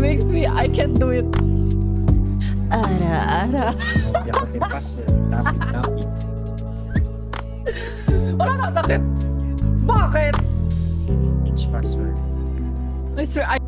makes me, I can't do it. Ara. Hindi ako din password. Tapi. Wala ka takip. Bakit? Which password? I swear,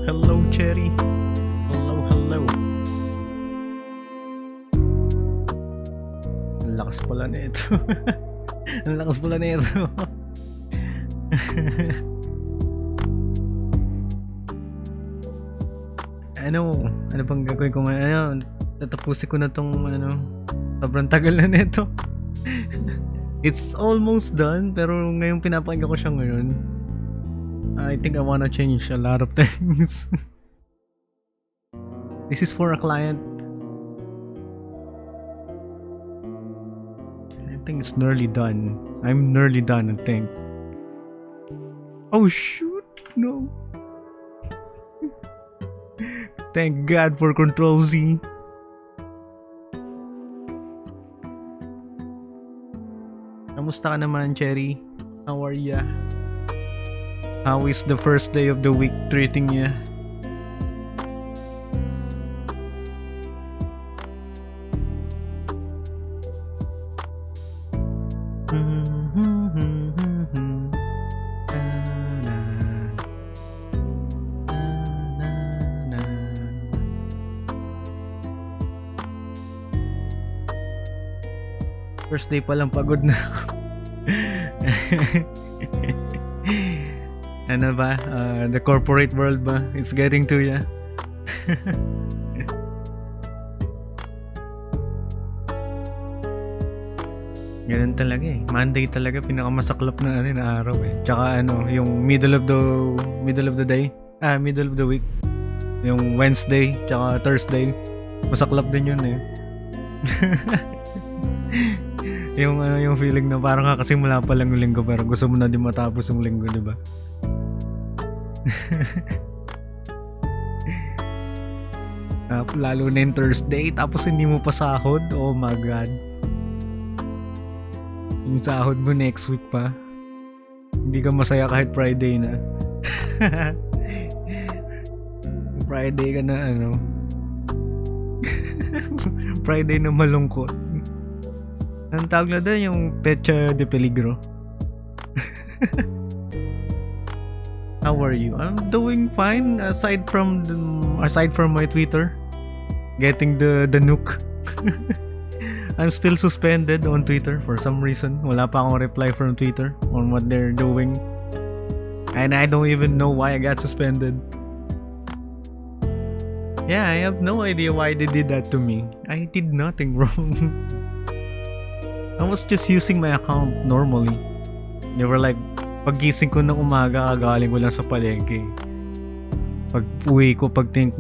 Hello, Cherry. Hello. Ang lakas pala nito. Ang lakas pala nito. Ano bang gagawin ko ngayon? Tatapusin ko na tong sobrang tagal na nito. It's almost done, pero ngayon pinapakinggan ko siya ngayon. I think I wanna change a lot of things. This is for a client. I think it's nearly done. I'm nearly done, I think. Oh shoot, no. Thank God for Control Z. Kamusta ka naman, Cherry? How are ya? How is the first day of the week treating ya? First day pa lang pagod na ako. Ano ba? The corporate world ba? It's getting to ya. Ganun talaga eh. Monday talaga pinakamasaklap na na araw eh. Tsaka yung middle of the day. Middle of the week. Yung Wednesday, tsaka Thursday. Masaklap din yun eh. yung feeling na parang kakasimula pa lang yung linggo pero gusto mo na din matapos yung linggo, di ba? Lalo na yung Thursday tapos hindi mo pa sahod. Oh my God. Yung sahod mo next week pa. Hindi ka masaya kahit Friday na. Friday ka na Friday na malungkot. Ang tawag na doon yung Pecha de Peligro. How are you? I'm doing fine aside from my Twitter getting the nuke. I'm still suspended on Twitter for some reason. Wala pa akong reply from Twitter on what they're doing. And I don't even know why I got suspended. Yeah, I have no idea why they did that to me. I did nothing wrong. I was just using my account normally. They were like, paggising ko ng umaga, kagaling ko lang sa palengke. Pag uwi ko,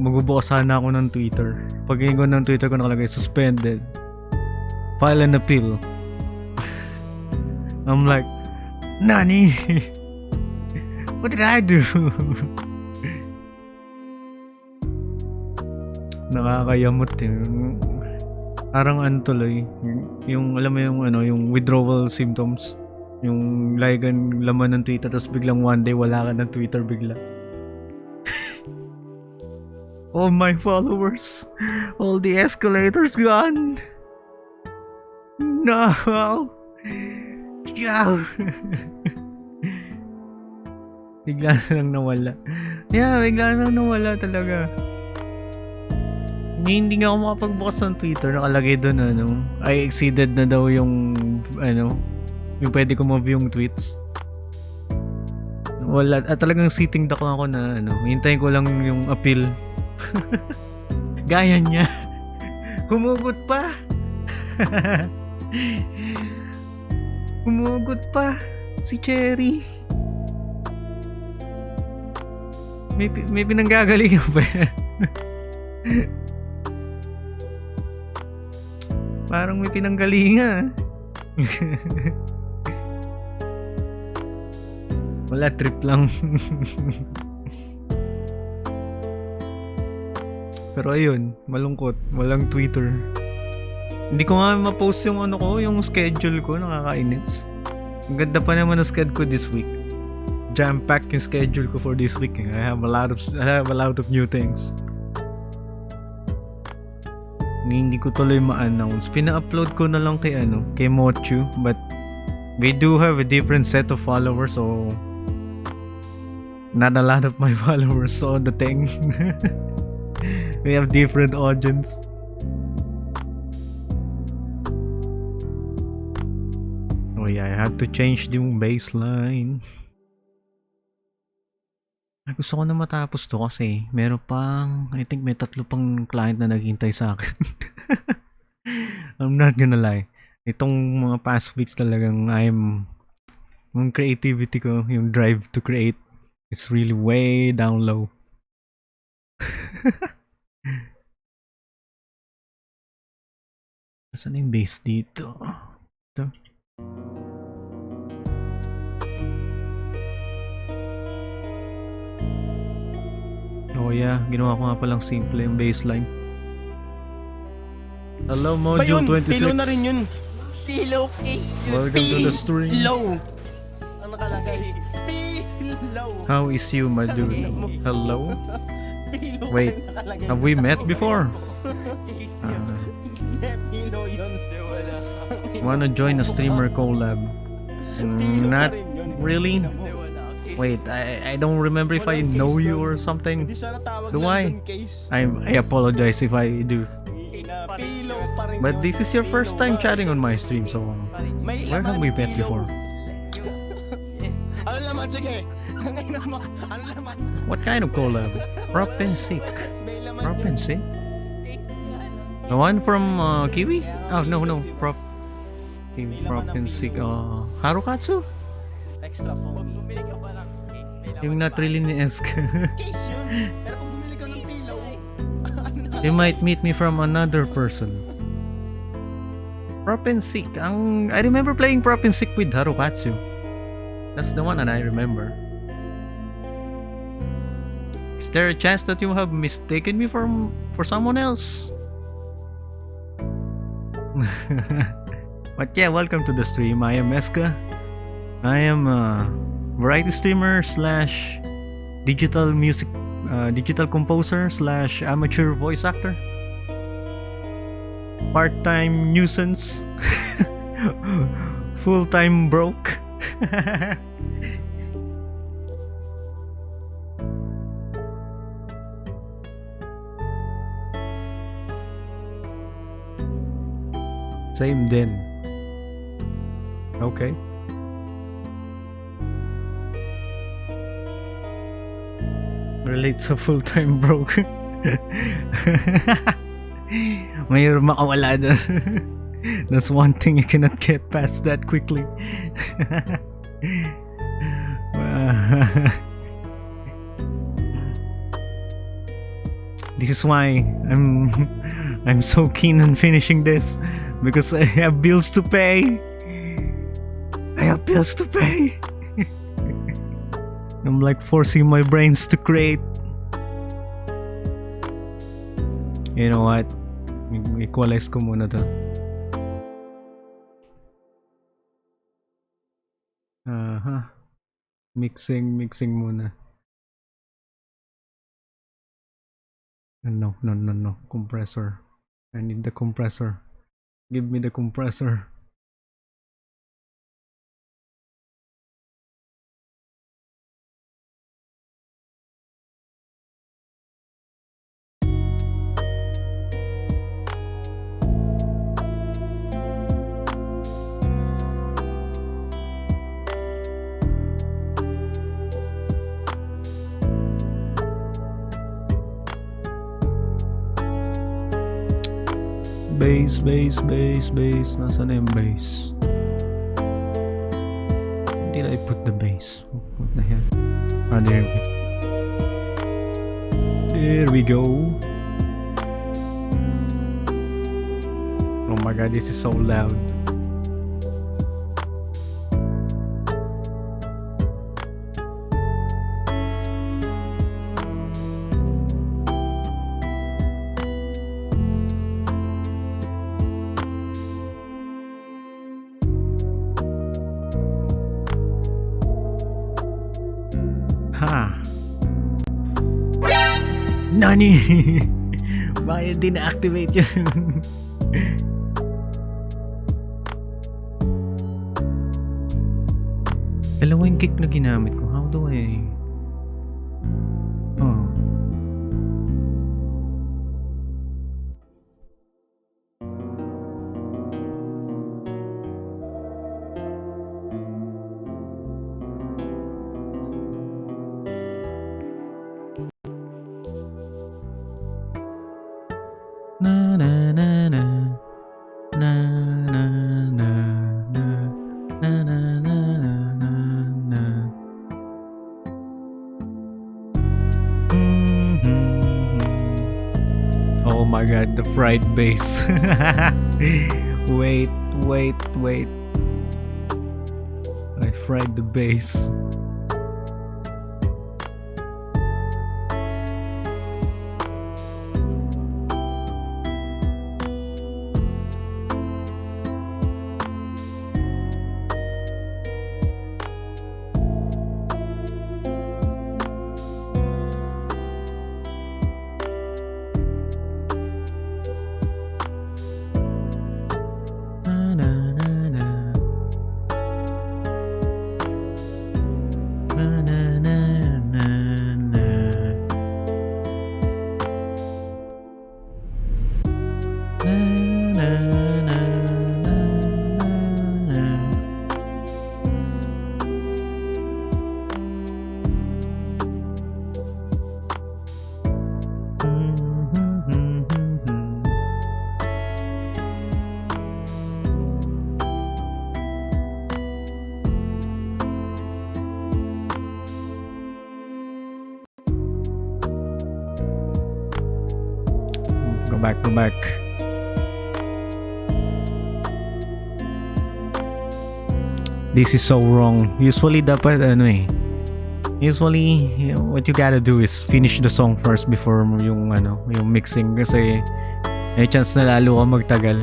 magbubukas sana ako ng Twitter. Pagtingin ko ng Twitter ko nakalagay, suspended. file an appeal. I'm like, Nani? What did I do? Nakakayamot yun. Parang tuloy. Yung alam mo yung yung withdrawal symptoms. Yung like laman ng Twitter tapos biglang one day wala ka ng Twitter bigla. All my followers, all the escalators gone. No. Yeah. Bigla na lang nawala. Yeah, bigla na lang nawala talaga. Hindi nga ako makapagbukas ng Twitter. Nakalagay doon I exceeded na daw yung yung pwede ko ma-view yung tweets. Wala. At talagang sitting duck lang ako na hintayin ko lang yung appeal. Gaya niya. Humugot pa. Humugot pa. Si Cherry. May pinanggagalingan pa yan. Parang may pinanggalingan. Wala, trip lang. Pero ayun, malungkot. Walang Twitter. Hindi ko nga ma-post yung yung schedule ko. Nakakainis. Ang ganda pa naman ng schedule ko this week. Jam-pack yung schedule ko for this week. I have a lot of new things. Hindi ko tuloy ma-announce. Pina-upload ko na lang kay Mochu, but we do have a different set of followers, so not a lot of my followers saw the thing. We have different audience. Oh yeah, I have to change yung baseline. Gusto ko na matapos to kasi meron pang, I think may 3 pang client na naghihintay sa akin. I'm not gonna lie. Itong mga past weeks talagang yung creativity ko, yung drive to create is really way down low. Saan yung base dito? Ito. Oh yeah, ginawa ko nga palang simple yung baseline. Hello Module 26. Pilo na rin yun. Pillow case. Welcome to the stream. Pillow. Ang nakalagay. Pillow. How is you, Module? Hello? Pillow. Wait, have we met before? Pillow yun. Wanna join a streamer collab? Not really. Wait, I don't remember if I know you or something. Do I? I apologize if I do. But this is your first time chatting on my stream, so where have we met before? Ano naman, sige. Ano naman? What kind of collab? Prop and Sick. Prop and Sick? The one from Kiwi? Oh, no. Prop. Kiwi, Prop and Sick. Harukatsu? Extra phone. Yung not really ni Esk. Case yun. Pero kung bumili ka ng pillow, You might meet me from another person. Prop and Sick. I remember playing Prop and Sick with Harukatsu. That's the one that I remember. Is there a chance that you have mistaken me for someone else? But yeah, welcome to the stream. I am Eska. I am a variety streamer / digital music, digital composer / amateur voice actor. Part-time nuisance. Full-time broke. Same din. Okay. Relate sa full-time broke. Mayroon makawala doon. That's one thing you cannot get past that quickly. This is why I'm so keen on finishing this, Because I have bills to pay. I have bills to pay. I'm like forcing my brains to create. You know what? Equalize ko muna to. Mixing muna. No. Compressor. I need the compressor. Give me the compressor. Bass. Nasaan na yung bass? Did I put the bass? What the hell? There we go. Oh my god, this is so loud. Nani? Bakit hindi na-activate yun? Dalawang kick na ginamit ko. How do I... Oh. Na na na na na na na na na na na na. Oh my god, the fried bass. Wait. I fried the bass. Go back. This is so wrong. Usually dapat Usually what you gotta do is finish the song first before yung mixing kasi may chance na lalo ka magtagal.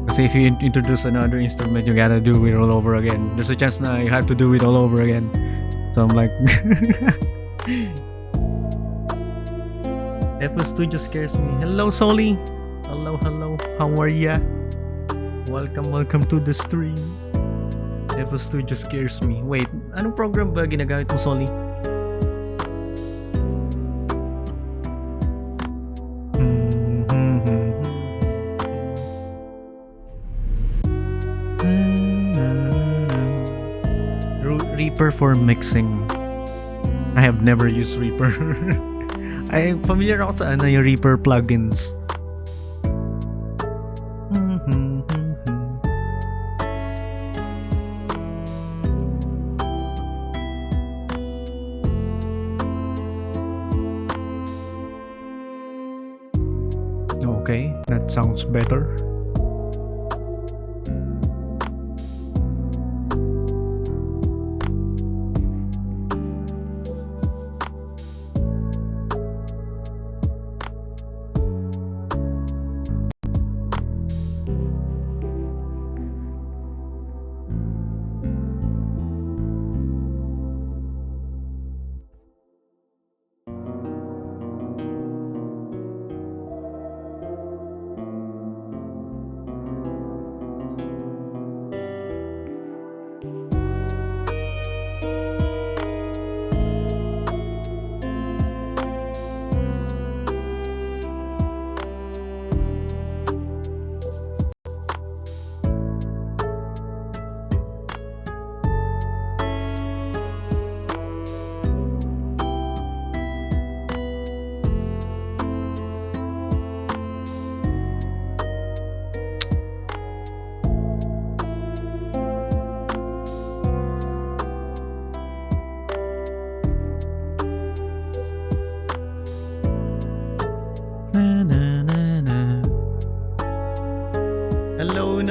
Kasi if you introduce another instrument, you gotta do it all over again. There's a chance na you have to do it all over again. So I'm like FL Studio scares me. Hello, Soli. Hello. How are ya? Welcome to the stream. FL Studio scares me. Wait, anong program ba ginagamit mo, Soli? Reaper for mixing. I have never used Reaper. Ay, familiar ako sa yung Reaper plugins. Okay, that sounds better.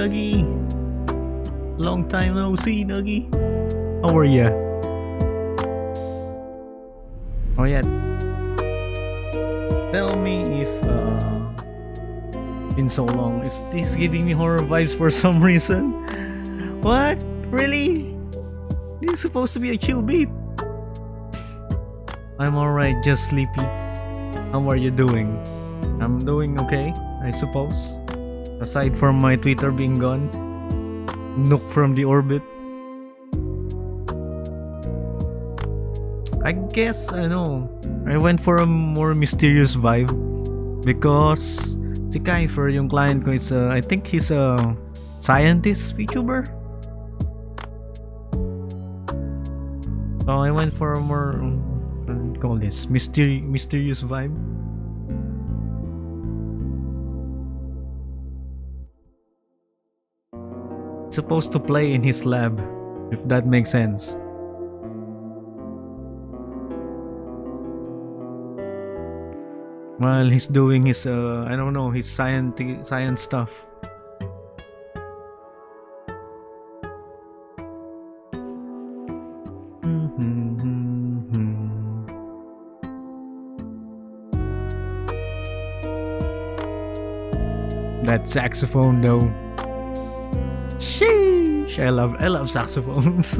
Nuggy. Long time no see, Nuggy. How are ya? Oh yeah. Tell me if been so long. Is this giving me horror vibes for some reason? What? Really? This is supposed to be a chill beat. I'm alright, just sleepy. How are you doing? I'm doing okay, I suppose. Aside from my Twitter being gone. Nook from the orbit. I guess, I know. I went for a more mysterious vibe. Because si Kiefer, yung client ko, is I think he's a scientist VTuber. So I went for a more, what do you call this, mysterious vibe. Supposed to play in his lab, if that makes sense. While he's doing his, I don't know, his science stuff. That saxophone though. Sheesh! I love saxophones.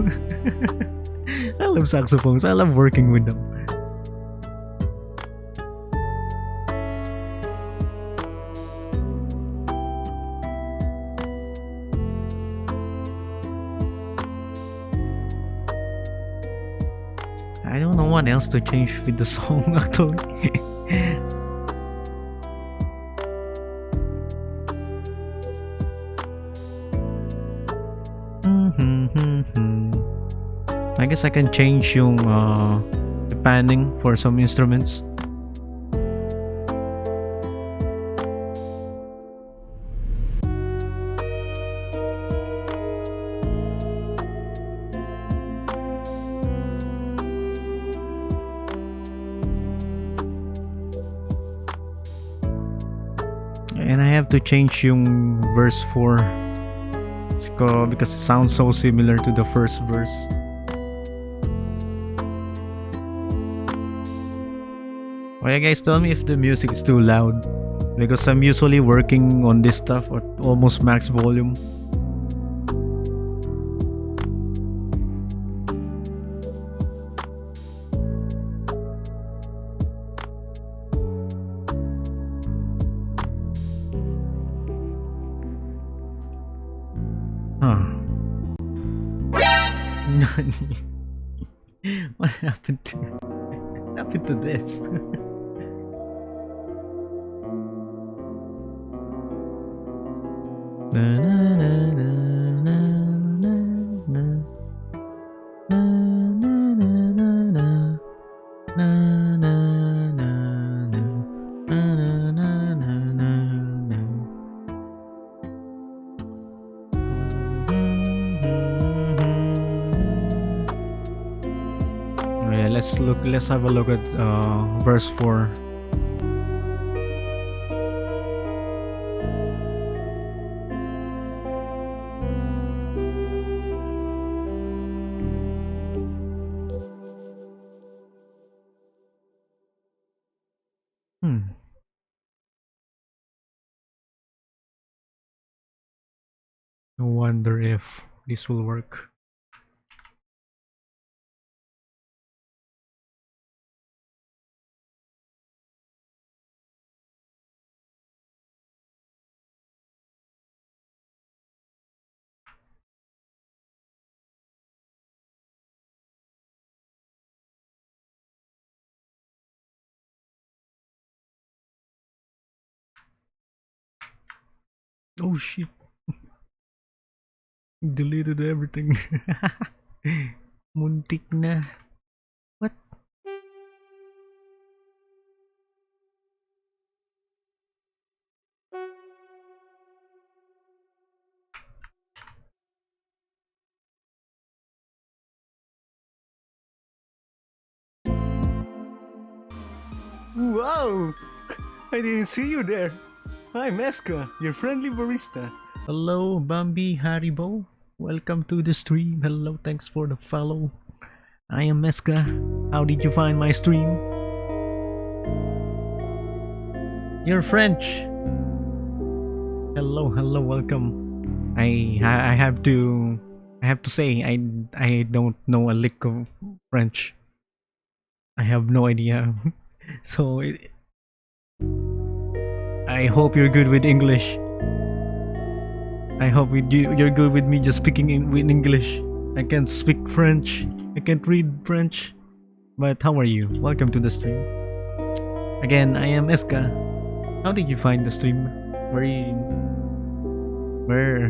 I love saxophones. I love working with them. I don't know what else to change with the song actually. I guess I can change yung the panning for some instruments. And I have to change yung verse 4 because it sounds so similar to the first verse. Oh yeah, guys, tell me if the music is too loud because I'm usually working on this stuff at almost max volume. Nani? What happened to this? Na, na, na, na, na, na, na. Na, na, na, na, na. Na, na, na, na. Na, na, na, na, na, na. Yeah, let's have a look at verse 4. I wonder if this will work. Oh shit. Deleted everything. Muntik na. What? Wow! I didn't see you there. Hi, Meska, your friendly barista. Hello, Bambi Haribo. Welcome to the stream. Hello, thanks for the follow. I am Meska. How did you find my stream? You're French. Hello, hello, welcome. I have to say I don't know a lick of French. I have no idea. So I hope you're good with English. I hope you're good with me just speaking in English. I can't speak French. I can't read French. But how are you? Welcome to the stream. Again, I am Eska. How did you find the stream? Where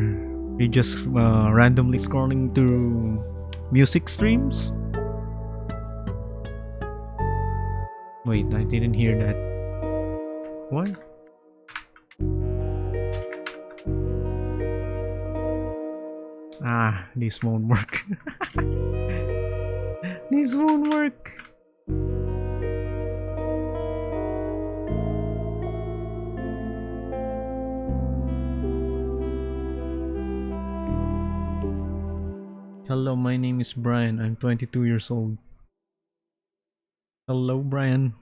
you just randomly scrolling through music streams? Wait, I didn't hear that. What? Ah, this won't work. This won't work. Hello, my name is Brian. I'm 22 years old. Hello, Brian.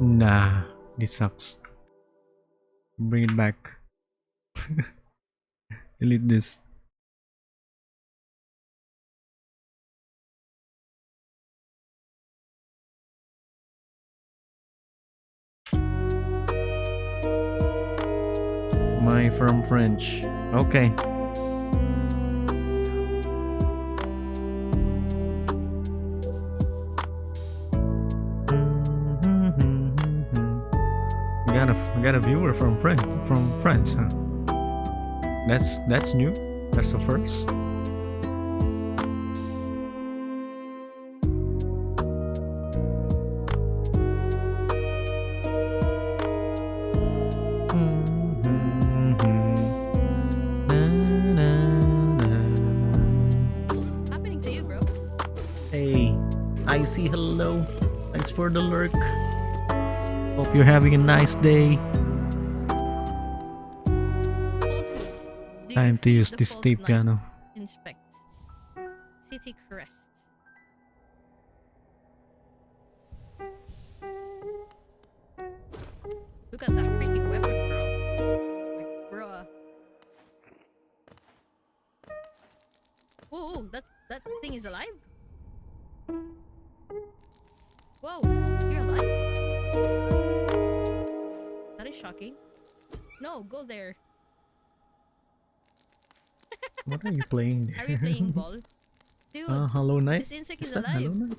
Nah, this sucks. Bring it back. Delete this. My firm French. Okay. We got a viewer from France, huh? That's new. That's the first. Happening to you, bro? Hey, I see. Hello. Thanks for the lurk. Hope you're having a nice day. Also, do Time you to feed use the this false tape light? piano. Inspect. City crest. Look at that freaking weapon, bro. Like, bruh. Whoa, that thing is alive? Whoa, you're alive? That is shocking. No, go there. What are you playing there? Are we playing ball? Dude, Hollow Knight? this insect Is is that Hollow alive. Knight?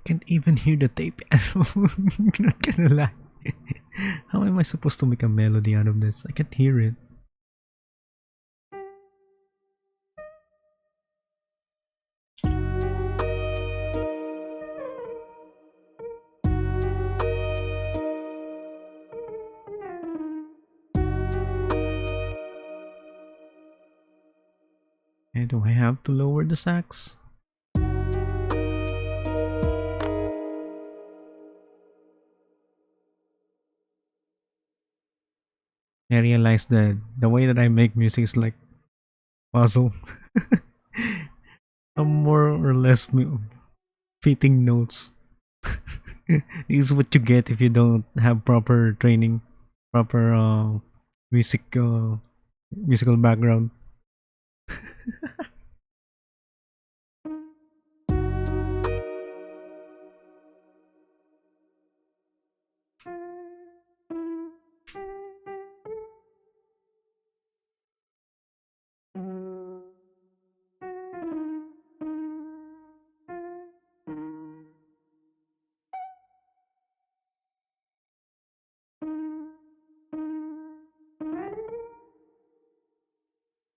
Can't even hear the tape. Not gonna lie. How am I supposed to make a melody out of this? I can't hear it. And do I have to lower the sax? I realized that the way that I make music is like puzzle. I'm more or less fitting notes. This is what you get if you don't have proper training, proper musical background.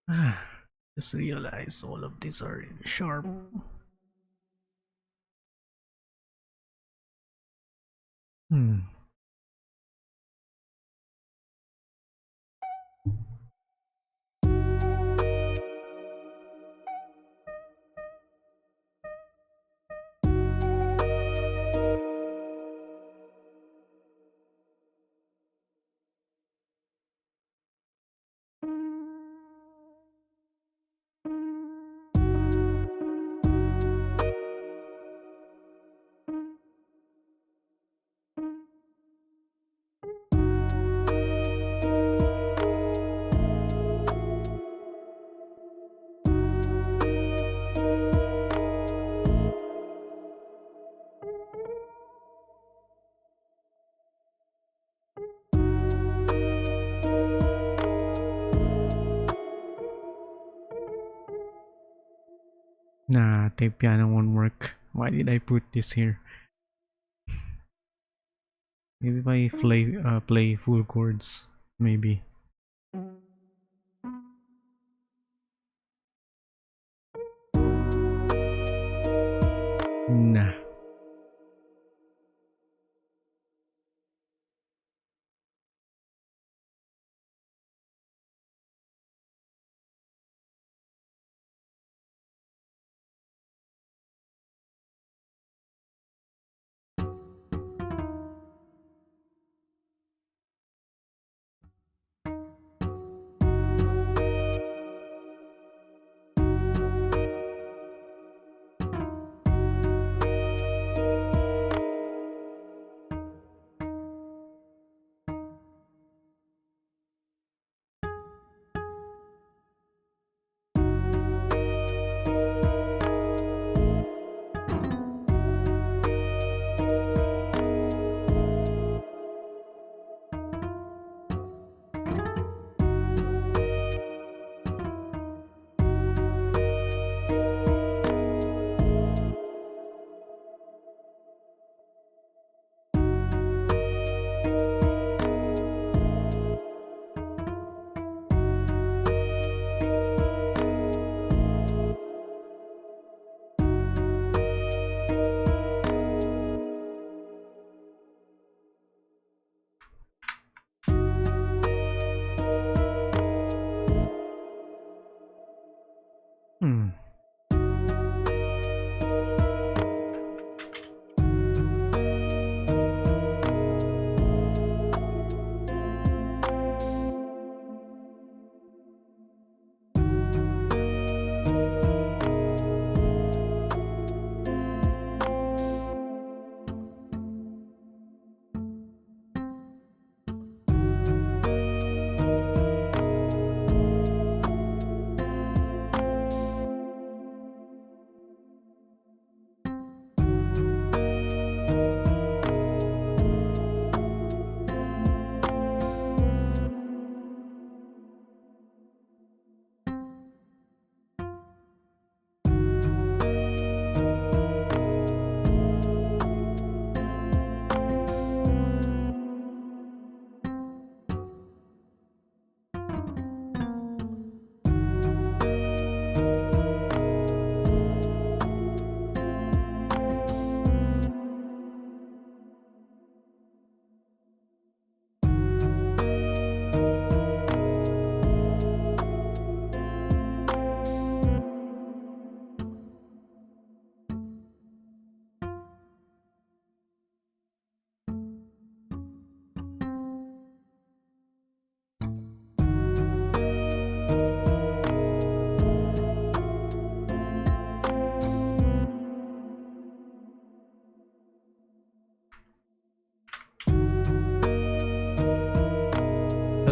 Just realize all of these are sharp. Hmm. Nah, tape piano won't work. Why did I put this here? Maybe if I play full chords, maybe. Nah. Hmm.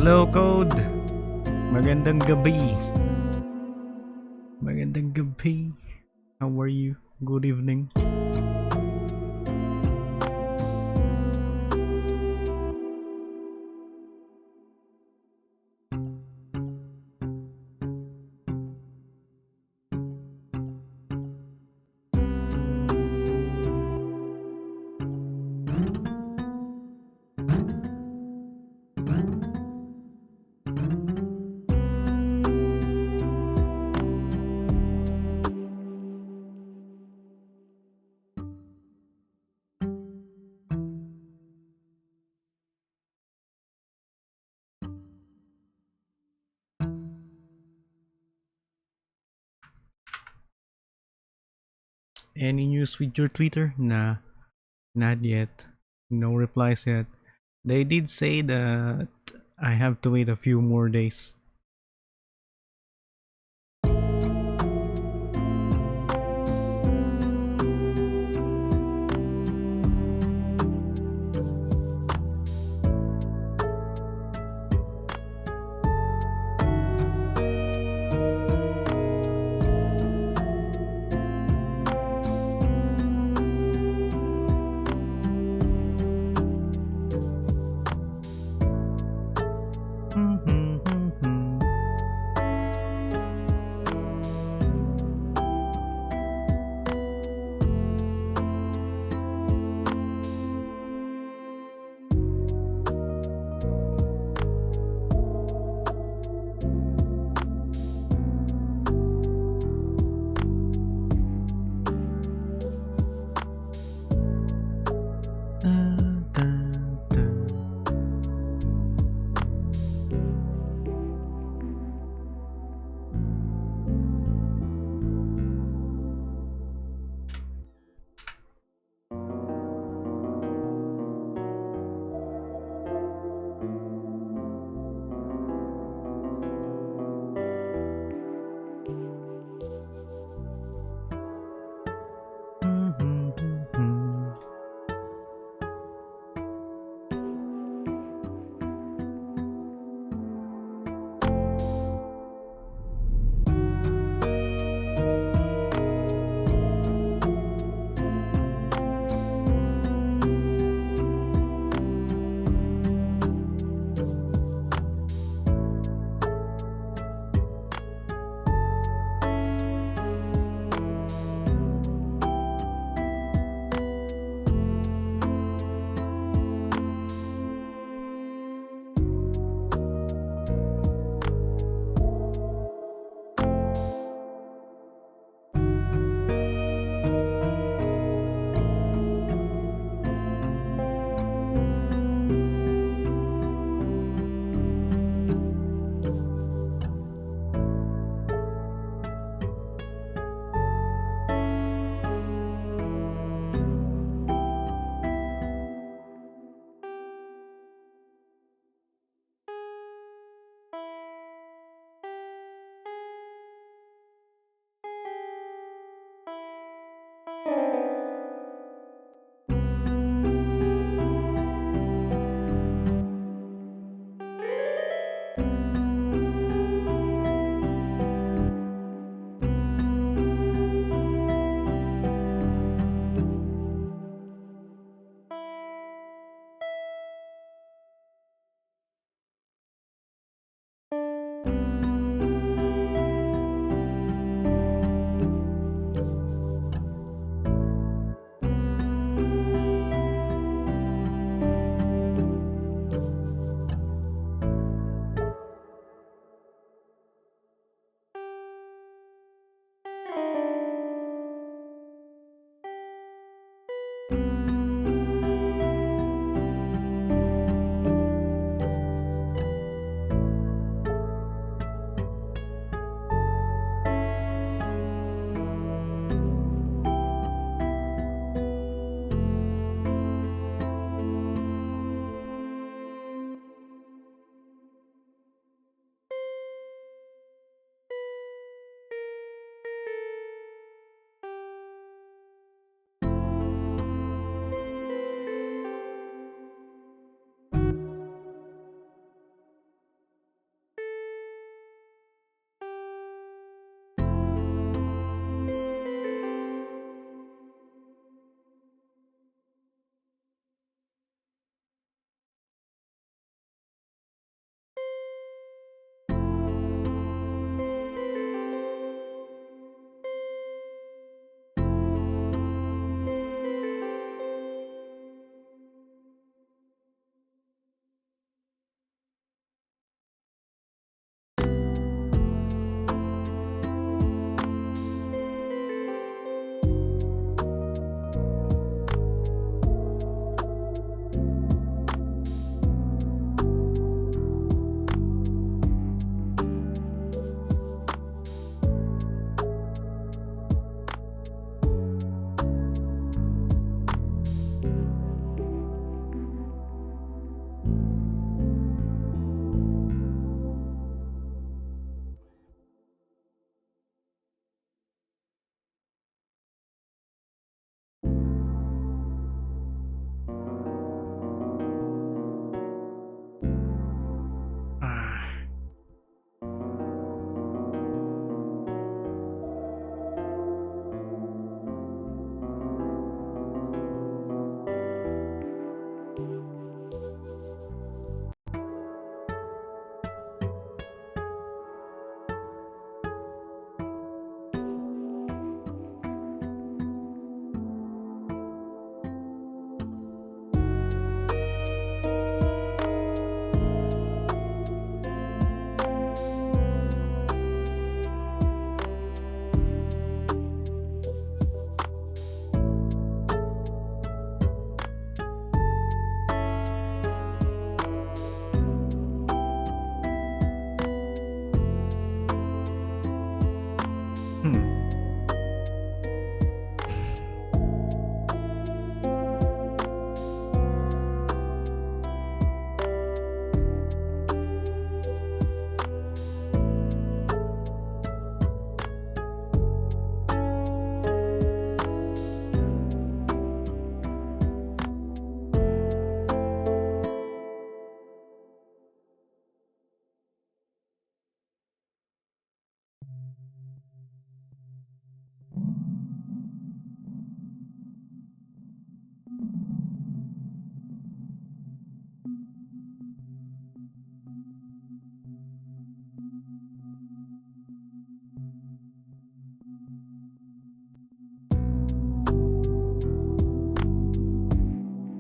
Hello, Code. Magandang gabi. Magandang gabi. How are you? Good evening. Any news with your Twitter? Nah, not yet. No replies yet. They did say that I have to wait a few more days.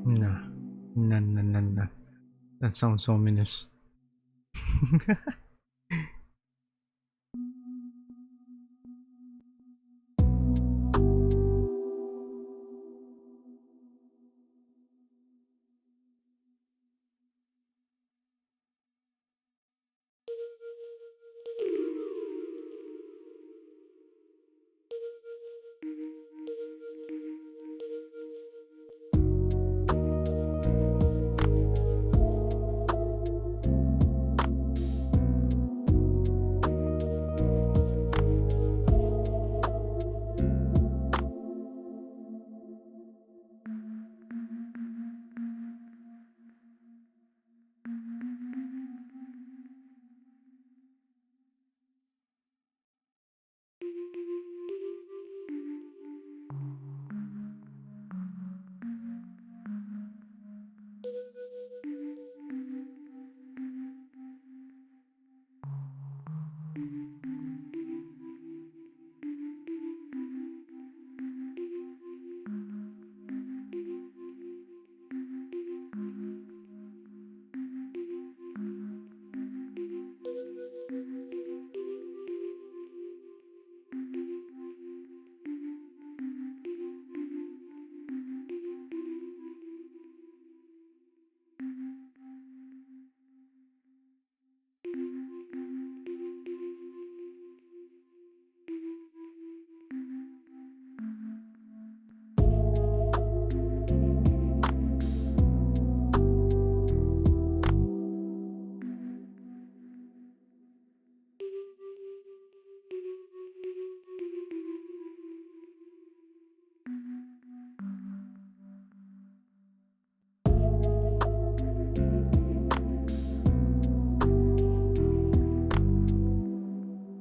Nah. Nah, nah, nah, nah. That sounds ominous.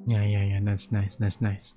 Yeah, yeah, yeah. That's nice. That's nice.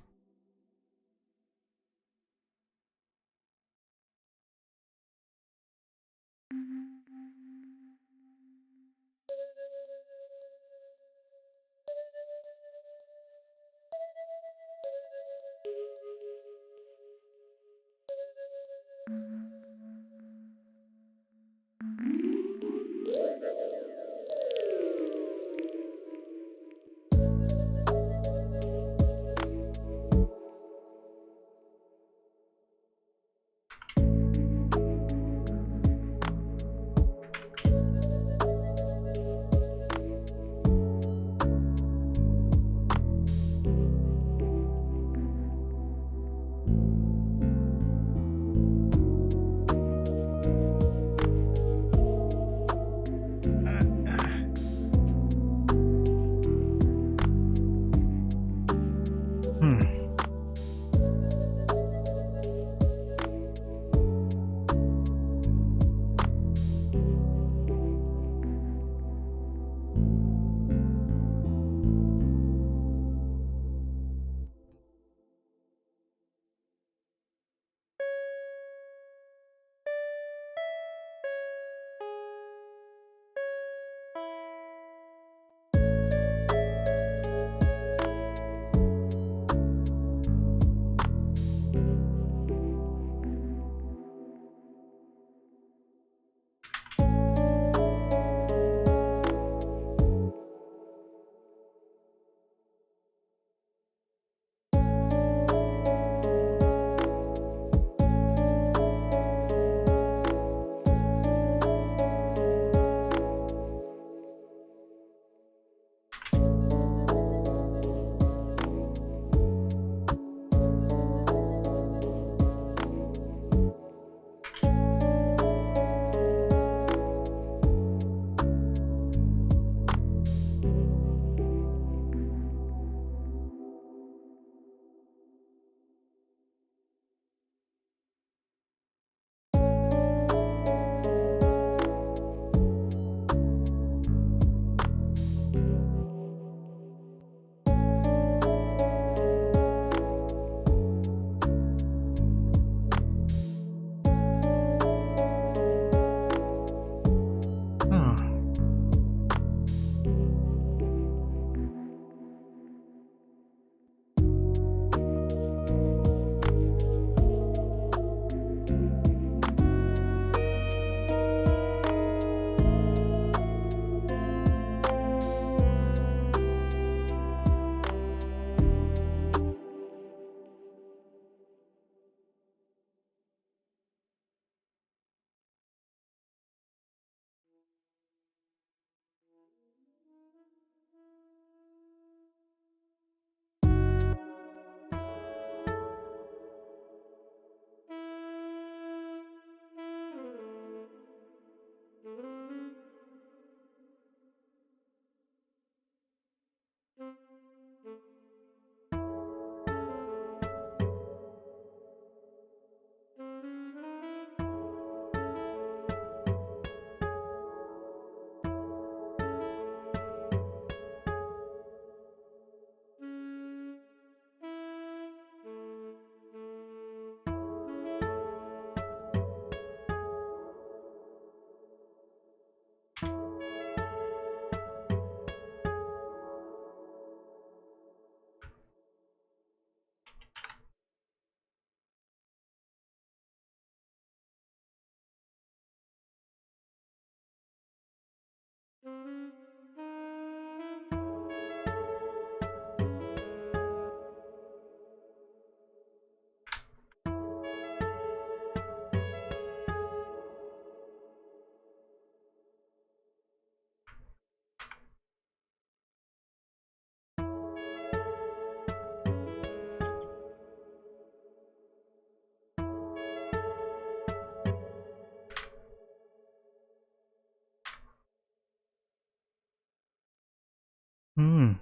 Hmm.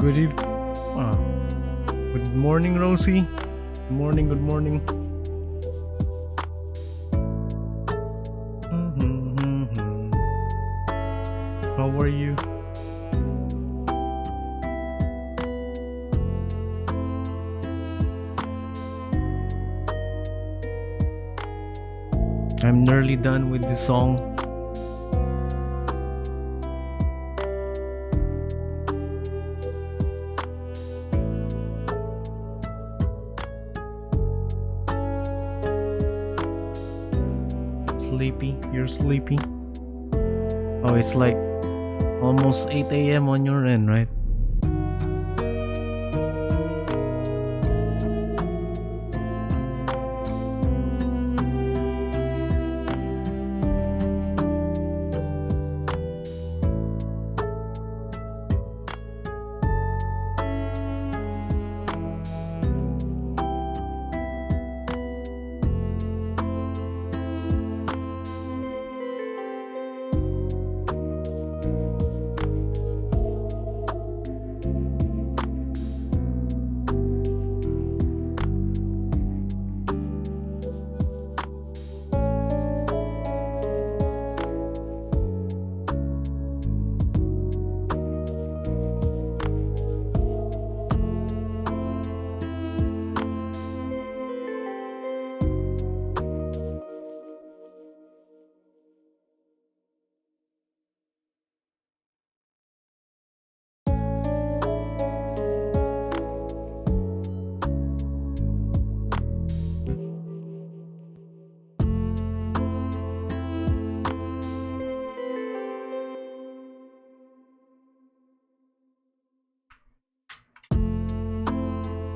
Good eve. Ah, good morning, Rosie. Good morning. Good morning. Mhm. How are you? I'm nearly done with the song. Sleepy? You're sleepy? Oh, it's like almost 8 a.m. on your end, right?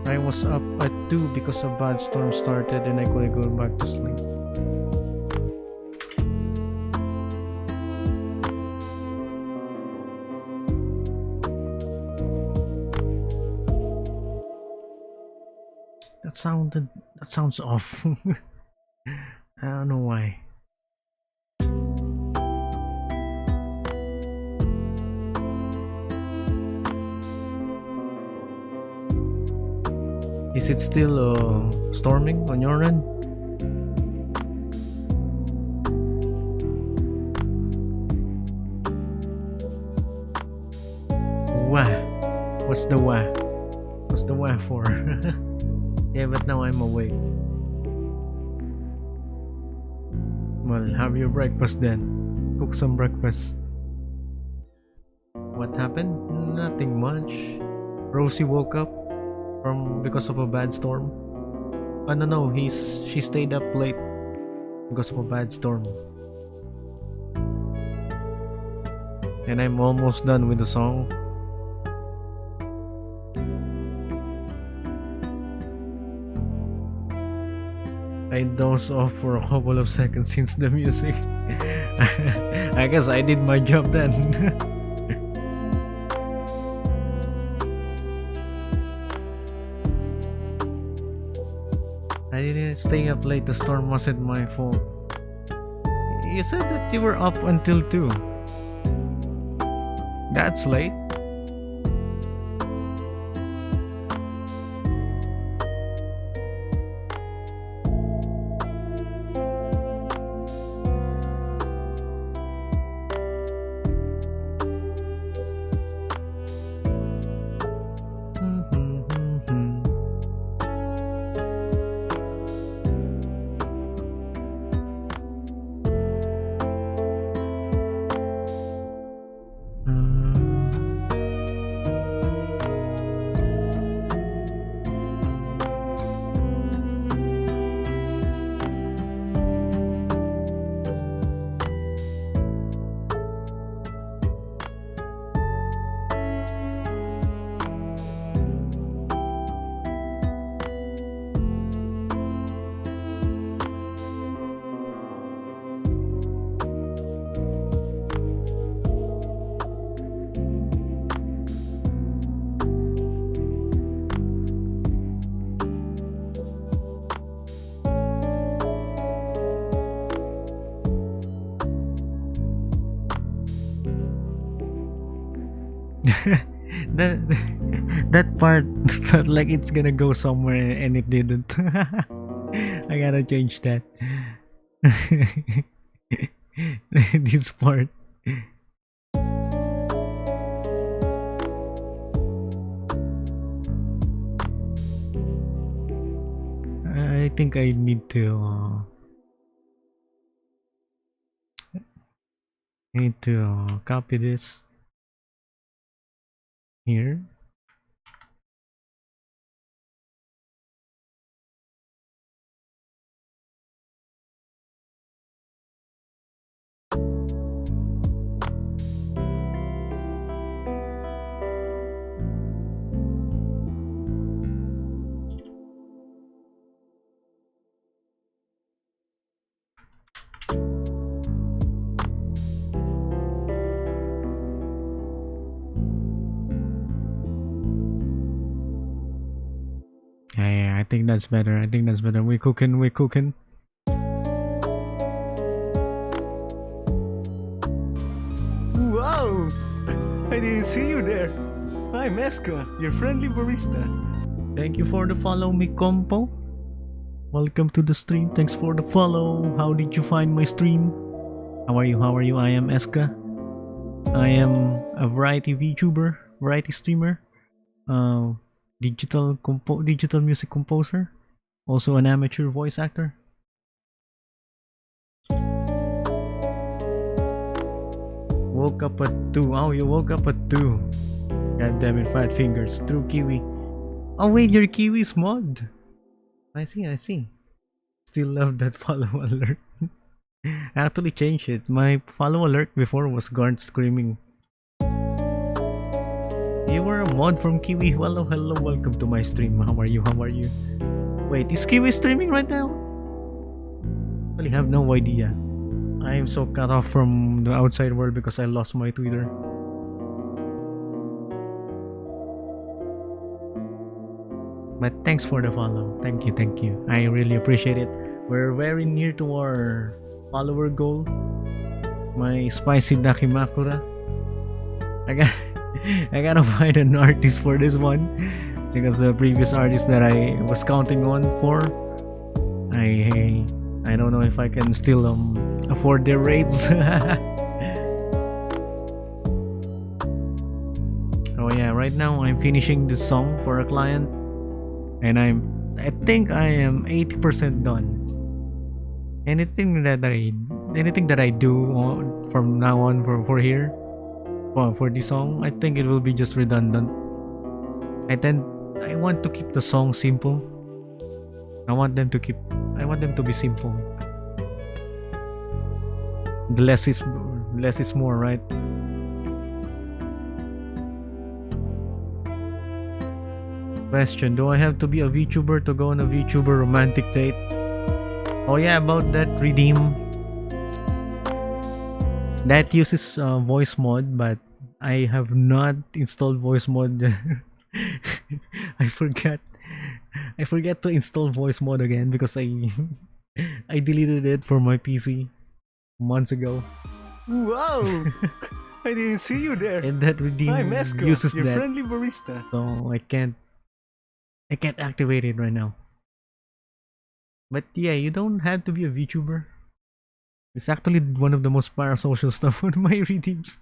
I was up at 2 because a bad storm started and I couldn't go back to sleep. That sounded that sounds off. I don't know why. Is it still storming on your end? Wah. What's the wah? What's the wah for? Yeah, but now I'm awake. Well, have your breakfast then. Cook some breakfast. What happened? Nothing much. Rosie woke up from because of a bad storm. Oh no, she stayed up late because of a bad storm. And I'm almost done with the song. I dozed off for a couple of seconds since the music. I guess I did my job then. I didn't stay up late, the storm wasn't my fault. You said that you were up until 2. That's late. that that part felt like it's gonna go somewhere and it didn't. I gotta change that. This part. I think I need to copy this here. Yeah, I think that's better. I think that's better. We cooking. Wow! I didn't see you there. Hi, Meska, your friendly barista. Thank you for the follow, me compo. Welcome to the stream. Thanks for the follow. How did you find my stream? How are you? I am Eska. I am a variety VTuber, variety streamer, digital music composer, also an amateur voice actor. Woke up at 2. Oh, you woke up at 2. God damn it, fat fingers. Through Kiwi. Oh wait, your Kiwi's mod. I see. Still love that follow alert. I actually changed it. My follow alert before was guard screaming. You were a mod from Kiwi. Hello, welcome to my stream. How are you? Wait, is Kiwi streaming right now? I have no idea. I am so cut off from the outside world because I lost my Twitter. But thanks for the follow. Thank you. I really appreciate it. We're very near to our follower goal. My spicy Dakimakura. I gotta find an artist for this one because the previous artist that I was counting on for, I don't know if I can still afford their rates. Oh yeah, right now I'm finishing this song for a client, and I think I am 80% done. Anything that I do from now on for here, for this song, I think it will be just redundant. I want to keep the song simple. I want them to be simple. The less is more, right? Question: do I have to be a VTuber to go on a VTuber romantic date? Oh yeah, about that, Redeem. That uses voice mod, but I have not installed voice mod. I forgot to install voice mod again because I deleted it for my PC months ago. Wow! I didn't see you there. And that Redeem Hi, Meska, uses your that, friendly barista. so I can't activate it right now. But yeah, you don't have to be a VTuber. It's actually one of the most parasocial stuff on my redeems.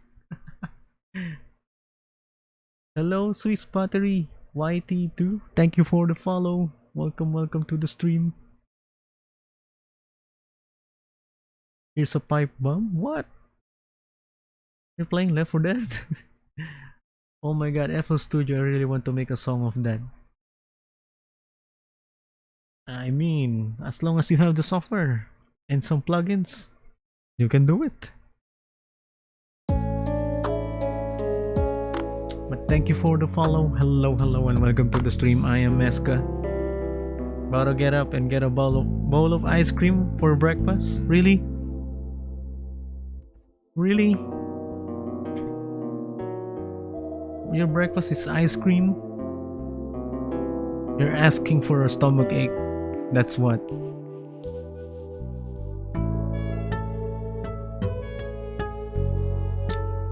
Hello, Swiss Pottery YT2. Thank you for the follow. Welcome to the stream. Here's a pipe bomb. What? You're playing Left 4 Dead? Oh my god, FL Studio, I really want to make a song of that. I mean, as long as you have the software and some plugins, you can do it. But thank you for the follow. Hello, and welcome to the stream. I am Meska. About to get up and get a bowl of ice cream for breakfast. Really? Your breakfast is ice cream? You're asking for a stomach ache. That's what.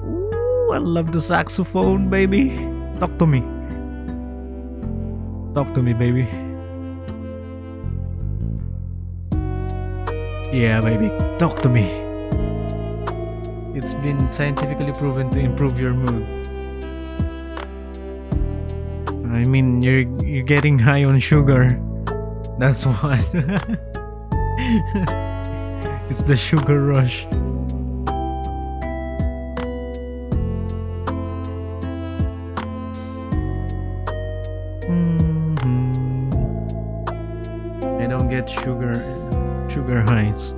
Ooh, I love the saxophone, baby. Talk to me. Talk to me, baby. Yeah, baby. Talk to me. It's been scientifically proven to improve your mood. I mean, you're getting high on sugar. That's what. It's the sugar rush. I don't get sugar highs.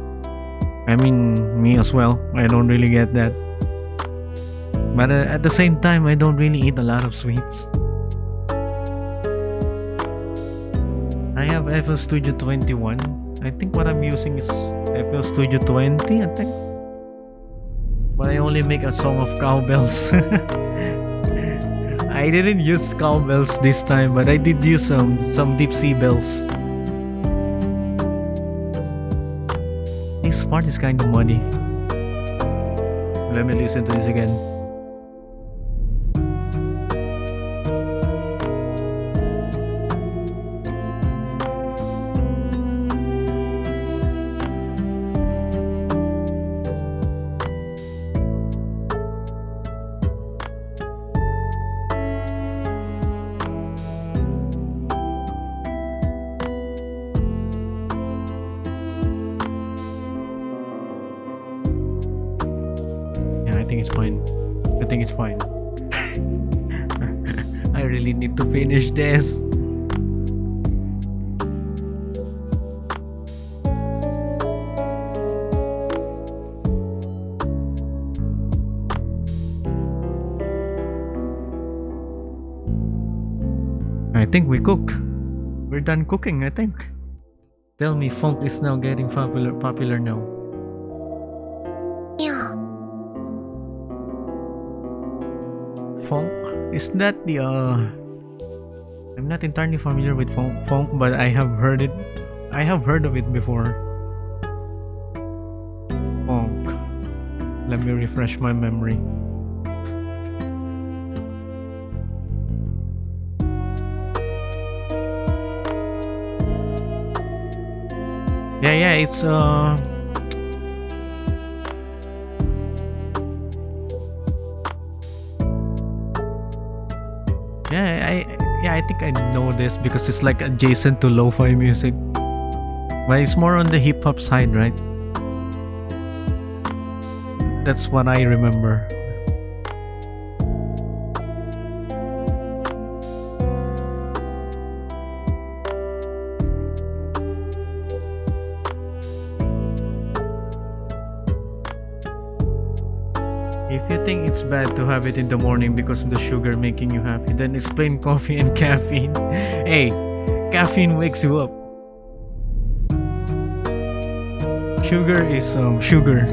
I mean, me as well. I don't really get that. But at the same time, I don't really eat a lot of sweets. I have FL Studio 21. I think what I'm using is FL Studio 20, I think. But I only make a song of cowbells. I didn't use cowbells this time, but I did use some deep sea bells. This part is kind of muddy. Let me listen to this again. I think it's fine. I think it's fine. I really need to finish this. I think we cook. We're done cooking, I think. Tell me, funk is now getting popular now. Funk? Is that the I'm not entirely familiar with funk, but I have heard it. I have heard of it before. Funk. Let me refresh my memory. Yeah, it's I think I know this because it's like adjacent to lo-fi music. But it's more on the hip hop side, right? That's what I remember. If you think it's bad to have it in the morning because of the sugar making you happy, then explain coffee and caffeine. Hey, caffeine wakes you up. Sugar is sugar.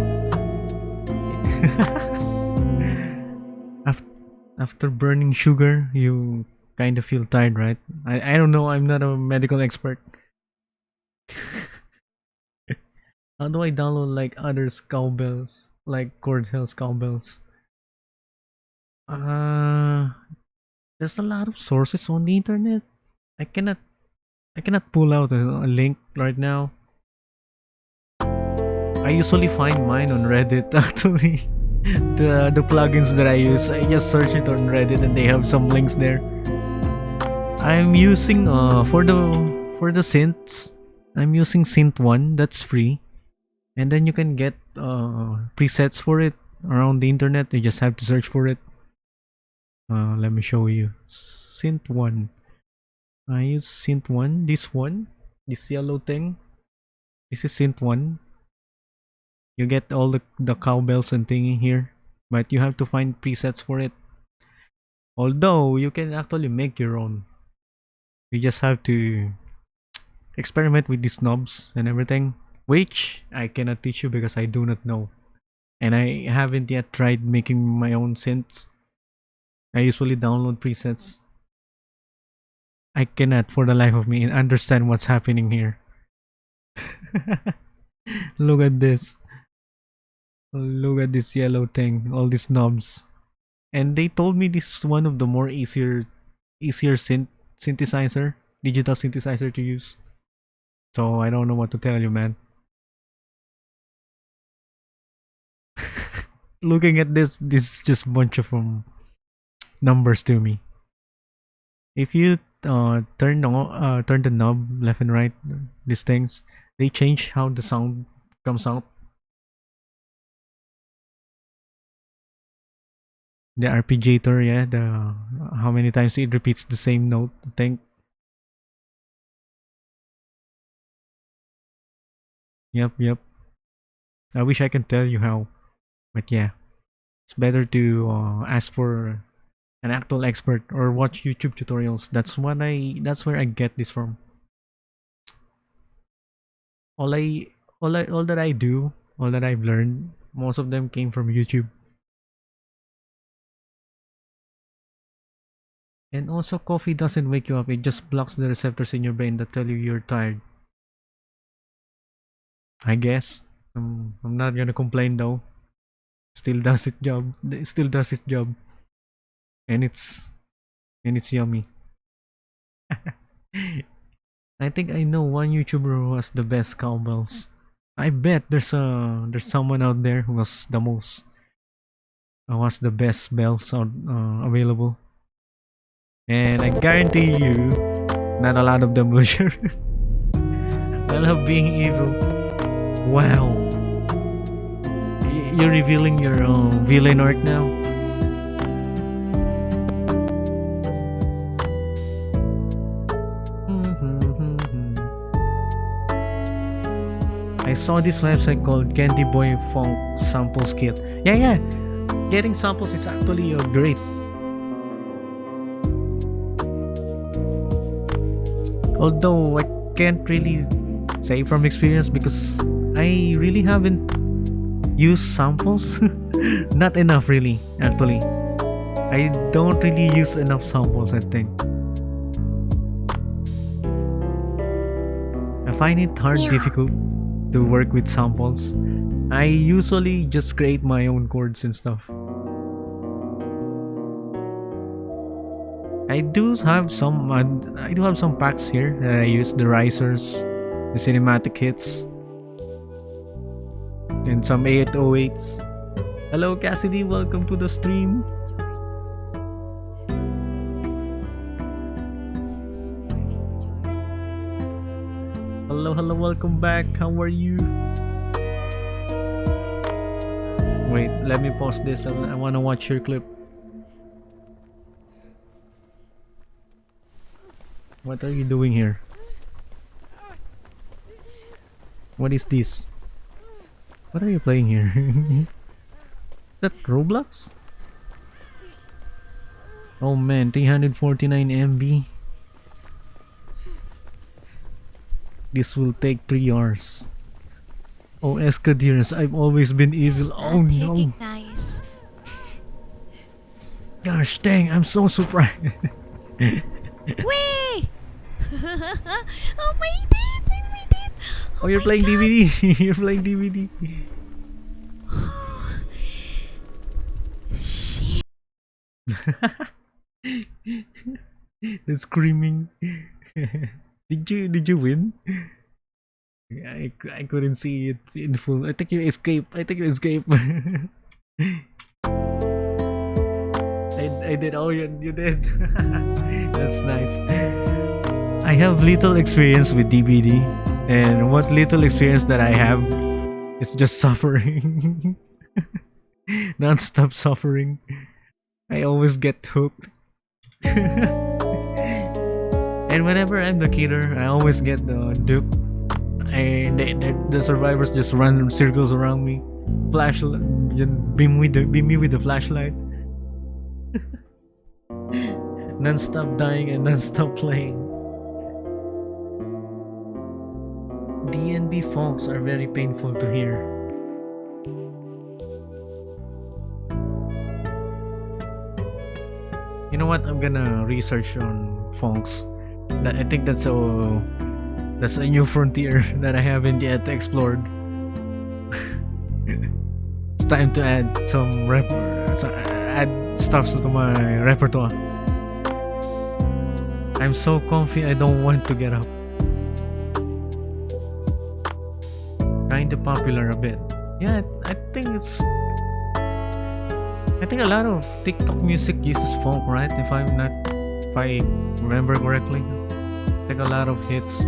After burning sugar, you kind of feel tired, right? I don't know. I'm not a medical expert. How do I download like others cowbells? Like Cordell's cowbells. There's a lot of sources on the internet. I cannot pull out a link right now. I usually find mine on Reddit actually. The plugins that I use, I just search it on Reddit and they have some links there. I'm using for the synths, I'm using Synth One, that's free. And then you can get presets for it around the internet. You just have to search for it. Let me show you. Synth One. I use Synth One. This yellow thing. This is Synth One. You get all the cowbells and thingy here, but you have to find presets for it. Although you can actually make your own. You just have to experiment with these knobs and everything, which I cannot teach you because I do not know. And I haven't yet tried making my own synths. I usually download presets. I cannot for the life of me understand what's happening here. Look at this. Look at this yellow thing. All these knobs. and they told me this is one of the more easier synthesizer, digital synthesizer to use. So I don't know what to tell you, man. Looking at this is just bunch of numbers to me. If you turn the knob left and right, these things, they change how the sound comes out. The arpeggiator, yeah, the how many times it repeats the same note. I think. Yep. I wish I can tell you how, but yeah, it's better to ask for an actual expert or watch YouTube tutorials. That's where I get this from. All that I do, all that I've learned, most of them came from YouTube. And also, coffee doesn't wake you up, it just blocks the receptors in your brain that tell you you're tired. I guess. I'm not gonna complain though. Still does its job. It still does its job. And it's yummy. I think I know one YouTuber who has the best cowbells. I bet there's someone out there who has the best bells out available. And I guarantee you, not a lot of them will share. I love being evil. Wow. You're revealing your villain arc now? I saw this website called Candy Boy Funk Samples Kit. Yeah. Getting samples is actually great. Although I can't really say from experience because I really haven't used samples. Not enough really, actually. I don't really use enough samples, I think. I find it difficult to work with samples. I usually just create my own chords and stuff. I do have some packs here that I use, the risers, the cinematic hits, and some 808s. Hello Cassidy, welcome to the stream. Hello, welcome back. How are you? Wait, let me pause this. I wanna watch your clip. What are you doing here? What is this? What are you playing here? That Roblox? Oh man, 349 MB. This will take 3 hours. Oh, Escadiers, I've always been evil. Oh no. Nice. Gosh dang, I'm so surprised. Wait! Oh, we did! Oh, you're playing DVD. You're playing DVD. Shit. The screaming. Did you win? I couldn't see it in full. I think you escape. I did. Oh, you did. That's nice. I have little experience with DBD, and what little experience that I have is just suffering. Non-stop suffering. I always get hooked. And whenever I'm the killer, I always get duped. And the survivors just run circles around me. Beam me with the flashlight. Non-stop dying and non-stop playing. DNB fonts are very painful to hear. You know what? I'm gonna research on fonts. I think that's a new frontier that I haven't yet explored. It's time to add some add stuff to my repertoire. I'm so comfy, I don't want to get up. Kinda popular a bit. Yeah, I think it's. I think a lot of TikTok music uses funk, right? If I remember correctly, I think a lot of hits.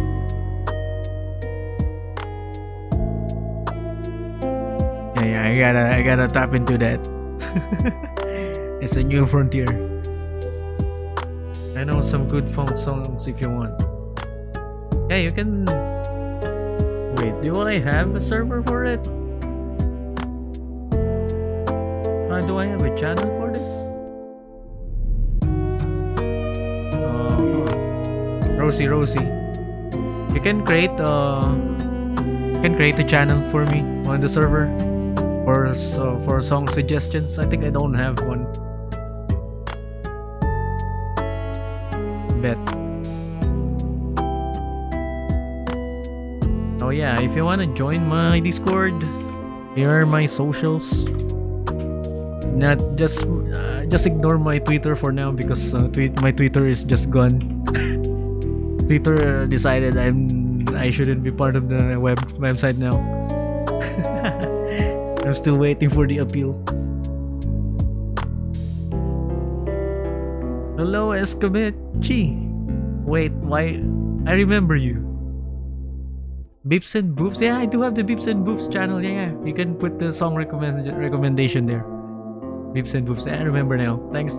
Yeah, I gotta tap into that. It's a new frontier. I know some good funk songs if you want. Yeah, you can. Wait, do I have a server for it? Do I have a channel for this? Rosie. You can create a channel for me on the server for song suggestions. I think I don't have one. Bet. Oh yeah, if you wanna join my Discord, here are my socials. Not just ignore my Twitter for now because my Twitter is just gone. Twitter decided I shouldn't be part of the website now. I'm still waiting for the appeal. Hello, Escobechi. Wait, why? I remember you. Beeps and Boops. Yeah, I do have the Beeps and Boops channel. Yeah. You can put the song recommendation there. Beeps and Boops. I remember now. Thanks.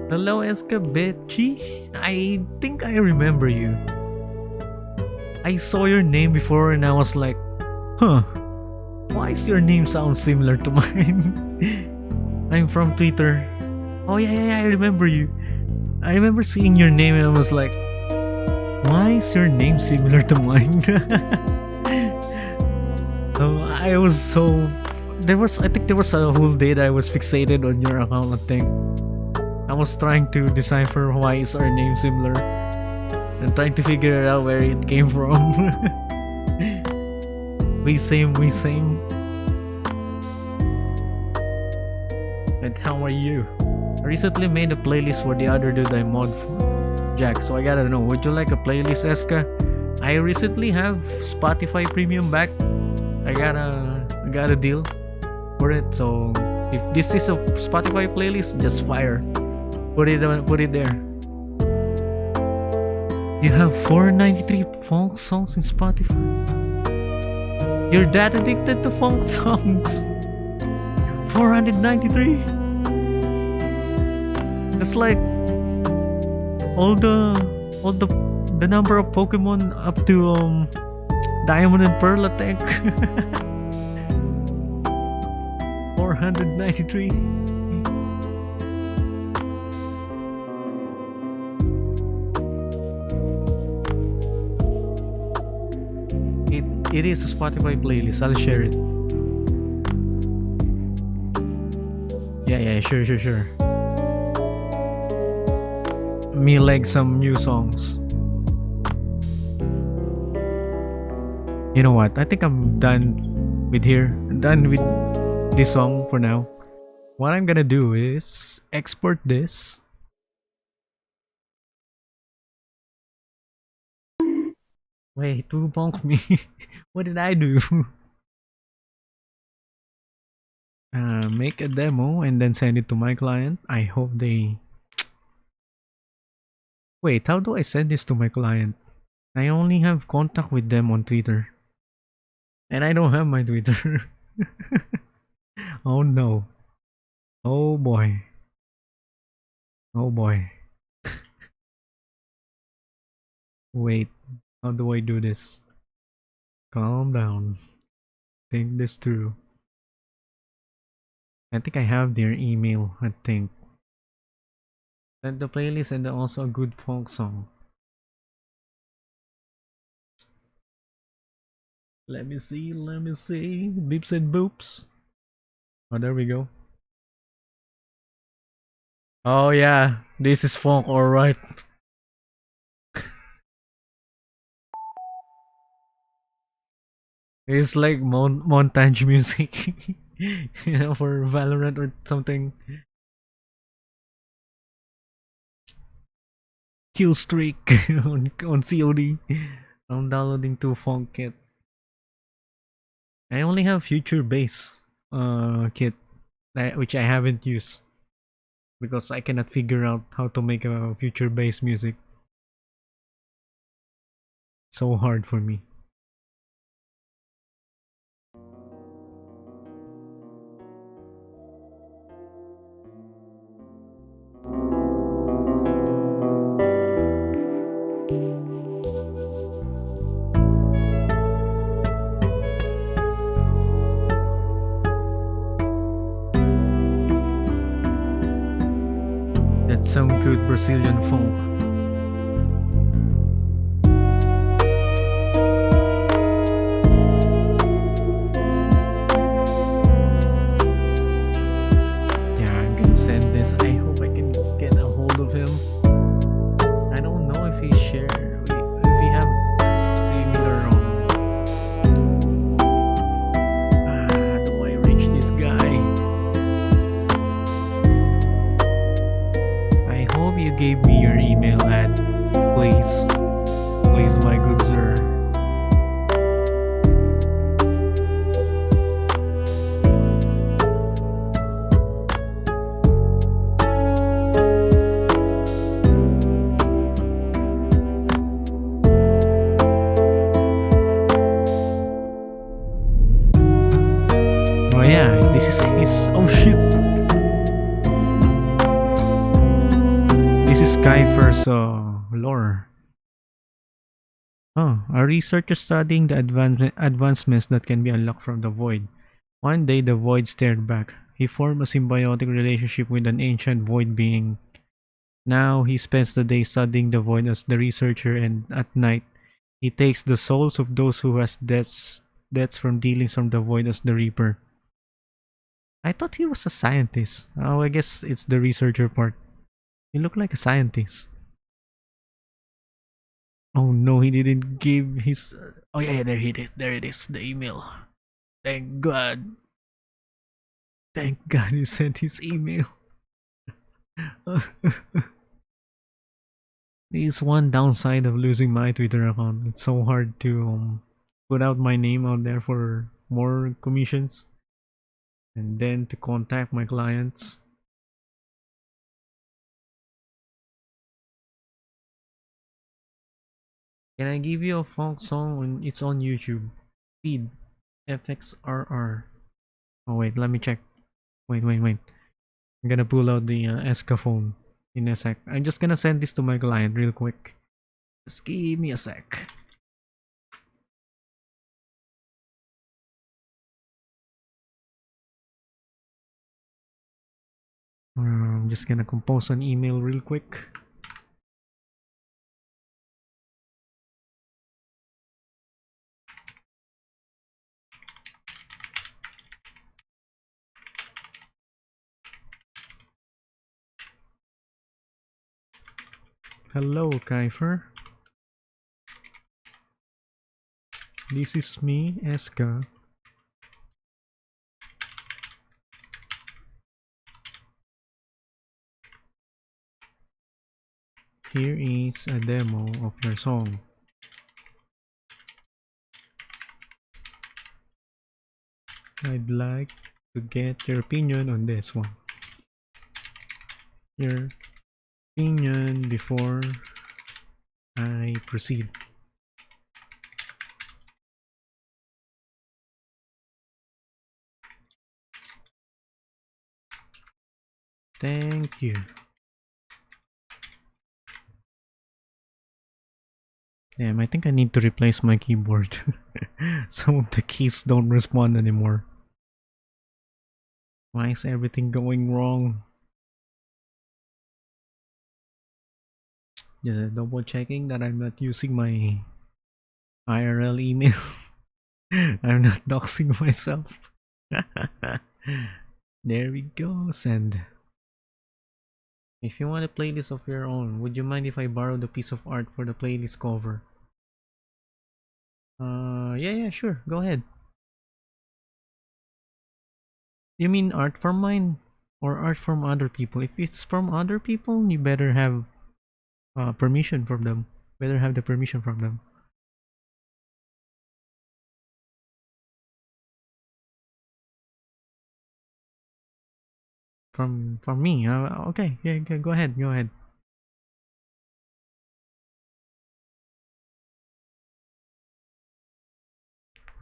Hello, Escobechi. I think I remember you. I saw your name before and I was like, huh, why does your name sound similar to mine? I'm from Twitter. Oh yeah, I remember you. I remember seeing your name and I was like, why is your name similar to mine? I was so... I think there was a whole day that I was fixated on your account, I think. I was trying to decipher why is our name similar and trying to figure out where it came from. we same. And how are you? I recently made a playlist for the other dude I mod for, Jack, so I gotta know, would you like a playlist, Eska? I recently have Spotify Premium back. I got a deal for it, so if this is a Spotify playlist, just fire. Put it there. You have 493 funk songs in Spotify. You're that addicted to funk songs. 493. It's like all the number of Pokemon up to Diamond and Pearl, I think. 493. It is a Spotify playlist. I'll share it. Yeah, sure. Me like some new songs. You know what? I think I'm done with this song for now. What I'm gonna do is export this. Wait, who bonked me? What did I do? Make a demo and then send it to my client. I hope they... Wait, how do I send this to my client? I only have contact with them on Twitter. And I don't have my Twitter. Oh no. Oh boy. Wait, how do I do this? Calm down. Think this through. I think I have their email, I think. Send the playlist and also a good folk song. Let me see. Beeps and Boops. Oh, there we go. Oh yeah, this is funk, alright. It's like montage music. for Valorant or something. Kill streak on COD. I'm downloading to Funkit. I only have Future Bass kit, which I haven't used because I cannot figure out how to make a Future Bass music. So hard for me. That's some good Brazilian funk. Yeah, I'm gonna send this. I hope I can get a hold of him. I don't know if he have a similar how do I reach this guy? I hope you gave me your email ad, please. Please, my good sir. Oh yeah, this is his. Oh shit! This is Kiefer's lore. Oh, a researcher studying the advancements that can be unlocked from the void. One day, the void stared back. He formed a symbiotic relationship with an ancient void being. Now, he spends the day studying the void as the researcher, and at night, he takes the souls of those who has debts from dealings from the void as the Reaper. I thought he was a scientist. Oh, I guess it's the researcher part. He looked like a scientist. Oh no, he didn't give his. Oh yeah, there it is. There it is. The email. Thank God. Thank God he sent his email. This is one downside of losing my Twitter account. It's so hard to put out my name out there for more commissions, and then to contact my clients. Can I give you a funk song? It's on YouTube. Feed FXRR. Oh wait, let me check. Wait. I'm gonna pull out the Esca phone in a sec. I'm just gonna send this to my client real quick. Just give me a sec. I'm just gonna compose an email real quick. Hello, Kiefer. This is me, Esca. Here is a demo of your song. I'd like to get your opinion on this one. Your opinion before I proceed. Thank you. Damn, I think I need to replace my keyboard. Some of the keys don't respond anymore. Why is everything going wrong? Just double checking that I'm not using my IRL email. I'm not doxing myself. There we go, send. If you want a playlist of your own, would you mind if I borrow the piece of art for the playlist cover? Yeah, sure, go ahead. You mean art from mine or art from other people? If it's from other people, you better have permission from them. Better have the permission from them. From me. Okay, yeah, go ahead, go ahead.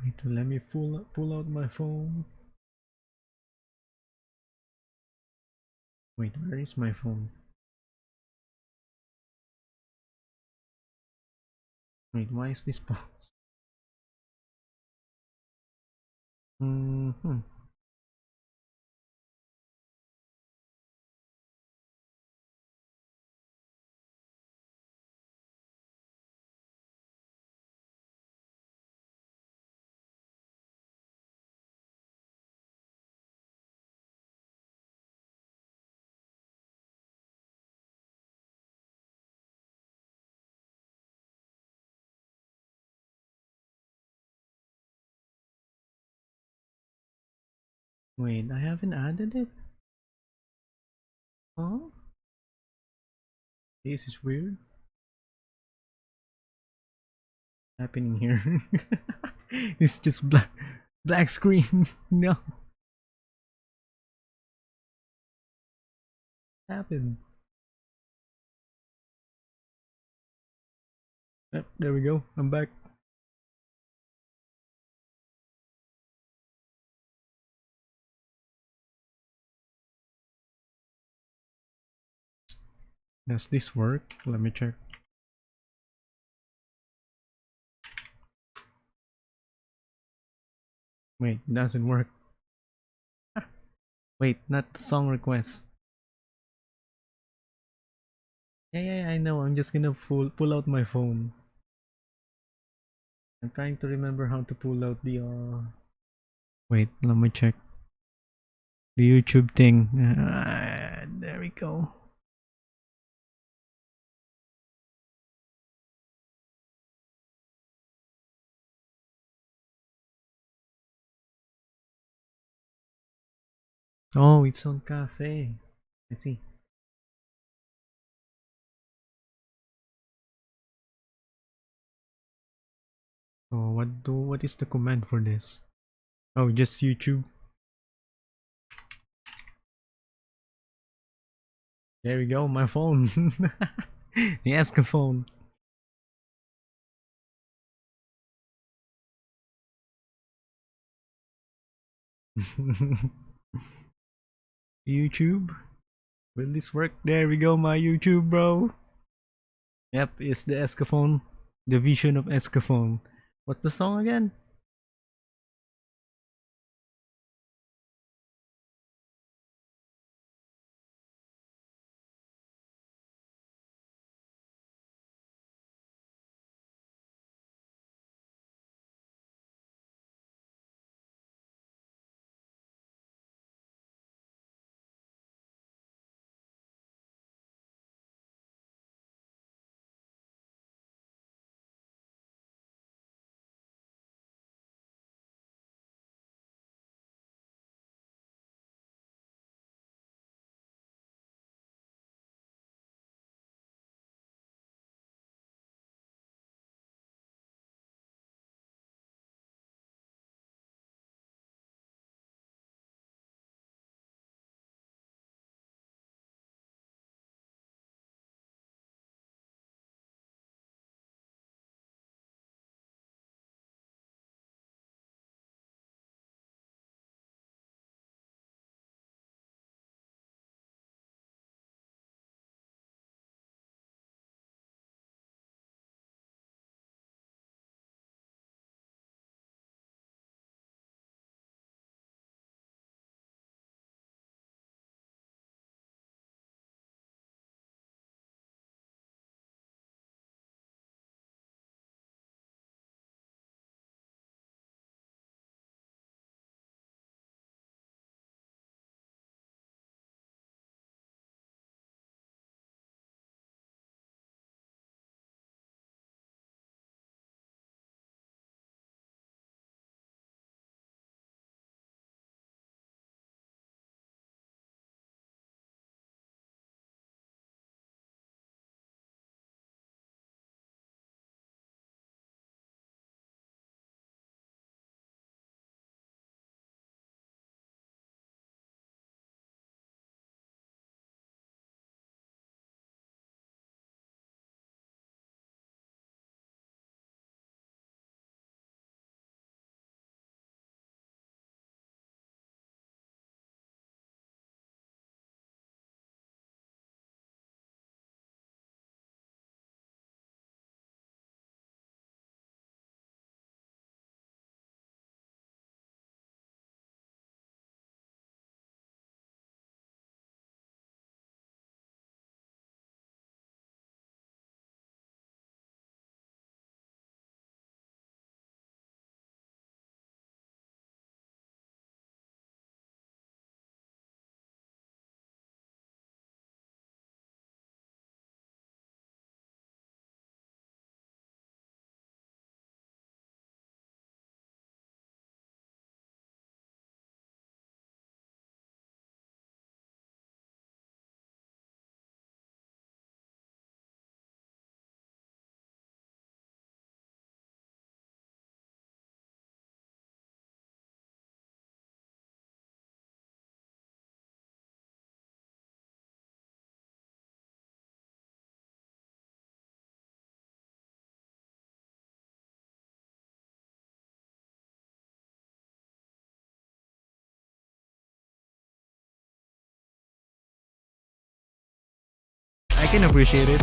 Wait, let me pull out my phone. Wait, where is my phone? Wait, why is this pause? Hmm. Wait, I haven't added it. Oh, this is weird. Happening here? It's just black screen. No, happened. Yep, there we go. I'm back. Does this work? Let me check. Wait, it doesn't work. Wait, not song request. Yeah, I know. I'm just gonna pull out my phone. I'm trying to remember how to pull out the Wait, let me check the YouTube thing. There we go. Oh, it's on cafe. I see. Oh, what is the command for this? Oh, just YouTube. There we go, my phone. The Aska phone. YouTube. Will this work? There we go, my YouTube, bro. Yep, it's the Escaphone. The vision of Escaphone. What's the song again? I can appreciate it.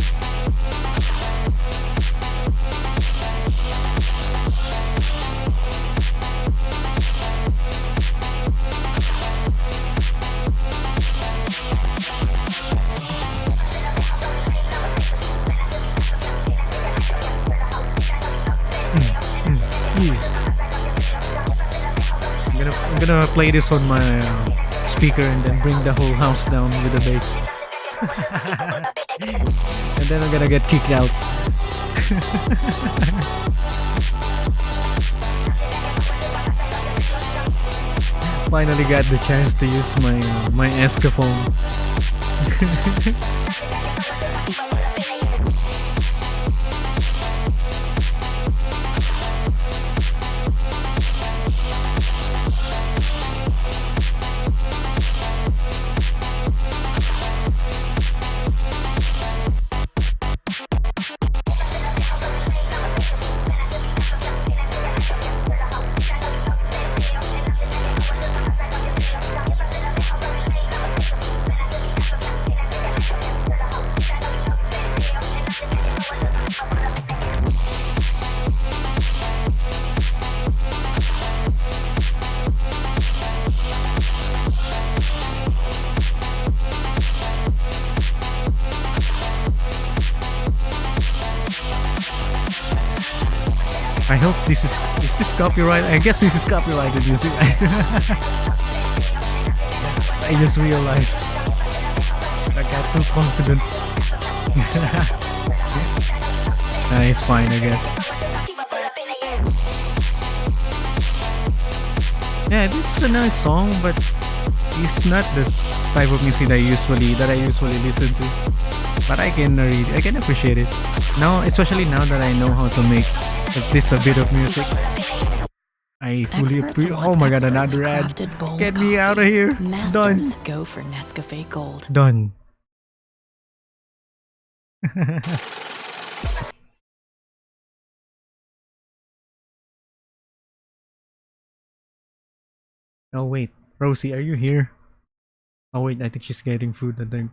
Yeah. I'm gonna play this on my speaker and then bring the whole house down with the bass. And then I'm gonna get kicked out. Finally got the chance to use my Escaphone. I hope this is this copyright? I guess this is copyrighted music. I just realized I got too confident. It's fine, I guess. Yeah, this is a nice song, but it's not the type of music that I usually listen to. But I can appreciate it now, especially now that I know how to make this a bit of music. I fully appreciate. Oh my god, another ad! Get me out of here! Done. Masters go for Nescafe Gold. Done. Oh wait, Rosie, are you here? Oh wait, I think she's getting food. I think.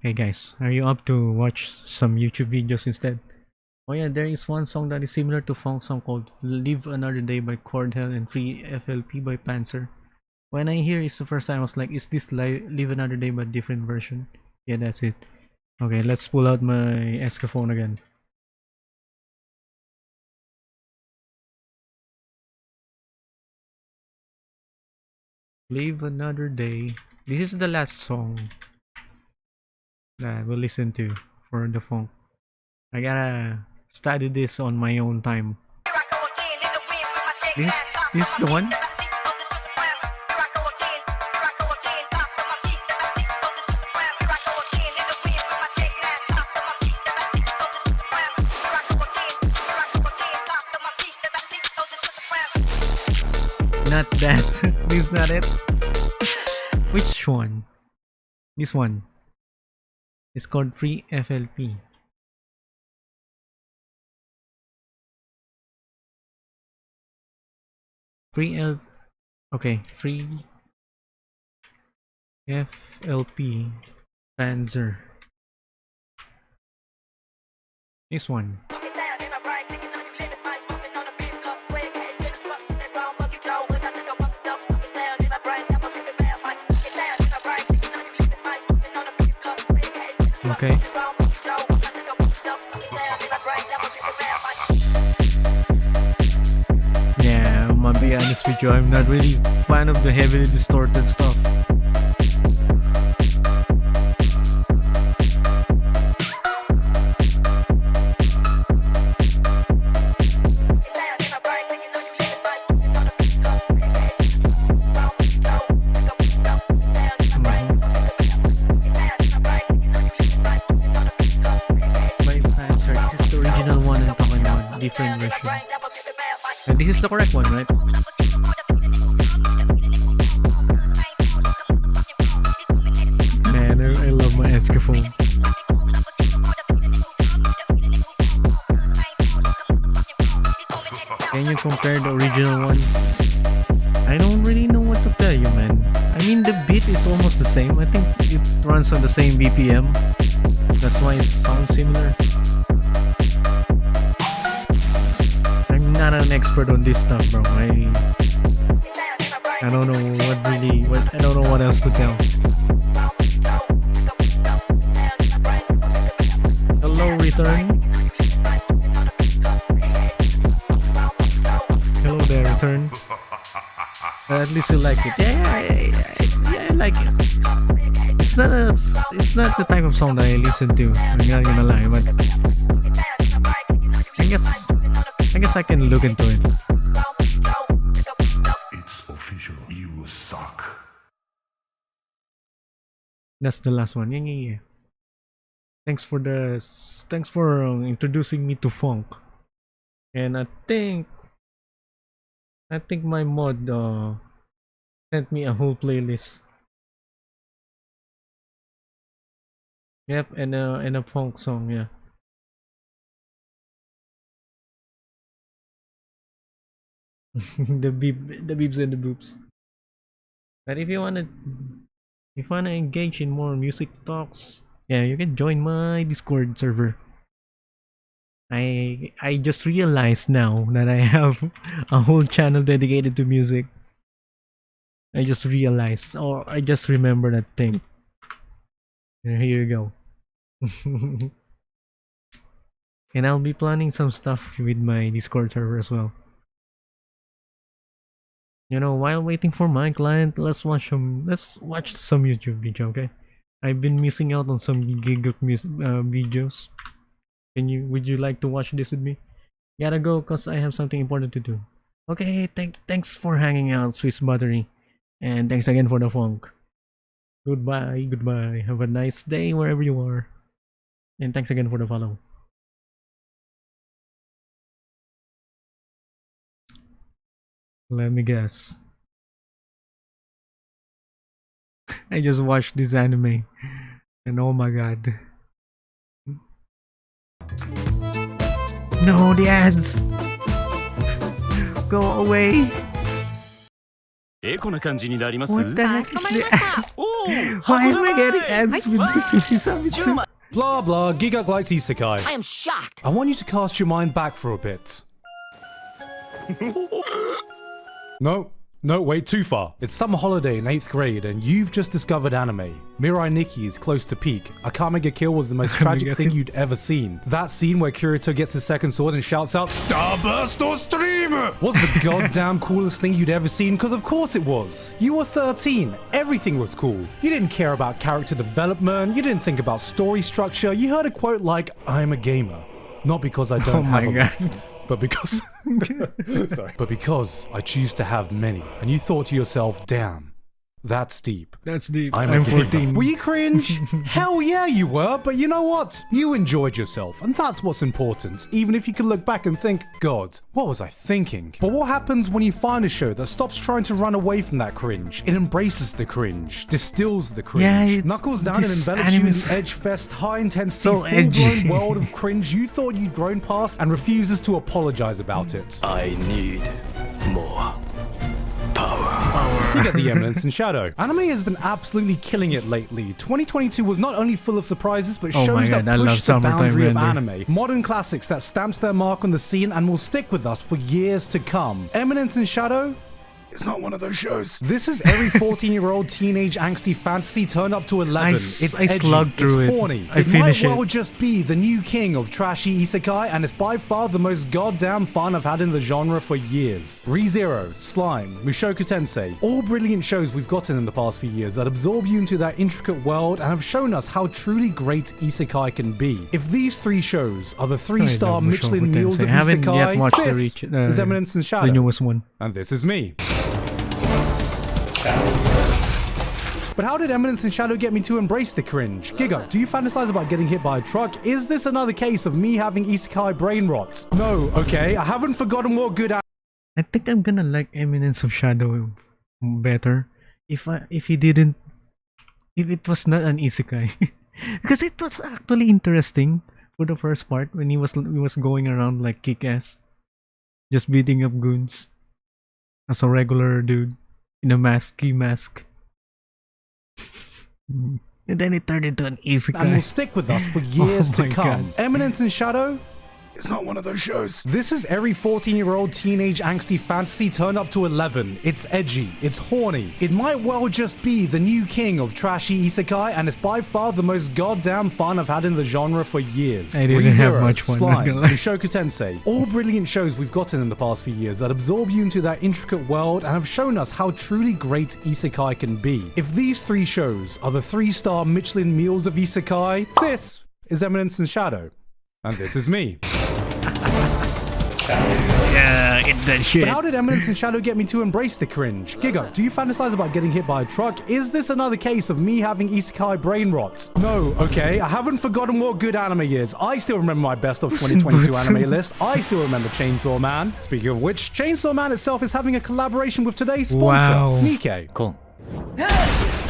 Hey guys, are you up to watch some YouTube videos instead? Oh yeah, there is one song that is similar to funk song called Live Another Day by Cordell and Free FLP by Panzer. When I hear it's the first time, I was like, is this Live Another Day but different version? Yeah, that's it. Okay, let's pull out my Escaphone again. Live Another Day. This is the last song that we'll listen to for the funk. I gotta study this on my own time. This is the one? Not that. This is not it. Which one? This one. It's called Free FLP. Okay, Free FLP Panzer. This one. Okay. Yeah, I'm gonna be honest with you, I'm not really fan of the heavily distorted stuff. Different version. And this is the correct one, right? Man, I love my Escaphone. Can you compare the original one? I don't really know what to tell you, man. the beat is almost the same. I think it runs on the same BPM. That's why it sounds similar. I'm not an expert on this stuff, bro. I don't know I don't know what else to tell. Hello, Return. Hello there, Return. At least you like it. Yeah, I like it. It's not the type of song that I listen to. I'm not gonna lie, but I guess I can look into it. It's official. You suck. That's the last one. Yeah. Thanks for introducing me to funk. And I think my mod sent me a whole playlist. Yep, and a funk song, yeah. the beeps and the boops. But if you wanna engage in more music talks, yeah, you can join my Discord server. I just realized now that I have a whole channel dedicated to music. I just realized, or I just remember that thing. Here you go. And I'll be planning some stuff with my Discord server as well. You know, while waiting for my client, let's watch some YouTube video, okay? I've been missing out on some gig videos. Would you like to watch this with me? Gotta go cause I have something important to do. Okay, thanks for hanging out, Swiss Buttery. And thanks again for the funk. Goodbye. Have a nice day wherever you are. And thanks again for the follow. Let me guess. I just watched this anime. And oh my god. No, the ads! Go away! What the heck is the ad? Why am I getting ads with this Ubisoft? Blah blah, Giga likes Isekai. I am shocked. I want you to cast your mind back for a bit. No, wait, too far. It's summer holiday in 8th grade and you've just discovered anime. Mirai Nikki is close to peak. Akame ga Kill was the most tragic thing you'd ever seen. That scene where Kirito gets his second sword and shouts out, "Starburst or Stream!" was the goddamn coolest thing you'd ever seen, because of course it was. You were 13. Everything was cool. You didn't care about character development. You didn't think about story structure. You heard a quote like, "I'm a gamer." Not because I don't have a life, but because but because I choose to have many. And you thought to yourself, damn, that's deep. That's deep. I'm 14. Were you cringe? Hell yeah you were, but you know what? You enjoyed yourself, and that's what's important, even if you can look back and think, God, what was I thinking? But what happens when you find a show that stops trying to run away from that cringe? It embraces the cringe, distills the cringe, knuckles down and envelops you in the edge-fest, high-intensity, full-blown world of cringe you thought you'd grown past and refuses to apologize about it. I need more power. You get the Eminence in Shadow. Anime has been absolutely killing it lately. 2022 was not only full of surprises, but shows that pushed the boundary of anime. Modern classics that stamps their mark on the scene and will stick with us for years to come. Eminence in Shadow? It's not one of those shows. This is every 14-year-old teenage angsty fantasy turned up to 11. It's edgy, slugged through it's it. horny. I finished it might well just be the new king of trashy isekai, and it's by far the most goddamn fun I've had in the genre for years. ReZero, Slime, Mushoku Tensei, all brilliant shows we've gotten in the past few years that absorb you into that intricate world and have shown us how truly great isekai can be. If these three shows are the 3-star Michelin meals of isekai, this is Eminence in Shadow. The newest one. And this is me. But how did Eminence in Shadow get me to embrace the cringe? Giga, do you fantasize about getting hit by a truck? Is this another case of me having isekai brain rot? No, okay, I haven't forgotten what good I think I'm gonna like Eminence of Shadow better if it was not an isekai. Because it was actually interesting for the first part when he was going around like kick-ass, just beating up goons as a regular dude in a ski mask. And then it turned into an isekai. and will stick with us for years Oh to my come. God. Eminence in Shadow is not one of those shows. This is every 14-year-old teenage angsty fantasy turned up to 11. It's edgy, it's horny. It might well just be the new king of trashy isekai, and it's by far the most goddamn fun I've had in the genre for years. I didn't have ReZero, much fun, not Slime, gonna lie. Mushoku Tensei, all brilliant shows we've gotten in the past few years that absorb you into that intricate world and have shown us how truly great isekai can be. If these 3 shows are the 3-star Michelin meals of isekai, this is Eminence in Shadow. And this is me. Yeah, it that shit. But how did Eminence in Shadow get me to embrace the cringe? Giga, do you fantasize about getting hit by a truck? Is this another case of me having isekai brain rot? No, okay, I haven't forgotten what good anime is. I still remember my best of 2022 anime list. I still remember Chainsaw Man. Speaking of which, Chainsaw Man itself is having a collaboration with today's sponsor, Wow. Nikkei. Cool.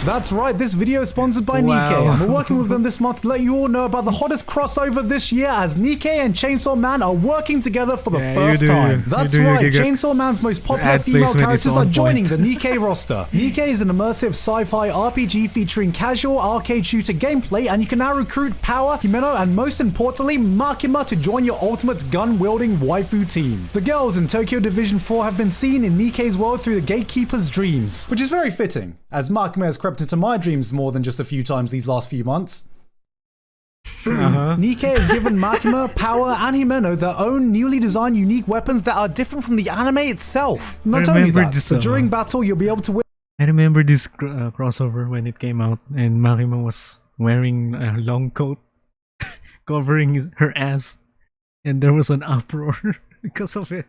That's right, this video is sponsored by Wow. Nikkei, and we're working with them this month to let you all know about the hottest crossover this year, as Nikkei and Chainsaw Man are working together for the Yeah, first you do, time. you That's do, right, Giga. Chainsaw Man's most popular ad female placement is characters are on joining point. the Nikkei roster. Nikkei is an immersive sci-fi RPG featuring casual arcade shooter gameplay, and you can now recruit Power, Himeno, and most importantly, Makima to join your ultimate gun-wielding waifu team. The girls in Tokyo Division 4 have been seen in Nikkei's world through the Gatekeeper's dreams, which is very fitting, as Makima has crept into my dreams more than just a few times these last few months. Nikkei has given Makima, Power, and Himeno their own newly designed unique weapons that are different from the anime itself. Not only remember that, this, but during battle you'll be able to I remember this crossover when it came out, and Makima was wearing a long coat covering her ass, and there was an uproar because of it.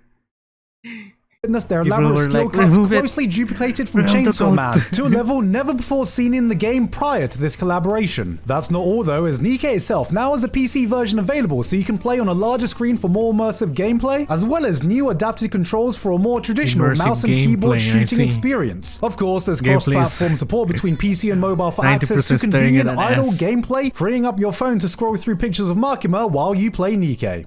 witness their People elaborate were skill like, cuts "Remove it. closely duplicated from Remove the Chainsaw coat." Man to a level never before seen in the game prior to this collaboration. That's not all though, as Nikkei itself now has a PC version available so you can play on a larger screen for more immersive gameplay, as well as new adapted controls for a more traditional Immersive mouse and keyboard gameplay, I shooting see. experience. Of course, there's Gameplay is- cross-platform support between PC and mobile for access to 90% staring convenient at an idle ass. gameplay, freeing up your phone to scroll through pictures of Makima while you play Nikkei.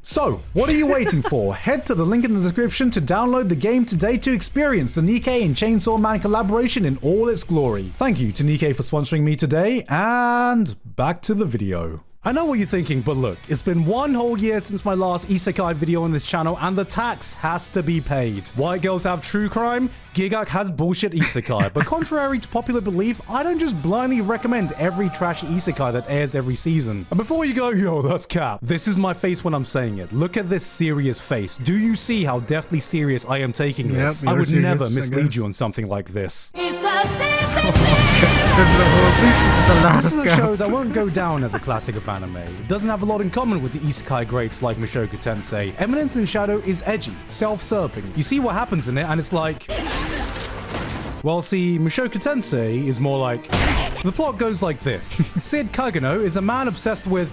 So, what are you waiting for? Head to the link in the description to download the game today to experience the Nikkei and Chainsaw Man collaboration in all its glory. Thank you to Nikkei for sponsoring me today, and back to the video. I know what you're thinking, but look, it's been 1 whole year since my last isekai video on this channel, and the tax has to be paid. White girls have true crime, Gigak has bullshit isekai. But contrary to popular belief, I don't just blindly recommend every trashy isekai that airs every season. And before you go, yo, that's cap, this is my face when I'm saying it. Look at this serious face. Do you see how deathly serious I am taking this? Yep, I you're would serious, never I mislead guess. you on something like this. That's a lot This is of a show that won't go down as a classic of anime. It doesn't have a lot in common with the isekai greats like Mushoku Tensei. Eminence in Shadow is edgy, self-serving. You see what happens in it and it's like... Well, see, Mushoku Tensei is more like... The plot goes like this. Sid Kagano is a man obsessed with...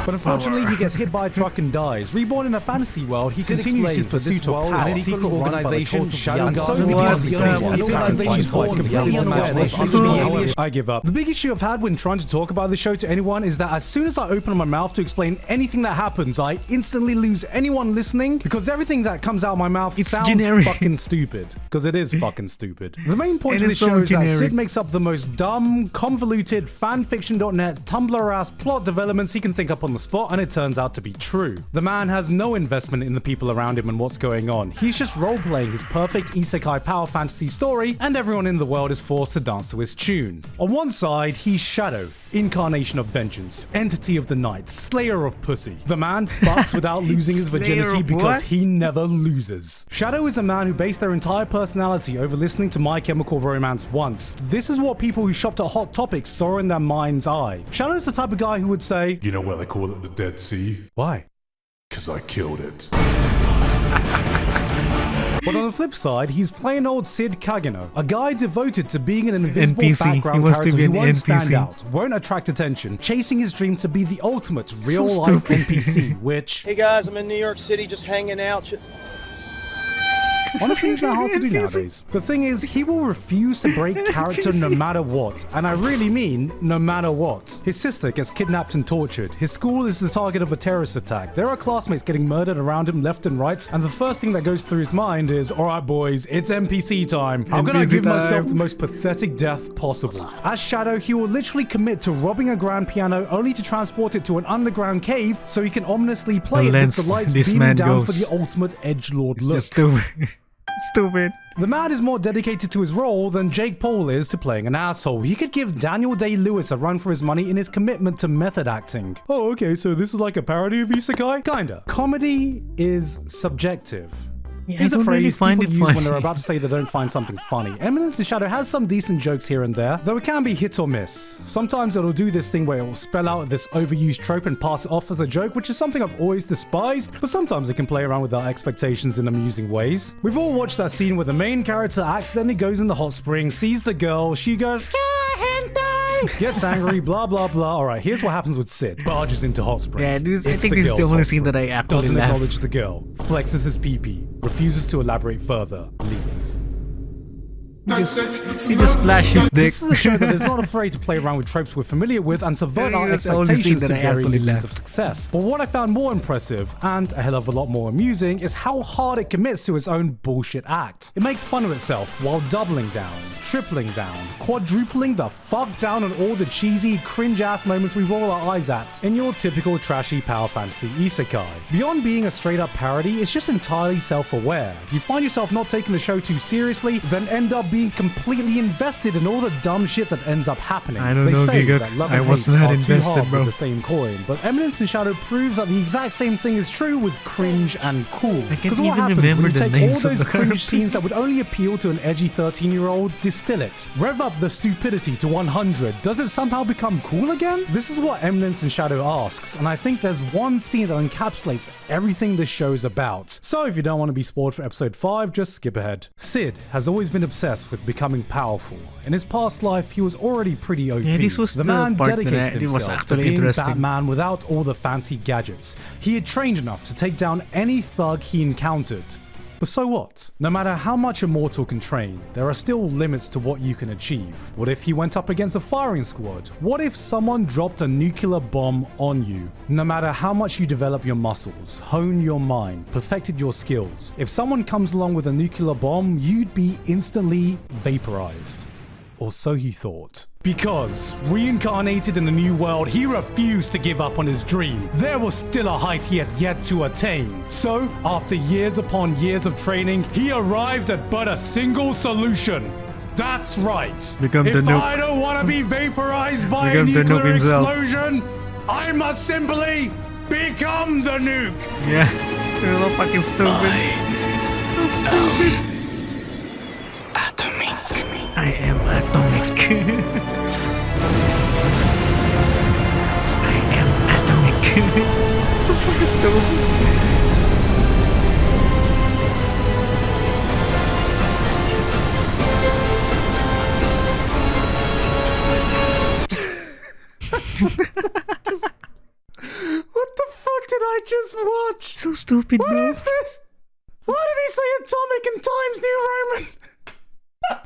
But unfortunately, he gets hit by a truck and dies. Reborn in a fantasy world, he continues his pursuit of power. is a secret organization, Shadow And so Guardian, begins the the only story. one The that can organization fight fought for completely the unaware alien of under the alien. I give up. The big issue I've had when trying to talk about the show to anyone is that as soon as I open my mouth to explain anything that happens, I instantly lose anyone listening because everything that comes out of my mouth It's sounds generic. fucking stupid. Because it is fucking stupid. The main point It of is this so show is that generic. Sid makes up the most dumb, convoluted, fanfiction.net, Tumblr-ass plot developments he can think up on the spot, and it turns out to be true. The man has no investment in the people around him and what's going on. He's just role-playing his perfect isekai power fantasy story, and everyone in the world is forced to dance to his tune. On one side, he's Shadow, incarnation of vengeance, entity of the night, slayer of pussy. The man fucks without losing his Slayer virginity of because what? he never loses. Shadow is a man who based their entire personality over listening to My Chemical Romance once. This is what people who shopped at Hot Topics saw in their mind's eye. Shadow's the type of guy who would say, You know why they call it the Dead Sea? why? Because I killed it. But on the flip side, he's plain old Sid Kagano, a guy devoted to being an invisible NPC. He background wants to character be who an won't stand NPC. out, won't attract attention, chasing his dream to be the ultimate real-life stupid. NPC, which... Hey guys, I'm in New York City just hanging out. Honestly, it's not hard to do nowadays. The thing is, he will refuse to break character no matter what. And I really mean no matter what. His sister gets kidnapped and tortured. His school is the target of a terrorist attack. There are classmates getting murdered around him left and right. And the first thing that goes through his mind is, alright boys, it's NPC time. How can I give myself the most pathetic death possible? As Shadow, he will literally commit to robbing a grand piano only to transport it to an underground cave so he can ominously play it with the lights beaming down for the ultimate edgelord look. Just stupid. Stupid. The man is more dedicated to his role than Jake Paul is to playing an asshole. He could give Daniel Day-Lewis a run for his money in his commitment to method acting. Oh, okay, so this is like a parody of Isekai? Kinda. Comedy is subjective. Yeah, Here's I a don't really phrase find people it use funny. when they're about to say they don't find something funny. Eminence in Shadow has some decent jokes here and there, though it can be hit or miss. Sometimes it'll do this thing where it will spell out this overused trope and pass it off as a joke, which is something I've always despised, but sometimes it can play around with our expectations in amusing ways. We've all watched that scene where the main character accidentally goes in the hot spring, sees the girl, she goes, gets angry, blah blah blah. Alright, here's what happens with Sid. Barges into hot spring. Yeah, this, I It's think this is the girl's only hot scene that I spring. actually Doesn't laugh. acknowledge the girl. Flexes his pee-pee. Refuses to elaborate further. Leaves. He just flashed his dick. This is a show that is not afraid to play around with tropes we're familiar with and subvert our That's the only scene expectations to that I varying actually degrees laughed. of success. But what I found more impressive, and a hell of a lot more amusing, is how hard it commits to its own bullshit act. It makes fun of itself while doubling down, tripling down, quadrupling the fuck down on all the cheesy, cringe-ass moments we roll our eyes at in your typical trashy power fantasy isekai. Beyond being a straight-up parody, it's just entirely self-aware. You find yourself not taking the show too seriously, then end up being completely invested in all the dumb shit that ends up happening. I don't They know, say Giga. that love I and was hate not are two invested, halves bro. of the same coin, but Eminence in Shadow proves that the exact same thing is true with cringe and cool. I can't Because what even happens remember when you the take all names of those the cringe characters. scenes that would only appeal to an edgy 13-year-old, distill it, rev up the stupidity to 100, does it somehow become cool again? This is what Eminence in Shadow asks, and I think there's one scene that encapsulates everything this show's about. So if you don't want to be spoiled for episode 5, just skip ahead. Sid has always been obsessed with becoming powerful. In his past life, he was already pretty OP. Yeah, this was the the man part that dedicated it was himself to actually being interesting. Batman without all the fancy gadgets. He had trained enough to take down any thug he encountered. But so what? No matter how much a mortal can train, there are still limits to what you can achieve. What if he went up against a firing squad? What if someone dropped a nuclear bomb on you? No matter how much you develop your muscles, hone your mind, perfected your skills, if someone comes along with a nuclear bomb, you'd be instantly vaporized. Or so he thought. Because, reincarnated in a new world, he refused to give up on his dream. There was still a height he had yet to attain. So, after years upon years of training, he arrived at but a single solution. That's right. Become if the nuke. I don't want to be vaporized by a Become the nuke nuclear himself. explosion, I must simply become the nuke. Yeah. You're so fucking stupid. So stupid. I am atomic. I am atomic. So fucking stupid. What the fuck did I just watch? So stupid, What bro. is this? Why did he say atomic in Times New Roman?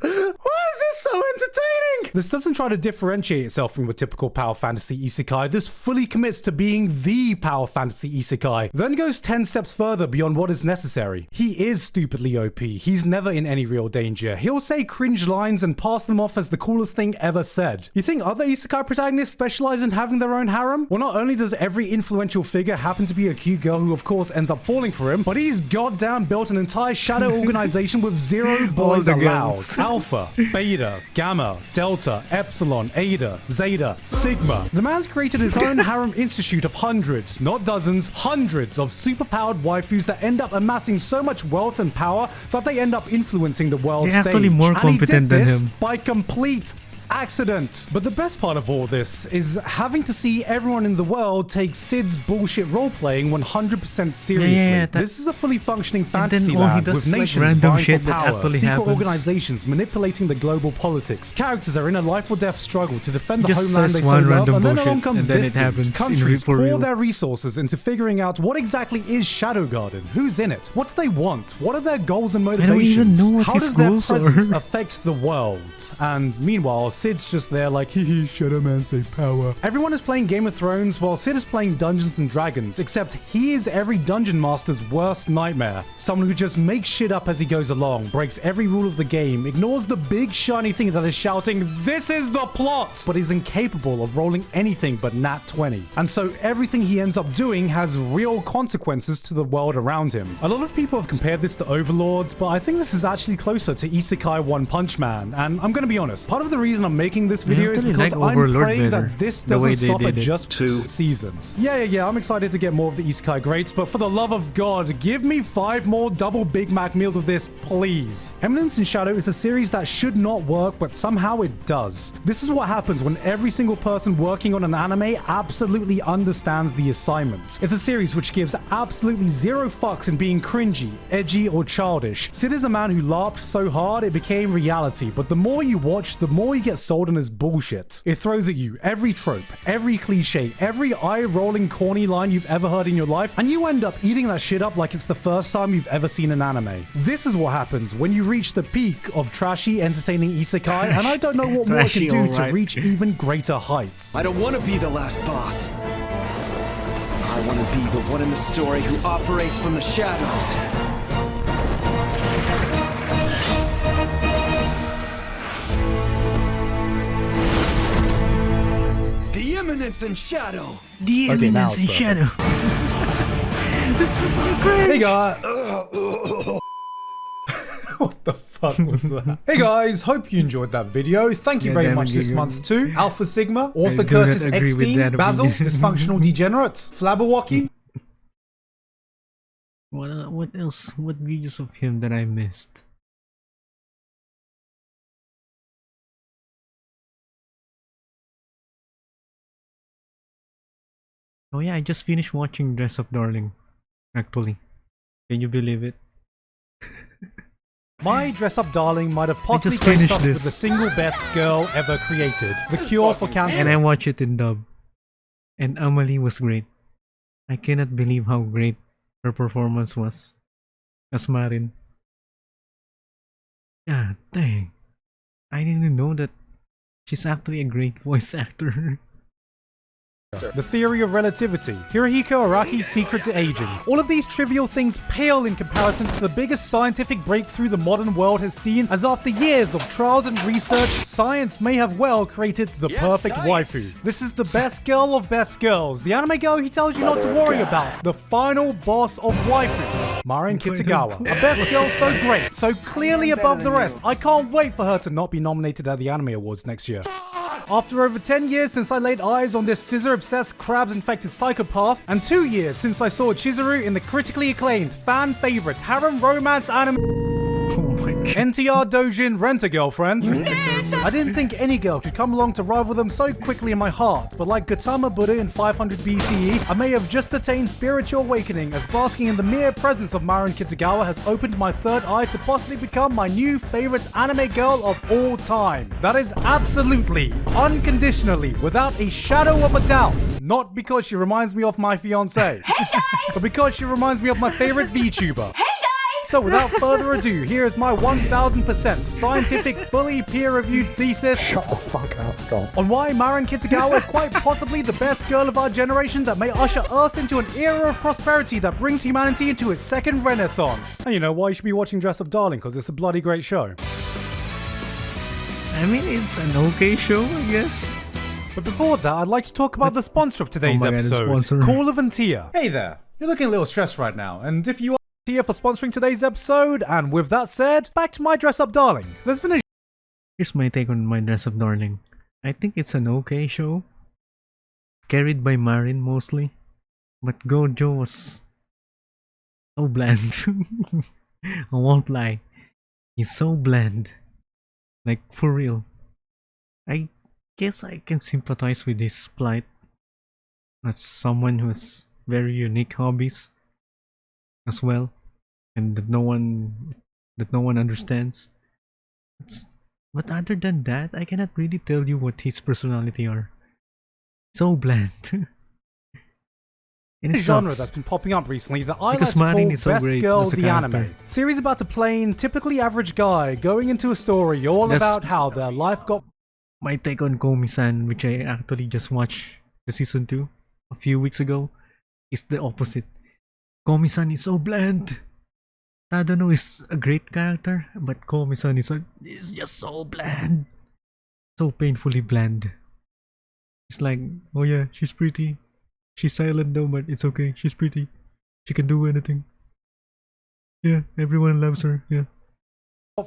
Why is this so entertaining? This doesn't try to differentiate itself from a typical power fantasy isekai. This fully commits to being the power fantasy isekai, then goes 10 steps further beyond what is necessary. He is stupidly OP. He's never in any real danger. He'll say cringe lines and pass them off as the coolest thing ever said. You think other isekai protagonists specialize in having their own harem? Well, not only does every influential figure happen to be a cute girl who of course ends up falling for him, but he's goddamn built an entire shadow organization with 0 boys the allowed. girls. Alpha, Beta, Gamma, Delta, Epsilon, Eta, Zeta, Sigma. The man's created his own harem institute of hundreds, not dozens, hundreds of superpowered waifus that end up amassing so much wealth and power that they end up influencing the world They're stage. actually more And he competent did than this him. by complete accident. But the best part of all this is having to see everyone in the world take Sid's bullshit role-playing 100% seriously. Yeah, this is a fully functioning then fantasy all he land does with is, like, nations random vying shit for that power, actually secret happens. organizations manipulating the global politics. Characters are in a life or death struggle to defend the Just homeland says they so one love, random and then along bullshit, comes and then this it happens in Countries for pour real. their resources into figuring out what exactly is Shadow Garden, who's in it, what do they want, what are their goals and don't motivations, even know what how his does their goals are. presence affect the world. And meanwhile, Sid's just there like, hee Shadow Man say power. Everyone is playing Game of Thrones while Sid is playing Dungeons and Dragons, except he is every dungeon master's worst nightmare. Someone who just makes shit up as he goes along, breaks every rule of the game, ignores the big shiny thing that is shouting, "This is the plot!" but is incapable of rolling anything but nat 20. And so everything he ends up doing has real consequences to the world around him. A lot of people have compared this to Overlords, but I think this is actually closer to Isekai One Punch Man. And I'm gonna be honest, part of the reason I'm making this video is actually because like I'm Overlord praying better, that this the way doesn't they stop at did it. just 2 seasons. Yeah, I'm excited to get more of the Isekai greats, but for the love of God, give me 5 more double Big Mac meals of this, please. Eminence in Shadow is a series that should not work, but somehow it does. This is what happens when every single person working on an anime absolutely understands the assignment. It's a series which gives absolutely zero fucks in being cringy, edgy, or childish. Sid is a man who laughed so hard it became reality, but the more you watch, the more you get sold on his bullshit. It throws at you every trope, every cliche, every eye-rolling corny line you've ever heard in your life, and you end up eating that shit up like it's the first time you've ever seen an anime. This is what happens when you reach the peak of trashy, entertaining isekai, and I don't know what more it can Trashy, do alright. to reach even greater heights. I don't want to be the last boss. I want to be the one in the story who operates from the shadows. The Eminence in Shadow. The Okay, now Eminence it's in Shadow. This is so fucking great. Hey guys. What the fuck was that? Hey guys, hope you enjoyed that video. Thank you Yeah, very damn much it, this Giga. month to Alpha Sigma, I Author do Curtis not agree with that Eckstein, Basil, opinion. Dysfunctional Degenerate, Flabberwocky. What else? What videos of him that I missed? Oh yeah, I just finished watching Dress Up Darling. Actually, can you believe it? My Dress Up Darling might have possibly just graced finished us this. with the single best girl ever created, the cure for cancer. And I watched it in dub. And Amelie was great. I cannot believe how great her performance was as Marin. God dang. I didn't know that she's actually a great voice actor. The Theory of Relativity, Hirohiko Araki's Secret to Aging. All of these trivial things pale in comparison to the biggest scientific breakthrough the modern world has seen, as after years of trials and research, science may have well created the perfect waifu. This is the best girl of best girls, the anime girl he tells you not to worry about, the final boss of waifus, Marin Kitagawa. A best girl so great, so clearly above the rest, I can't wait for her to not be nominated at the Anime Awards next year. After over 10 years since I laid eyes on this scissor-obsessed, crabs-infected psychopath, and 2 years since I saw Chizuru in the critically acclaimed, fan-favorite harem romance anime Oh my god. NTR Dojin Rent-A-Girlfriend. I didn't think any girl could come along to rival them so quickly in my heart, but like Gautama Buddha in 500 BCE, I may have just attained spiritual awakening as basking in the mere presence of Marin Kitagawa has opened my third eye to possibly become my new favorite anime girl of all time. That is absolutely, unconditionally, without a shadow of a doubt, not because she reminds me of my fiance, but because she reminds me of my favorite VTuber. So without further ado, here is my 1000% scientific, fully peer-reviewed thesis on why Marin Kitagawa is quite possibly the best girl of our generation that may usher Earth into an era of prosperity that brings humanity into its second renaissance. And you know why you should be watching Dress Up Darling, because it's a bloody great show. I mean, it's an okay show, I guess. But before that, I'd like to talk about the sponsor of today's Oh my God, the episode, sponsor. Call of Antia. Hey there, you're looking a little stressed right now, and if you are here for sponsoring today's episode, and with that said, back to my Dress Up Darling. There's been a Here's my take on my Dress Up Darling. I think it's an okay show. Carried by Marin mostly. But Gojo was so bland. I won't lie. He's so bland. Like, for real. I guess I can sympathize with his plight as someone who has very unique hobbies as well, and that no one understands. But other than that, I cannot really tell you what his personality are. So bland. And The it genre sucks. that's been popping up recently that I like Because to call Marin is so Best great Girl as a the character. Anime. Series about a plain, typically average guy going into a story all That's- about how their life got My take on Komi-san, which I actually just watched the season 2 a few weeks ago, is the opposite. Komi-san is so bland. Tadano is a great character, but Komi-san is just so bland. So painfully bland. It's like, oh yeah, she's pretty. She's silent though, but it's okay. She's pretty. She can do anything. Yeah, everyone loves her. Yeah.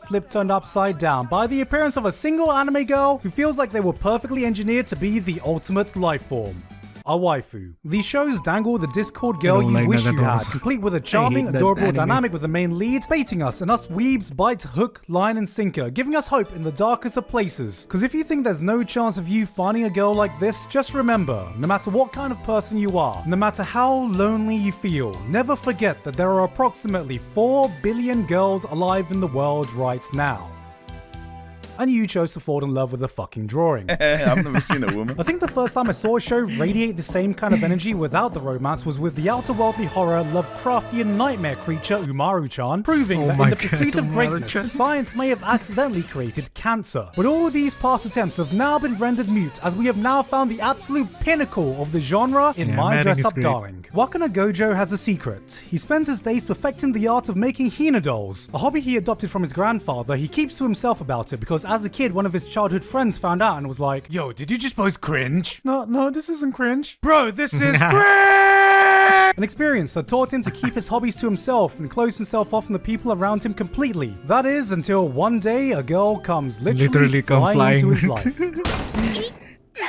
flipped turned upside down by the appearance of a single anime girl who feels like they were perfectly engineered to be the ultimate life form. A waifu. These shows dangle the Discord girl I don't you like wish you Nagatomo. had, complete with a charming, that adorable anime. dynamic with the main lead, baiting us, and us weebs bite hook, line, and sinker, giving us hope in the darkest of places. Cause if you think there's no chance of you finding a girl like this, just remember, no matter what kind of person you are, no matter how lonely you feel, never forget that there are approximately 4 billion girls alive in the world right now. And you chose to fall in love with a fucking drawing. I've never seen a woman. I think the first time I saw a show radiate the same kind of energy without the romance was with the outerworldly horror Lovecraftian nightmare creature Umaru-chan, proving Oh that my in the God, pursuit of greatness, Umaru-chan. science may have accidentally created cancer. But all of these past attempts have now been rendered mute, as we have now found the absolute pinnacle of the genre in Yeah, My Marin Dress is Up great. Darling. Wakana Gojo has a secret. He spends his days perfecting the art of making Hina dolls, a hobby he adopted from his grandfather. He keeps to himself about it because as a kid, one of his childhood friends found out and was like, "Yo, did you just post cringe?" No, this isn't cringe. Bro, this is cringe! An experience that taught him to keep his hobbies to himself and close himself off from the people around him completely. That is until one day a girl comes literally come flying into his flying. life.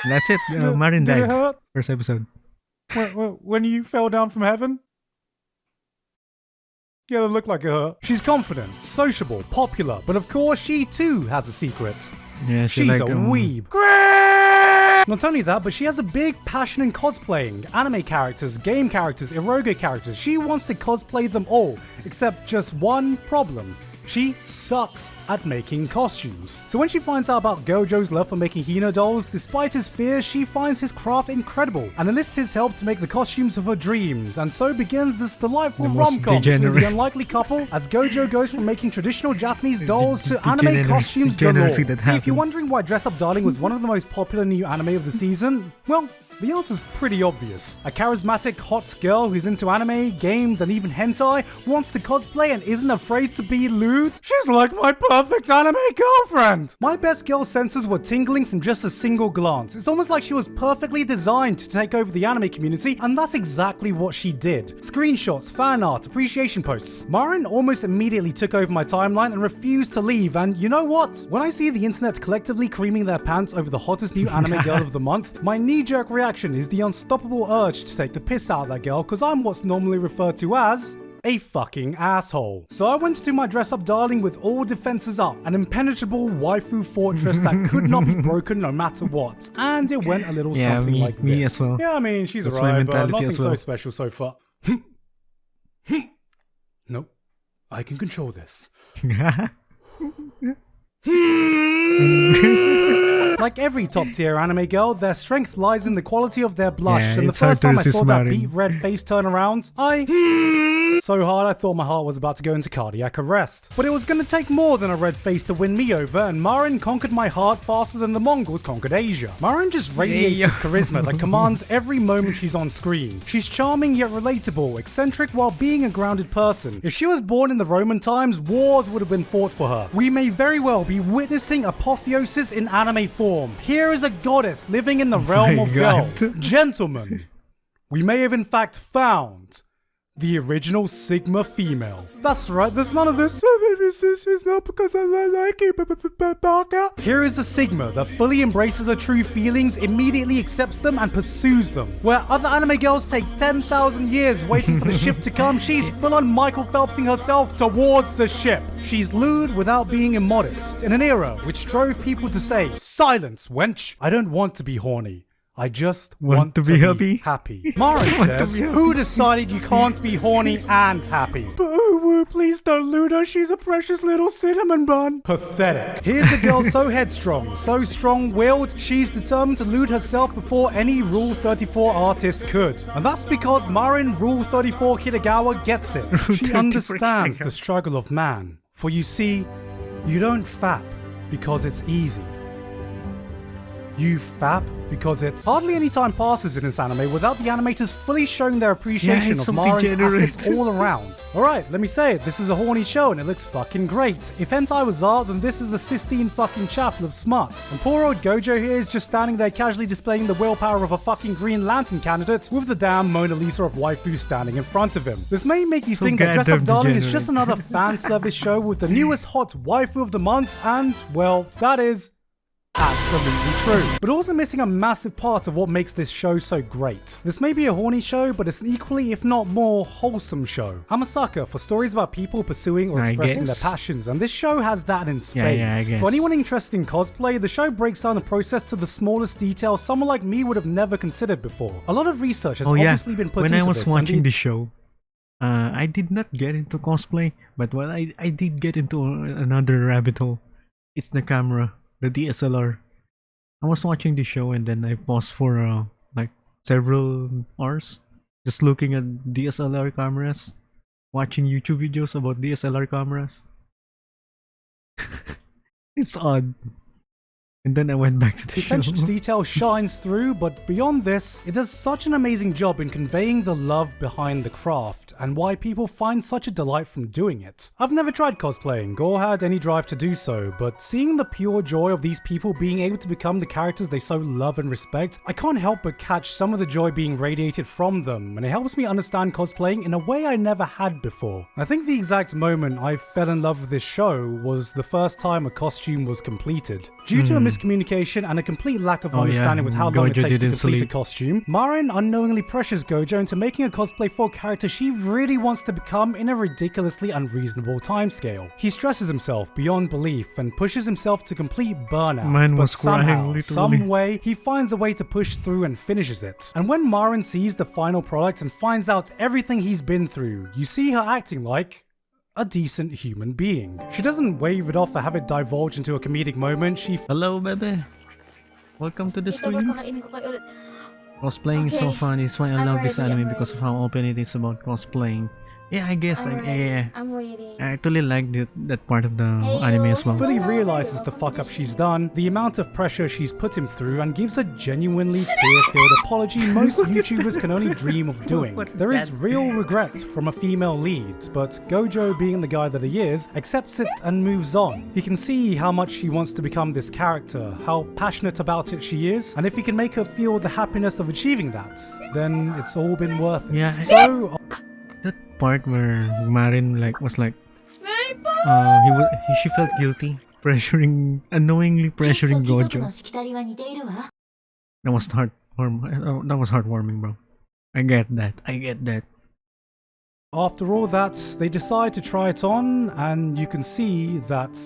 That's it. Marin Did it died. hurt? First episode. When you fell down from heaven? Yeah, it looked like it hurt. She's confident, sociable, popular, but of course she too has a secret. Yeah, She's like, a weeb. Not only that, but she has a big passion in cosplaying. Anime characters, game characters, eroge characters. She wants to cosplay them all, except just one problem. She sucks at making costumes. So when she finds out about Gojo's love for making Hina dolls, despite his fears, she finds his craft incredible and enlists his help to make the costumes of her dreams. And so begins this delightful The most rom-com between the degenerate- unlikely couple as Gojo goes from making traditional Japanese dolls to anime degeneracy- costumes galore. degeneracy See, that if you're happened. wondering why Dress Up Darling was one of the most popular new anime of the season, well, the answer's pretty obvious. A charismatic, hot girl who's into anime, games, and even hentai wants to cosplay and isn't afraid to be lewd. She's like my perfect anime girlfriend! My best girl senses were tingling from just a single glance. It's almost like she was perfectly designed to take over the anime community, and that's exactly what she did. Screenshots, fan art, appreciation posts. Marin almost immediately took over my timeline and refused to leave, and you know what? When I see the internet collectively creaming their pants over the hottest new anime girl of the month, my knee-jerk reaction is the unstoppable urge to take the piss out of that girl because I'm what's normally referred to as a fucking asshole. So I went to my Dress Up Darling with all defenses up, an impenetrable waifu fortress that could not be broken no matter what. And it went a little Yeah, something me- like this. me as well. Yeah, I mean, she's That's my alright, but mentality nothing as so well. special so far. Nope. I can control this. Like every top tier anime girl, their strength lies in the quality of their blush, Yeah, and the it's hard first to time I resist saw that Marin. beet red face turn around, so hard I thought my heart was about to go into cardiac arrest. But it was gonna take more than a red face to win me over, and Marin conquered my heart faster than the Mongols conquered Asia. Marin just radiates Yeah. this charisma that commands every moment she's on screen. She's charming yet relatable, eccentric while being a grounded person. If she was born in the Roman times, wars would have been fought for her. We may very well be witnessing apotheosis in anime form. Here is a goddess living in the realm my of God. girls. Gentlemen, we may have in fact found The original Sigma female. That's right, there's none of this. Oh, maybe it's not because I like it, Barker. Here is a Sigma that fully embraces her true feelings, immediately accepts them, and pursues them. Where other anime girls take 10,000 years waiting for the ship to come, she's full on Michael Phelpsing herself towards the ship. She's lewd without being immodest, in an era which drove people to say, "Silence, wench! I don't want to be horny. I just want to be happy." Marin says, "Who decided you can't be horny and happy?" Boo, please don't lewd her. She's a precious little cinnamon bun. Pathetic. Here's a girl so headstrong, so strong-willed, she's determined to lewd herself before any Rule 34 artist could. And that's because Marin Rule 34 Kitagawa gets it. She understands the struggle of man. For you see, you don't fap because it's easy. You fap because it's hardly any time passes in this anime without the animators fully showing their appreciation of Marin's assets all around. Alright, let me say it, this is a horny show and it looks fucking great. If hentai was art, then this is the Sistine fucking Chapel of smut. And poor old Gojo here is just standing there casually displaying the willpower of a fucking Green Lantern candidate with the damn Mona Lisa of waifu standing in front of him. This may make you think that Dress Up Darling is just another fan service show with the newest hot waifu of the month, and, well, that is absolutely true. But also missing a massive part of what makes this show so great. This may be a horny show, but it's an equally, if not more, wholesome show. I'm a sucker for stories about people pursuing or expressing their passions, and this show has that in spades. For anyone interested in cosplay, the show breaks down the process to the smallest details someone like me would have never considered before. A lot of research has obviously been put into this. When I was watching the show, I did not get into cosplay, but well, I did get into another rabbit hole. It's the camera. The DSLR. I was watching the show and then I paused for like several hours just looking at DSLR cameras, watching YouTube videos about DSLR cameras. It's odd. And then I went back to the show. Attention to detail shines through, but beyond this, it does such an amazing job in conveying the love behind the craft and why people find such a delight from doing it. I've never tried cosplaying or had any drive to do so, but seeing the pure joy of these people being able to become the characters they so love and respect, I can't help but catch some of the joy being radiated from them, and it helps me understand cosplaying in a way I never had before. I think the exact moment I fell in love with this show was the first time a costume was completed. Due to a miscommunication and a complete lack of understanding with how long it takes to complete a costume, Marin unknowingly pressures Gojo into making a cosplay for a character she really wants to become in a ridiculously unreasonable timescale. He stresses himself beyond belief and pushes himself to complete burnout, but somehow, some way, he finds a way to push through and finishes it. And when Marin sees the final product and finds out everything he's been through, you see her acting like a decent human being. She doesn't wave it off or have it divulge into a comedic moment. Hello, baby. Welcome to the stream. Cosplaying is so fun. It's why I love this anime because of how open it is about cosplaying. Yeah, I guess. I'm waiting. I actually liked that part of the anime as well. Fully realizes the fuck up she's done, the amount of pressure she's put him through, and gives a genuinely tear-filled apology most YouTubers can only dream of doing. There is real regret from a female lead, but Gojo, being the guy that he is, accepts it and moves on. He can see how much she wants to become this character, how passionate about it she is, and if he can make her feel the happiness of achieving that, then it's all been worth it. Yeah. So that part where Marin was like she felt guilty unknowingly pressuring Gojo. That was heartwarming, bro. I get that. After all that, they decide to try it on, and you can see that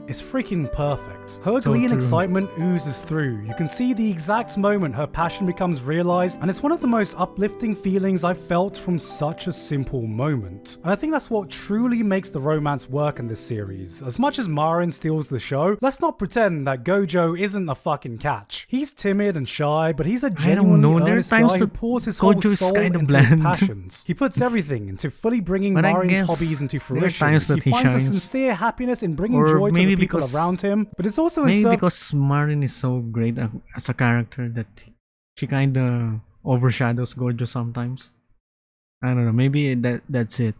it's freaking perfect. Her glee and excitement oozes through. You can see the exact moment her passion becomes realized, and it's one of the most uplifting feelings I've felt from such a simple moment. And I think that's what truly makes the romance work in this series. As much as Marin steals the show, let's not pretend that Gojo isn't a fucking catch. He's timid and shy, but he's a genuinely earnest guy who pours his whole soul into his passions. He puts everything into fully bringing Marin's hobbies into fruition. He finds a sincere happiness in bringing joy to the people around him, but it's also maybe because Marin is so great as a character that she kinda overshadows Gojo sometimes. I don't know, maybe that's it.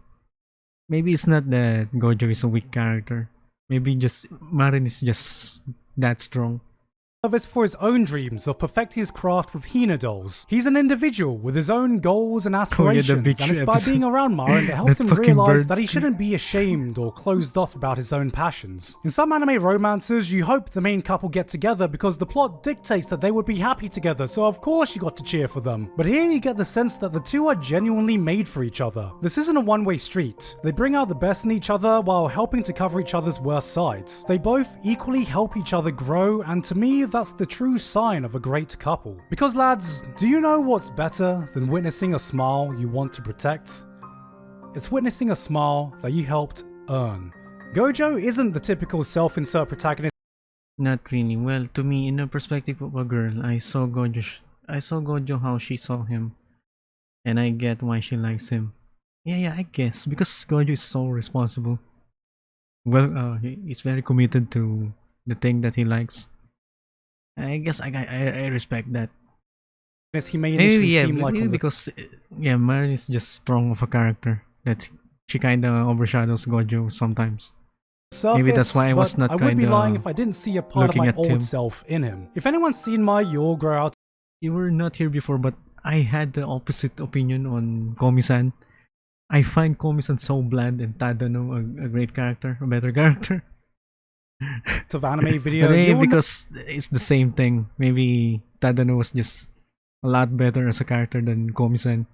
Maybe it's not that Gojo is a weak character. Maybe just Marin is just that strong. service for his own dreams of perfecting his craft with Hina dolls. He's an individual with his own goals and aspirations, big and it's by episode. being around Marin that helps That him fucking realize bird. that he shouldn't be ashamed or closed off about his own passions. In some anime romances, you hope the main couple get together because the plot dictates that they would be happy together, so of course you got to cheer for them. But here you get the sense that the two are genuinely made for each other. This isn't a one-way street. They bring out the best in each other while helping to cover each other's worst sides. They both equally help each other grow, and to me, that's the true sign of a great couple. Because lads, do you know what's better than witnessing a smile you want to protect? It's witnessing a smile that you helped earn. Gojo isn't the typical self-insert protagonist. Not really. Well, to me, in the perspective of a girl, I saw Gojo how she saw him, and I get why she likes him. Yeah, I guess because Gojo is so responsible. Well, he's very committed to the thing that he likes. I guess I respect that. He may initially Maybe seem like maybe on the because Marin is just strong of a character that she kind of overshadows Gojo sometimes. surface, Maybe that's why I was but not I would be kinda lying if I didn't see a part of looking my at old him. self in him. If anyone's seen my You'll Grow Out You were not here before, but I had the opposite opinion on Komi-san. I find Komi-san so bland and Tadano a great character, a better character. of anime video, But you'll because it's the same thing. Maybe Tadano was just a lot better as a character than Komi-san.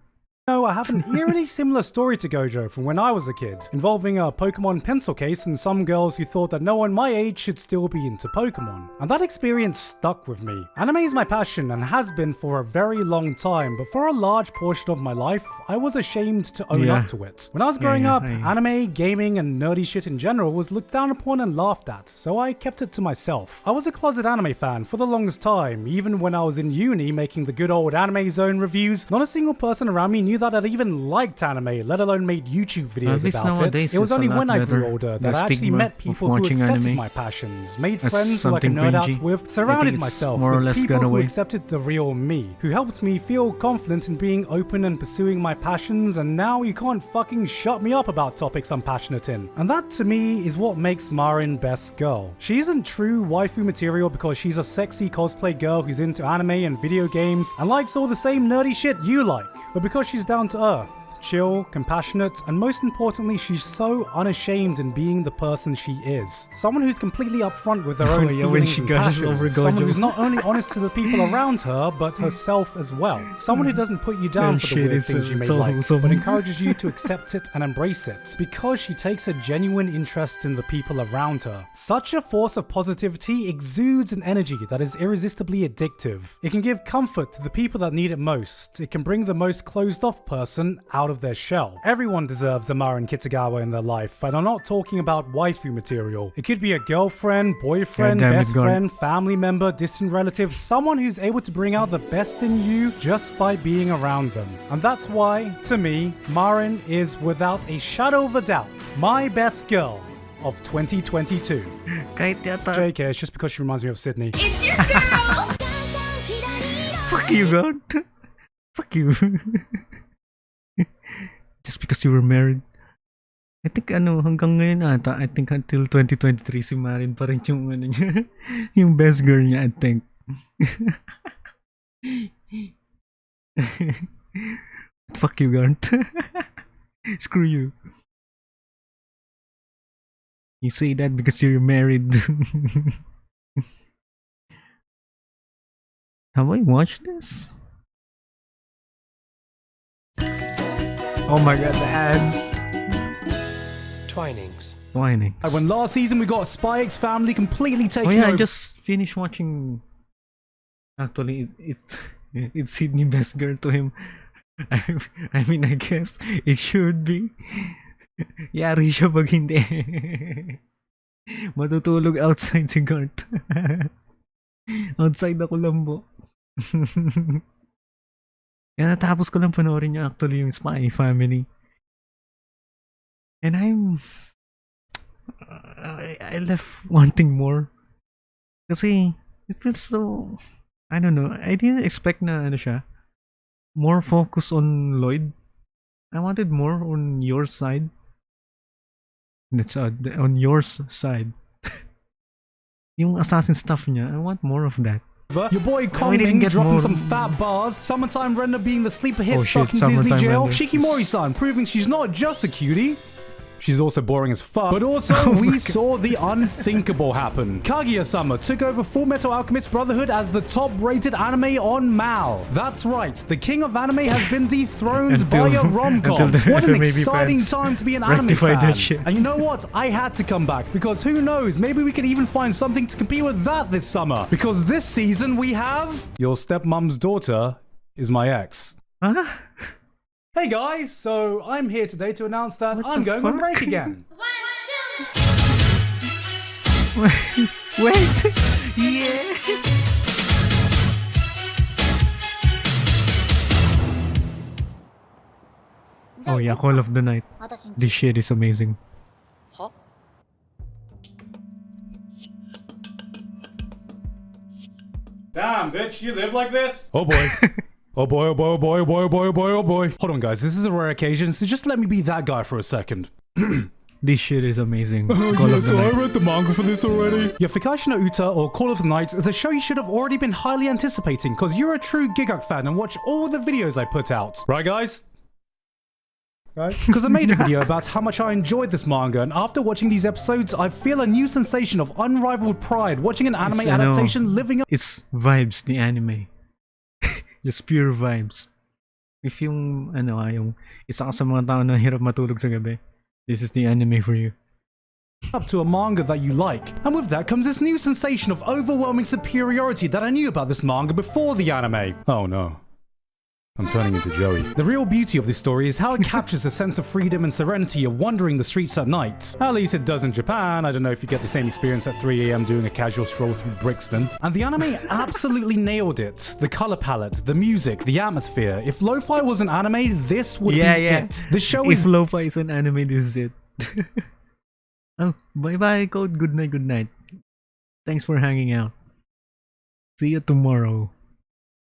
know I have an eerily similar story to Gojo from when I was a kid, involving a Pokemon pencil case and some girls who thought that no one my age should still be into Pokemon. And that experience stuck with me. Anime is my passion and has been for a very long time, but for a large portion of my life, I was ashamed to own Yeah. up to it. When I was growing up, anime, gaming, and nerdy shit in general was looked down upon and laughed at, so I kept it to myself. I was a closet anime fan for the longest time, even when I was in uni making the good old Anime Zone reviews. Not a single person around me knew that I'd even liked anime, let alone made YouTube videos At least about it. nowadays It was it's a only lot when I grew better. older The that I actually stigma met of people who watching accepted anime my passions, made as friends who I something could nerd out cringy. with, I surrounded think it's myself more or with less people gone who away. accepted the real me, who helped me feel confident in being open and pursuing my passions, and now you can't fucking shut me up about topics I'm passionate in. And that to me is what makes Marin best girl. She isn't true waifu material because she's a sexy cosplay girl who's into anime and video games and likes all the same nerdy shit you like, but because she's down to earth, chill, compassionate, and most importantly, she's so unashamed in being the person she is. Someone who's completely upfront with her own Oh, yeah, when feelings she and gushes over passions. Someone Gojo. who's not only honest to the people around her, but herself as well. Someone who doesn't put you down Man, for the shit weird is, things you may so like, wholesome. but encourages you to accept it and embrace it, because she takes a genuine interest in the people around her. Such a force of positivity exudes an energy that is irresistibly addictive. It can give comfort to the people that need it most. It can bring the most closed-off person out of their shell. Everyone deserves a Marin Kitagawa in their life, and I'm not talking about waifu material. It could be a girlfriend, boyfriend, God damn it, best Gord. friend, family member, distant relative, someone who's able to bring out the best in you just by being around them. And that's why, to me, Marin is without a shadow of a doubt my best girl of 2022. Kahit yata, JK, it's just because she reminds me of Sydney. fuck you, God. Fuck you. Just because you were married. I think hanggang ngayon ata, I think until 2023 si Marin pa rin yung niya, yung best girl niya, I think. Fuck you, God. Screw you. You say that because you're married. Have I watched this? Oh my god, the ads. Twinings. Whining. Like when last season we got Spy X Family completely taken Oh yeah, I over. just finished watching. Actually, it's Sydney best girl to him. I mean, I guess it should be. Yari siya pag hindi. Matutulog outside si Gart. Outside ako lambo. Kaya natapos ko lang panoorin niya actually yung Spy Family. And I left wanting more. Kasi it feels so, I don't know, I didn't expect na siya. More focus on Lloyd. I wanted more on your side. That's on your side. Yung assassin stuff niya, I want more of that. Your boy we didn't Kongming get dropping more. some fat bars. Summertime Render being the sleeper hit Oh, stuck shit, in Disney Summertime jail. Render. Shikimori-san proving she's not just a cutie. She's also boring as fuck. But also, Oh we saw the unthinkable happen. Kaguya-sama took over Full Metal Alchemist Brotherhood as the top-rated anime on MAL. That's right, the king of anime has been dethroned by a rom-com. until the What an FMAB exciting fans time to be an anime rectified fan. that shit. And you know what? I had to come back because who knows? Maybe we could even find something to compete with that this summer. Because this season we have Your Stepmom's Daughter is My Ex. Huh? Hey guys, so I'm here today to announce that I'm the going on fuck? break again. Wait. Yeah. Oh yeah, Call of the Night. This shit is amazing. Damn, bitch, you live like this? Oh boy. Oh boy, oh boy, oh boy, oh boy, oh boy, oh boy, oh boy. Hold on, guys, this is a rare occasion, so just let me be that guy for a second. This shit is amazing. Call Yeah, of the so I Night. read the manga for this already. Yeah, Fukashi no Uta, or Call of the Night, is a show you should have already been highly anticipating, because you're a true Giguk fan and watch all the videos I put out. Right, guys? Right? Because I made a video about how much I enjoyed this manga, and after watching these episodes, I feel a new sensation of unrivaled pride watching an anime It's, ano, adaptation living up. It's vibes, the anime. Just pure vibes. If yung, yung isa ka sa mga tao na hirap matulog sa gabi, this is the anime for you. Up to a manga that you like. And with that comes this new sensation of overwhelming superiority that I knew about this manga before the anime. Oh no. I'm turning into Joey. The real beauty of this story is how it captures a sense of freedom and serenity of wandering the streets at night. At least it does in Japan. I don't know if you get the same experience at 3 AM doing a casual stroll through Brixton. And the anime absolutely nailed it. The color palette, the music, the atmosphere. If lo-fi was an anime, this would be it. The show If is lo-fi is an anime, this is it. Oh, bye-bye, Code. Good night, good night. Thanks for hanging out. See you tomorrow.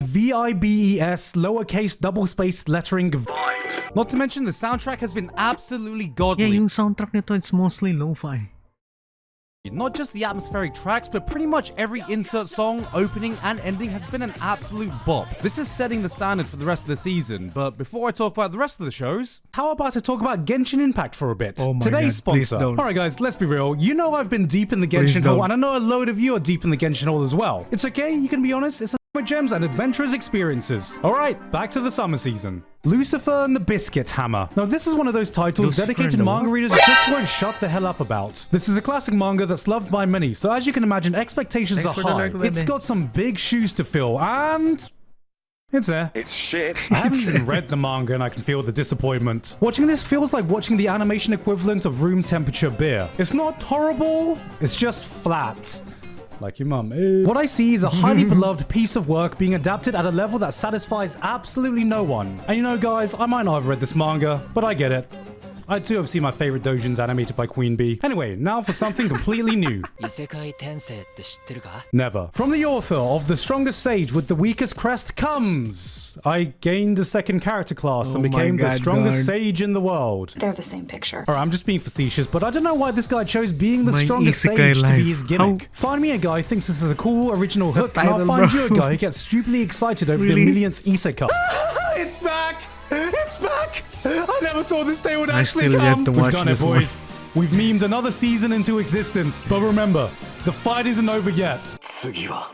VIBES lowercase double-spaced lettering vibes. Not to mention the soundtrack has been absolutely godly. Yeah, yung soundtrack nito, it's mostly lo-fi. Not just the atmospheric tracks, but pretty much every insert song, opening and ending has been an absolute bop. This is setting the standard for the rest of the season, but before I talk about the rest of the shows, how about I talk about Genshin Impact for a bit? Oh my Today's God, please sponsor. don't. Alright guys, let's be real. You know I've been deep in the Please Genshin hole, don't. and I know a load of you are deep in the Genshin hole as well. It's okay, you can be honest, it's with gems and adventurous experiences. Alright, back to the summer season. Lucifer and the Biscuit Hammer. Now this is one of those titles Lucifer dedicated and the manga what? readers just won't shut the hell up about. This is a classic manga that's loved by many, so as you can imagine, expectations Thanks are for the high. like, baby. It's got some big shoes to fill, and it's there. It's shit. I haven't even read the manga and I can feel the disappointment. Watching this feels like watching the animation equivalent of room temperature beer. It's not horrible, it's just flat. Like your mum. What I see is a highly beloved piece of work being adapted at a level that satisfies absolutely no one. And you know guys, I might not have read this manga, but I get it. I too have seen my favorite doujins animated by Queen Bee. Anyway, now for something completely new. 異世界転生って知ってるか Never. From the author of The Strongest Sage with the Weakest Crest comes... I gained a second character class and Oh my became the God, strongest God. sage in the world. They're the same picture. Alright, I'm just being facetious, but I don't know why this guy chose being the My strongest isekai sage to life. be his gimmick. How- Find me a guy who thinks this is a cool original hook, and I'll title, find bro. you a guy who gets stupidly excited over Really? the millionth isekai. It's back! It's back! I never thought this day would I actually still yet come. to We've watch done it, this one. boys. We've memed another season into existence. But remember, the fight isn't over yet. 次は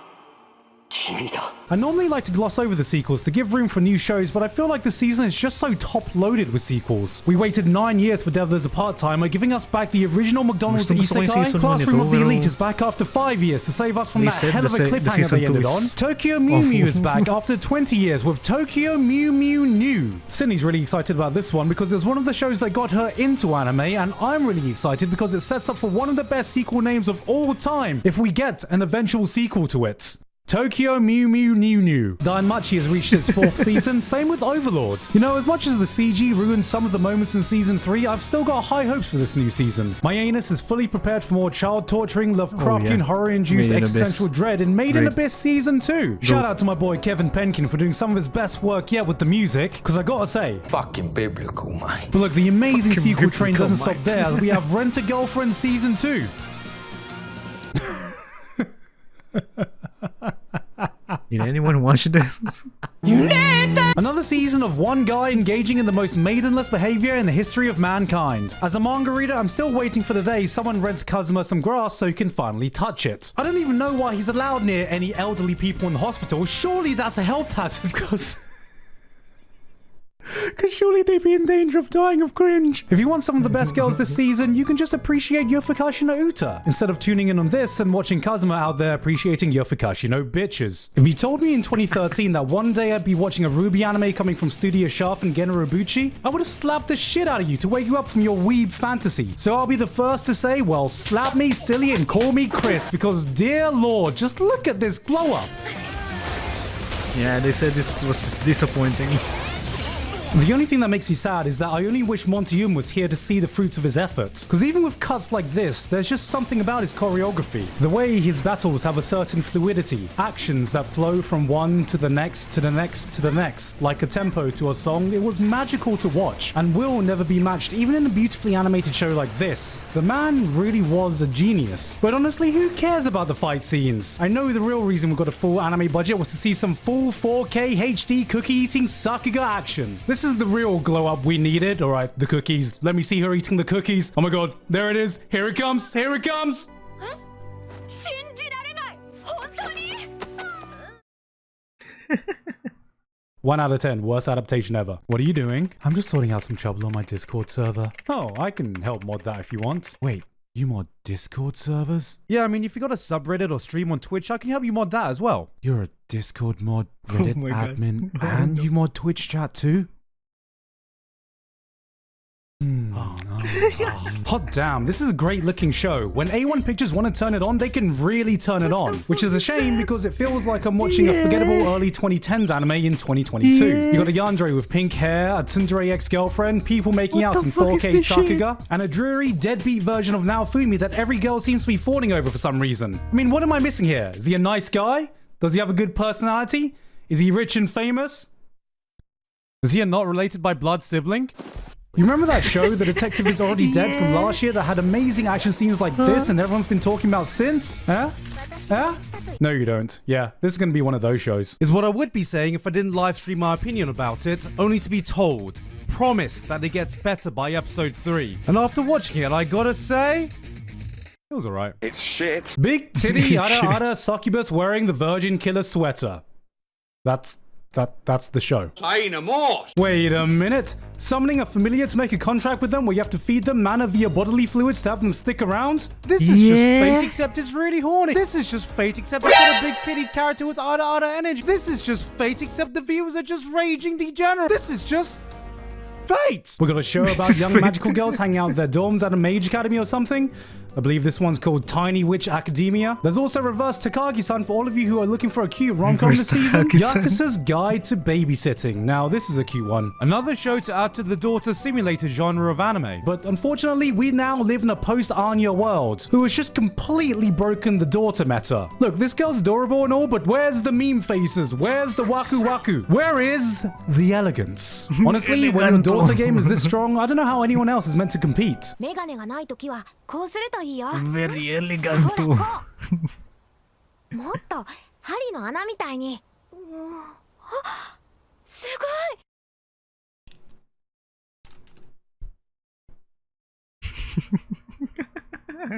君だ。 I normally like to gloss over the sequels to give room for new shows, but I feel like the season is just so top-loaded with sequels. We waited 9 years for Devil as a part-timer, giving us back the original McDonald's Gusto ko yung Isekai. season Classroom one of the ito, Elite pero- is back after 5 years to save us from They that said hell of a the cliffhanger season they two ended is on. Tokyo Mew awful. Mew is back after 20 years with Tokyo Mew Mew New. Sydney's really excited about this one because it's one of the shows that got her into anime, and I'm really excited because it sets up for one of the best sequel names of all time if we get an eventual sequel to it. Tokyo Mew Mew New New. Dainmachi has reached its 4th season, same with Overlord. You know, as much as the CG ruined some of the moments in Season 3, I've still got high hopes for this new season. My anus is fully prepared for more child-torturing, Lovecraftian, yeah. horror-induced Made in existential Abyss. dread in Made in Great. Abyss Season 2. Shout out to my boy Kevin Penkin for doing some of his best work yet with the music, because I gotta say, Fucking biblical, mate. but look, the amazing Fucking sequel train biblical, doesn't stop mate. there, as we have Rent a Girlfriend Season 2. Did anyone watch this? Another season of one guy engaging in the most maidenless behavior in the history of mankind. As a manga reader, I'm still waiting for the day someone rents Kazuma some grass so he can finally touch it. I don't even know why he's allowed near any elderly people in the hospital. Surely that's a health hazard, because surely they'd be in danger of dying of cringe. If you want some of the best girls this season, you can just appreciate your Fukashi no Uta, instead of tuning in on this and watching Kazuma out there appreciating your Fukashi no bitches. If you told me in 2013 that one day I'd be watching a Ruby anime coming from Studio Shaft and Gen Urobuchi, I would have slapped the shit out of you to wake you up from your weeb fantasy. So I'll be the first to say, well, slap me silly and call me Chris, because dear lord, just look at this glow up. Yeah, they said this was disappointing. The only thing that makes me sad is that I only wish Monteum was here to see the fruits of his efforts. Because even with cuts like this, there's just something about his choreography. The way his battles have a certain fluidity. Actions that flow from one to the next, to the next, to the next. Like a tempo to a song, it was magical to watch. And will never be matched even in a beautifully animated show like this. The man really was a genius. But honestly, who cares about the fight scenes? I know the real reason we got a full anime budget was to see some full 4K HD cookie-eating Sakuga action. This is the real glow-up we needed. Alright, the cookies. Let me see her eating the cookies. Oh my god, there it is. Here it comes. Here it comes. 信じられない本当に 1 out of 10, worst adaptation ever. What are you doing? I'm just sorting out some trouble on my Discord server. Oh, I can help mod that if you want. Wait, you mod Discord servers? Yeah, I mean, if you got a subreddit or stream on Twitch, I can help you mod that as well. You're a Discord mod, Reddit my God. admin, and you mod Twitch chat too? Oh no. Hot damn, this is a great looking show. When A1 Pictures want to turn it on, they can really turn it on. Which is a shame because it feels like I'm watching a forgettable early 2010s anime in 2022. You got a Yandere with pink hair, a tsundere ex-girlfriend, people making out in 4K Sakuga, and a dreary, deadbeat version of Naofumi that every girl seems to be fawning over for some reason. I mean, what am I missing here? Is he a nice guy? Does he have a good personality? Is he rich and famous? Is he a not related by blood sibling? You remember that show, The Detective is Already Dead, from last year that had amazing action scenes like this and everyone's been talking about since? Huh? Huh? No, you don't. Yeah, this is going to be one of those shows. Is what I would be saying if I didn't live stream my opinion about it, only to be told, promised that it gets better by episode 3. And after watching it, I gotta say, It was alright. It's shit. Big titty Ada succubus wearing the virgin killer sweater. That's the show. Wait a minute. Summoning a familiar to make a contract with them where you have to feed them mana via bodily fluids to have them stick around? this is just fate except it's really horny. This is just fate except it's got a big titty character with Ada energy. This is just fate except the viewers are just raging degenerate. This is just fate. We got a show about is young fate. magical girls hanging out at their dorms at a mage academy or something. I believe this one's called Tiny Witch Academia. There's also Reverse Takagi-san for all of you who are looking for a cute rom-com this Reverse season. Takagi-san. Yakuza's Guide to Babysitting. Now, this is a cute one. Another show to add to the daughter simulator genre of anime. But unfortunately, we now live in a post-Anya world, who has just completely broken the daughter meta. Look, this girl's adorable and all, but where's the meme faces? Where's the waku waku? Where is the elegance? Honestly, when your daughter game is this strong, I don't know how anyone else is meant to compete. メガネがないときはこうするといいよ Very ほら elegant. こうもっと針の穴みたいにあすご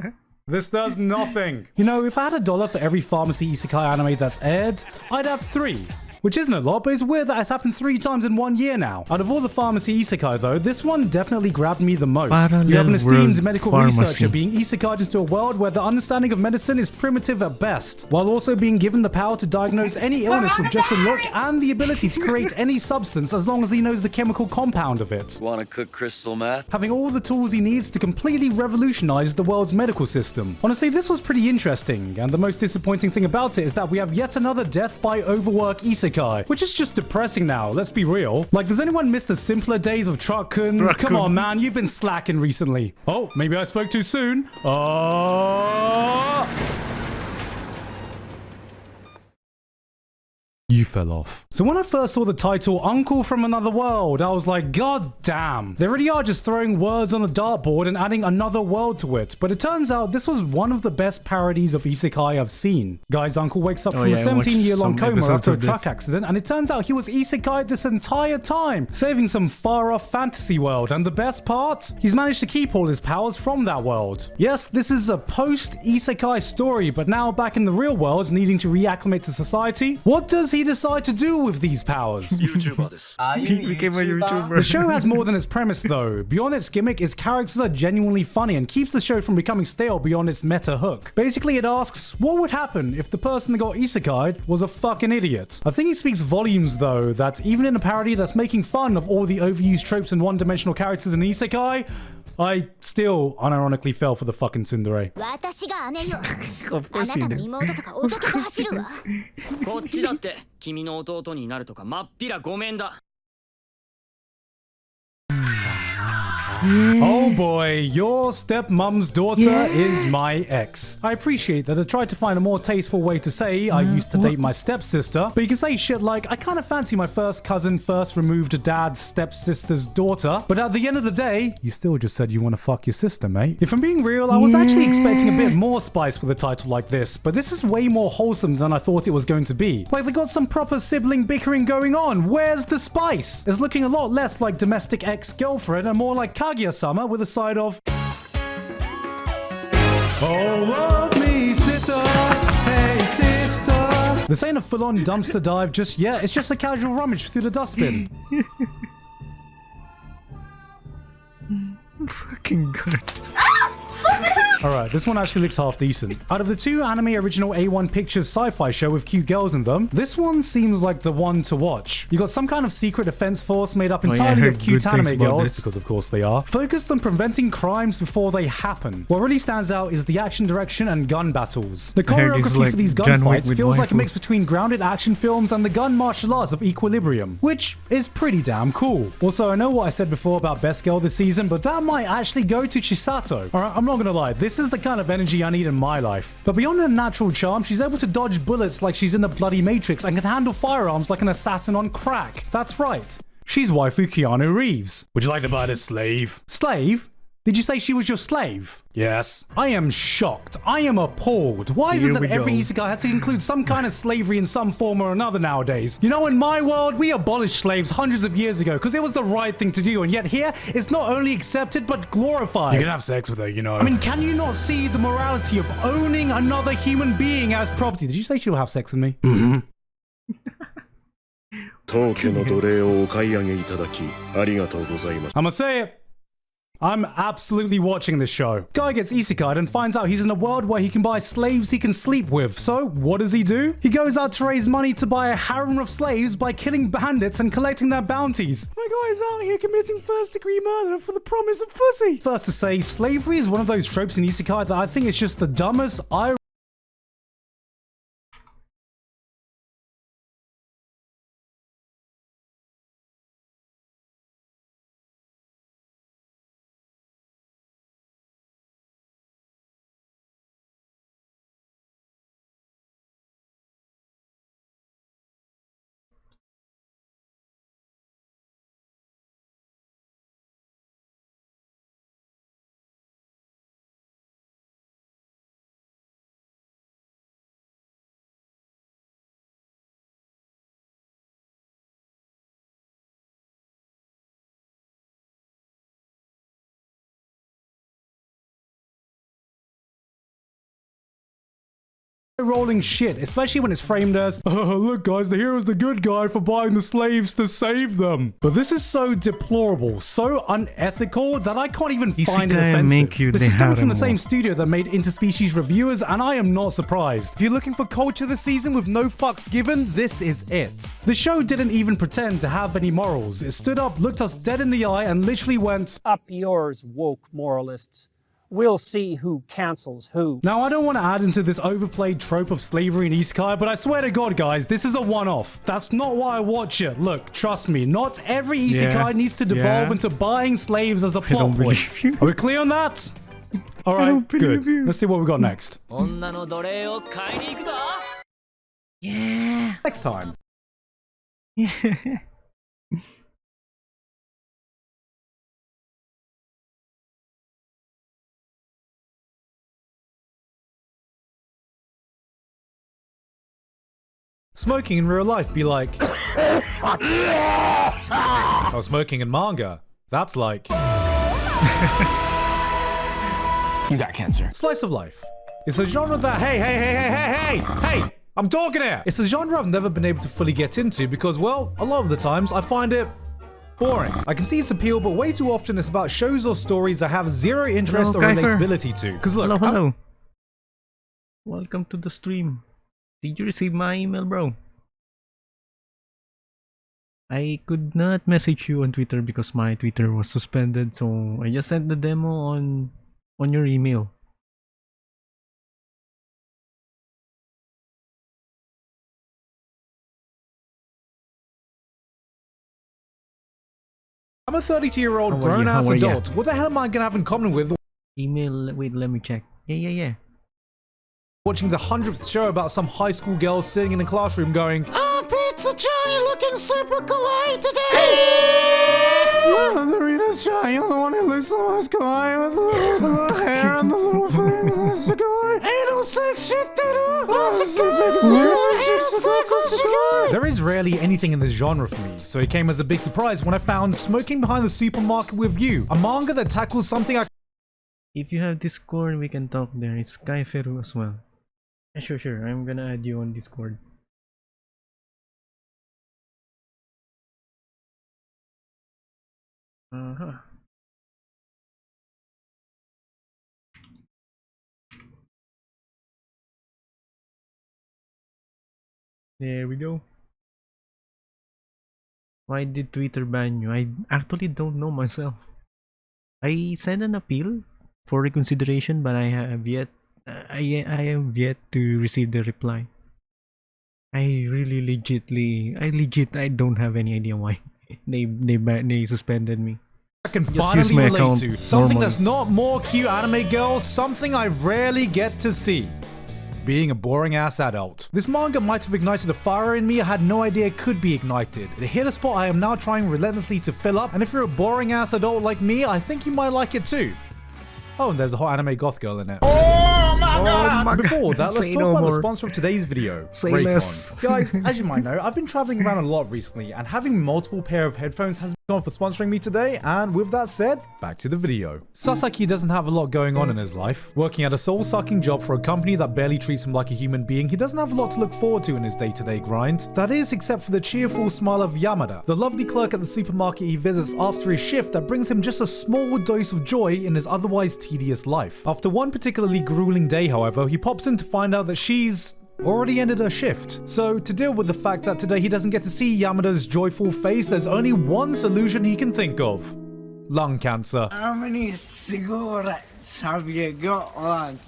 い This does nothing. You know, if I had $1 for every pharmacy isekai anime that's aired, I'd have 3. Which isn't a lot, but it's weird that it's happened 3 times in 1 year now. Out of all the pharmacy isekai though, this one definitely grabbed me the most. You have an Parallel esteemed world medical pharmacy. researcher being isekai'd into a world where the understanding of medicine is primitive at best, while also being given the power to diagnose any illness with just a look and the ability to create any substance as long as he knows the chemical compound of it. Wanna cook crystal meth? Having all the tools he needs to completely revolutionize the world's medical system. Honestly, this was pretty interesting, and the most disappointing thing about it is that we have yet another death by overwork isekai, which is just depressing now, let's be real. Like, does anyone miss the simpler days of Truck-kun? Come on, man, you've been slacking recently. Oh, maybe I spoke too soon. You fell off. So when I first saw the title, Uncle from Another World, I was like, God damn. They really are just throwing words on a dartboard and adding another world to it. But it turns out this was one of the best parodies of isekai I've seen. Guy's uncle wakes up from a 17-year-long coma after a truck accident, and it turns out he was isekai this entire time, saving some far-off fantasy world. And the best part? He's managed to keep all his powers from that world. Yes, this is a post-isekai story, but now back in the real world, needing to reacclimate to society. What does he decide to do with these powers? He became a YouTuber. The show has more than its premise though. Beyond its gimmick, its characters are genuinely funny and keeps the show from becoming stale beyond its meta hook. Basically, it asks, what would happen if the person that got isekai'd was a fucking idiot? I think it speaks volumes though, that even in a parody that's making fun of all the overused tropes and one-dimensional characters in isekai, I still unironically fell for the fucking tsundere. Of course he did. こっちだって君の弟になるとかまっぴらごめんだ。 Oh boy, your stepmom's daughter is my ex. I appreciate that I tried to find a more tasteful way to say I used to date my stepsister, but you can say shit like, I kind of fancy my first cousin, first removed dad's stepsister's daughter, but at the end of the day, you still just said you want to fuck your sister, mate. If I'm being real, I was actually expecting a bit more spice with a title like this, but this is way more wholesome than I thought it was going to be. Like they got some proper sibling bickering going on. Where's the spice? It's looking a lot less like domestic ex-girlfriend and more like Kaguya-sama with a side of oh, love me, sister. Hey, sister. This ain't a full-on dumpster dive just yet. It's just a casual rummage through the dustbin. Fucking good. Alright, this one actually looks half decent. Out of the two anime original A1 Pictures sci-fi show with cute girls in them, this one seems like the one to watch. You got some kind of secret defense force made up entirely of cute anime girls, because of course they are, focused on preventing crimes before they happen. What really stands out is the action direction and gun battles. The choreography for these gunfights feels like a mix between grounded action films and the gun martial arts of Equilibrium, which is pretty damn cool. Also, I know what I said before about best girl this season, but that might actually go to Chisato. Alright, I'm not gonna lie, this is the kind of energy I need in my life. But beyond her natural charm, she's able to dodge bullets like she's in the bloody Matrix and can handle firearms like an assassin on crack. That's right. She's waifu Keanu Reeves. Would you like to buy this slave? Slave? Did you say she was your slave? Yes. I am shocked. I am appalled. Why is it that every isekai has to include some kind of slavery in some form or another nowadays? You know, in my world, we abolished slaves hundreds of years ago because it was the right thing to do, and yet here, it's not only accepted, but glorified. You can have sex with her, you know. I mean, can you not see the morality of owning another human being as property? Did you say she'll have sex with me? Mm-hmm. I'ma say it. I'm absolutely watching this show. Guy gets isekai'd and finds out he's in a world where he can buy slaves he can sleep with. So, what does he do? He goes out to raise money to buy a harem of slaves by killing bandits and collecting their bounties. My guy's out here committing first-degree murder for the promise of pussy. First to say, slavery is one of those tropes in isekai that I think is just the dumbest, rolling shit, especially when it's framed as, oh, look guys, the hero's the good guy for buying the slaves to save them. But this is so deplorable, so unethical that I can't even find it offensive. This is coming from the same studio that made Interspecies Reviewers, and I am not surprised. If you're looking for culture this season with no fucks given, this is it. The show didn't even pretend to have any morals. It stood up, looked us dead in the eye, and literally went, up yours, woke moralists. We'll see who cancels who. Now, I don't want to add into this overplayed trope of slavery in isekai, but I swear to God, guys, this is a one-off. That's not why I watch it. Look, trust me, not every isekai needs to devolve into buying slaves as a plot point. Are we clear on that? All right, good. Let's see what we got next. Yeah. Next time. Smoking in real life be like... Oh, smoking in manga. That's like... You got cancer. Slice of life. It's a genre that... Hey! I'm talking here! It's a genre I've never been able to fully get into because, well, a lot of the times I find it boring. I can see its appeal, but way too often it's about shows or stories I have zero interest or relatability to. Because look... Hello. Welcome to the stream. Did you receive my email, bro? I could not message you on Twitter because my Twitter was suspended, so I just sent the demo on your email. I'm a 32-year-old grown-ass adult. What the hell am I gonna have in common with email? Wait, let me check. Yeah. Watching the 100th show about some high school girl sitting in a classroom going, "Oh, Pizza-chan, you're looking super kawaii today!" Margarita-chan, you're the one who looks the most kawaii with the little hair and the little thing. That's the guy. Anal sex shit, There is rarely anything in this genre for me, so it came as a big surprise when I found Smoking Behind the Supermarket with You, a manga that tackles something I... If you have Discord, we can talk there. It's Kaiferu as well. Sure. I'm gonna add you on Discord. There we go. Why did Twitter ban you? I actually don't know myself. I sent an appeal for reconsideration, but I have yet to receive the reply. I don't have any idea why they suspended me. I can Just finally use my relate account to something normally. that's not more cute anime girls, something I rarely get to see. Being a boring ass adult. This manga might have ignited a fire in me I had no idea could be ignited. It hit a spot I am now trying relentlessly to fill up, and if you're a boring ass adult like me, I think you might like it too. Oh, and there's a hot anime goth girl in it. Oh my god! Before that, let's Say talk no about the more. sponsor of today's video, Say Raycon. less. Guys, as you might know, I've been traveling around a lot recently, and having multiple pair of headphones has gone for sponsoring me today, and with that said, back to the video. Sasaki doesn't have a lot going on in his life. Working at a soul-sucking job for a company that barely treats him like a human being, he doesn't have a lot to look forward to in his day-to-day grind. That is, except for the cheerful smile of Yamada, the lovely clerk at the supermarket he visits after his shift that brings him just a small dose of joy in his otherwise tedious life. After one particularly grueling day, however, he pops in to find out that she's already ended her shift. So, to deal with the fact that today he doesn't get to see Yamada's joyful face, there's only one solution he can think of. Lung cancer. How many cigarettes have you got on?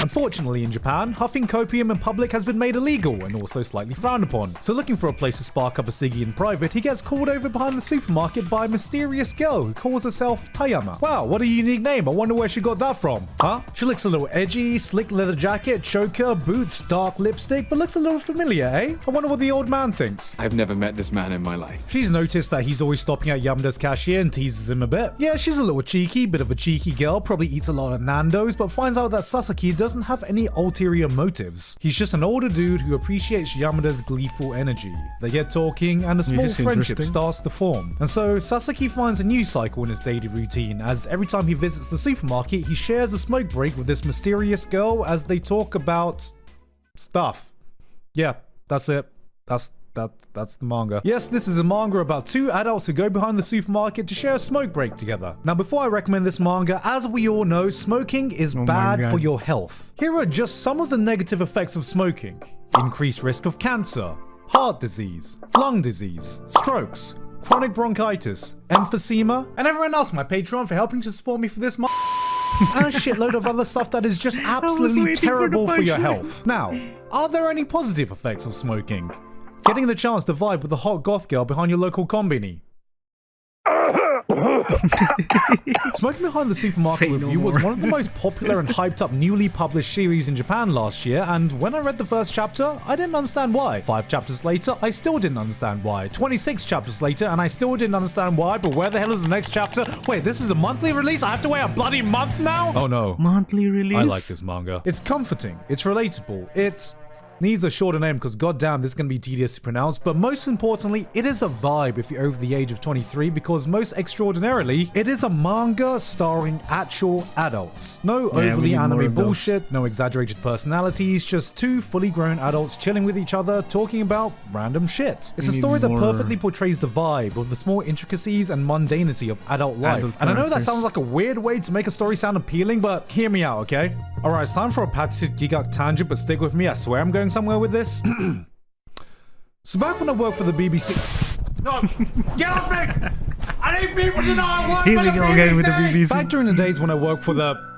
Unfortunately, in Japan, huffing copium in public has been made illegal and also slightly frowned upon. So looking for a place to spark up a ciggy in private, he gets called over behind the supermarket by a mysterious girl who calls herself Tayama. Wow, what a unique name. I wonder where she got that from. Huh? She looks a little edgy, slick leather jacket, choker, boots, dark lipstick, but looks a little familiar, eh? I wonder what the old man thinks. I've never met this man in my life. She's noticed that he's always stopping at Yamada's cashier and teases him a bit. Yeah, she's a little cheeky, bit of a cheeky girl, probably eats a lot of Nando's, but finds out that Sasaki doesn't have any ulterior motives. He's just an older dude who appreciates Yamada's gleeful energy. They get talking and a small This is friendship interesting. starts to form. And so Sasaki finds a new cycle in his daily routine, as every time he visits the supermarket, he shares a smoke break with this mysterious girl as they talk about stuff. Yeah, that's it. That's the manga. Yes, this is a manga about two adults who go behind the supermarket to share a smoke break together. Now, before I recommend this manga, as we all know, smoking is my bad God. for your health. Here are just some of the negative effects of smoking. Increased risk of cancer, heart disease, lung disease, strokes, chronic bronchitis, emphysema, and everyone else on my Patreon for helping to support me for this month. And a shitload of other stuff that is just absolutely waiting for the terrible for your punchline. health. Now, are there any positive effects of smoking? Getting the chance to vibe with a hot goth girl behind your local combini. Smoking Behind the Supermarket Say no Review was more. one of the most popular and hyped up newly published series in Japan last year, and when I read the first chapter, I didn't understand why. 5 chapters later, I still didn't understand why. 26 chapters later, and I still didn't understand why, but where the hell is the next chapter? Wait, this is a monthly release? I have to wait a bloody month now? Oh no. Monthly release. I like this manga. It's comforting, it's relatable, it needs a shorter name because goddamn this is going to be tedious to pronounce, but most importantly, it is a vibe if you're over the age of 23 because most extraordinarily, it is a manga starring actual adults. No Yeah, we overly need more anime of those. bullshit, no exaggerated personalities, just 2 fully grown adults chilling with each other talking about random shit. It's We a story need that more perfectly portrays the vibe of the small intricacies and mundanity of adult life. Adult And I know that characters. sounds like a weird way to make a story sound appealing, but hear me out, okay? Alright, it's time for a patented Gigak tangent, but stick with me, I swear I'm going somewhere with this. So back when I worked for the BBC... No! Get off me! I need people to know I work Here for we the go BBC! again with the BBC. Back during the days when I worked for the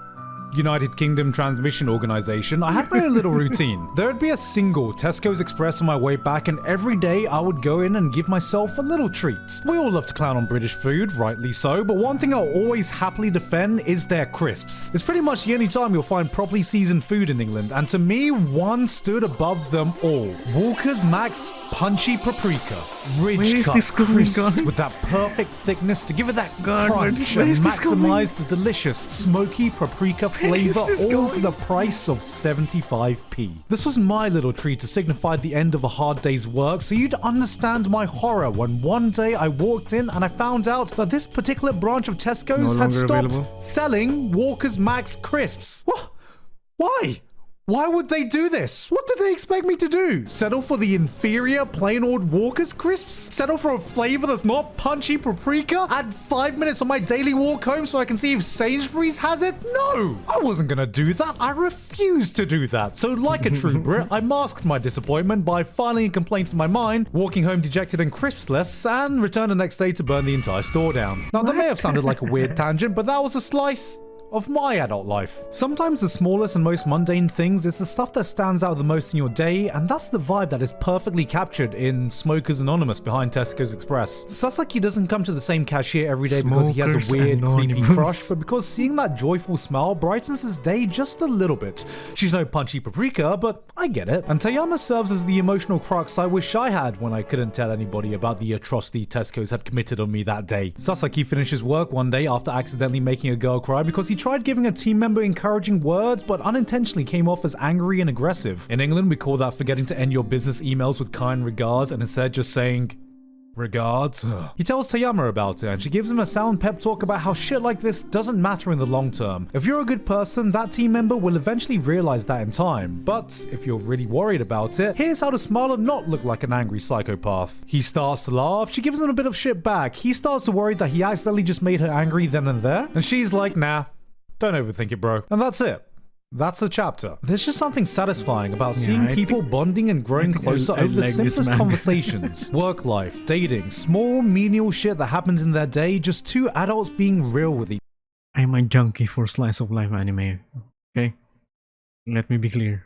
United Kingdom Transmission Organization, I had my own little routine. There would be a single Tesco's Express on my way back, and every day I would go in and give myself a little treat. We all love to clown on British food, rightly so, but one thing I'll always happily defend is their crisps. It's pretty much the only time you'll find properly seasoned food in England, and to me, one stood above them all. Walker's Max Punchy Paprika. Where Ridge is cut this going, crisps God? with that perfect thickness to give it that God, crunch where and is this going? maximize the delicious smoky paprika flavor, all for the price of 75p. This was my little treat to signify the end of a hard day's work, so you'd understand my horror when one day I walked in and I found out that this particular branch of Tesco's No had longer stopped available. selling Walker's Max crisps. What? Why? Why would they do this? What did they expect me to do? Settle for the inferior plain old Walker's crisps? Settle for a flavor that's not punchy paprika? Add 5 minutes on my daily walk home so I can see if Sainsbury's has it? No! I wasn't gonna do that. I refused to do that. So like a true Brit, I masked my disappointment by filing a complaint in my mind, walking home dejected and crispsless, and returned the next day to burn the entire store down. Now that may have sounded like a weird tangent, but that was a slice of my adult life. Sometimes the smallest and most mundane things is the stuff that stands out the most in your day, and that's the vibe that is perfectly captured in Smokers Anonymous behind Tesco's Express. Sasaki doesn't come to the same cashier every day because he has Smokers a weird, creepy Anonymous. crush, but because seeing that joyful smile brightens his day just a little bit. She's no punchy paprika, but I get it. And Tayama serves as the emotional crux I wish I had when I couldn't tell anybody about the atrocity Tesco's had committed on me that day. Sasaki finishes work one day after accidentally making a girl cry because he tried giving a team member encouraging words, but unintentionally came off as angry and aggressive. In England, we call that forgetting to end your business emails with kind regards and instead just saying, regards. He tells Tayama about it, and she gives him a sound pep talk about how shit like this doesn't matter in the long term. If you're a good person, that team member will eventually realize that in time. But if you're really worried about it, here's how to smile and not look like an angry psychopath. He starts to laugh, she gives him a bit of shit back. He starts to worry that he accidentally just made her angry then and there, and she's like, nah, don't overthink it, bro. And that's it. That's the chapter. There's just something satisfying about seeing I people bonding and growing closer I over the like this simplest manga. conversations. Work life, dating, small, menial shit that happens in their day, just 2 adults being real with I'm a junkie for slice of life anime. Okay? Let me be clear.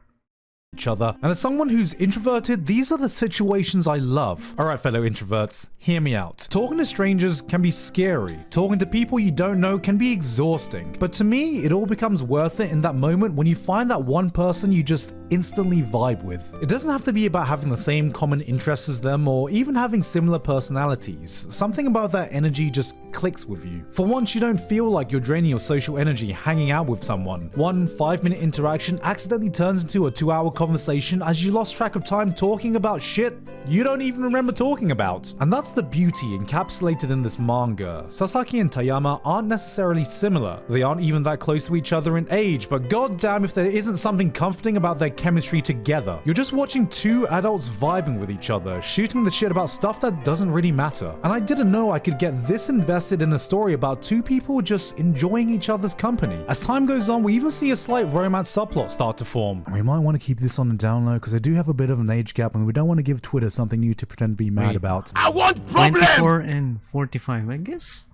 each other. And as someone who's introverted, these are the situations I love. Alright, fellow introverts, hear me out. Talking to strangers can be scary. Talking to people you don't know can be exhausting. But to me, it all becomes worth it in that moment when you find that one person you just instantly vibe with. It doesn't have to be about having the same common interests as them or even having similar personalities. Something about that energy just clicks with you. For once, you don't feel like you're draining your social energy hanging out with someone. One 5-minute interaction accidentally turns into a 2-hour conversation as you lost track of time talking about shit you don't even remember talking about. And that's the beauty encapsulated in this manga. Sasaki and Tayama aren't necessarily similar. They aren't even that close to each other in age, but goddamn if there isn't something comforting about their chemistry together. You're just watching 2 adults vibing with each other, shooting the shit about stuff that doesn't really matter. And I didn't know I could get this invested in a story about 2 people just enjoying each other's company. As time goes on, we even see a slight romance subplot start to form. And we might want to keep this on the down low because I do have a bit of an age gap and we don't want to give Twitter something new to pretend to be mad Wait. about. I want problem! 24 and 45, I guess.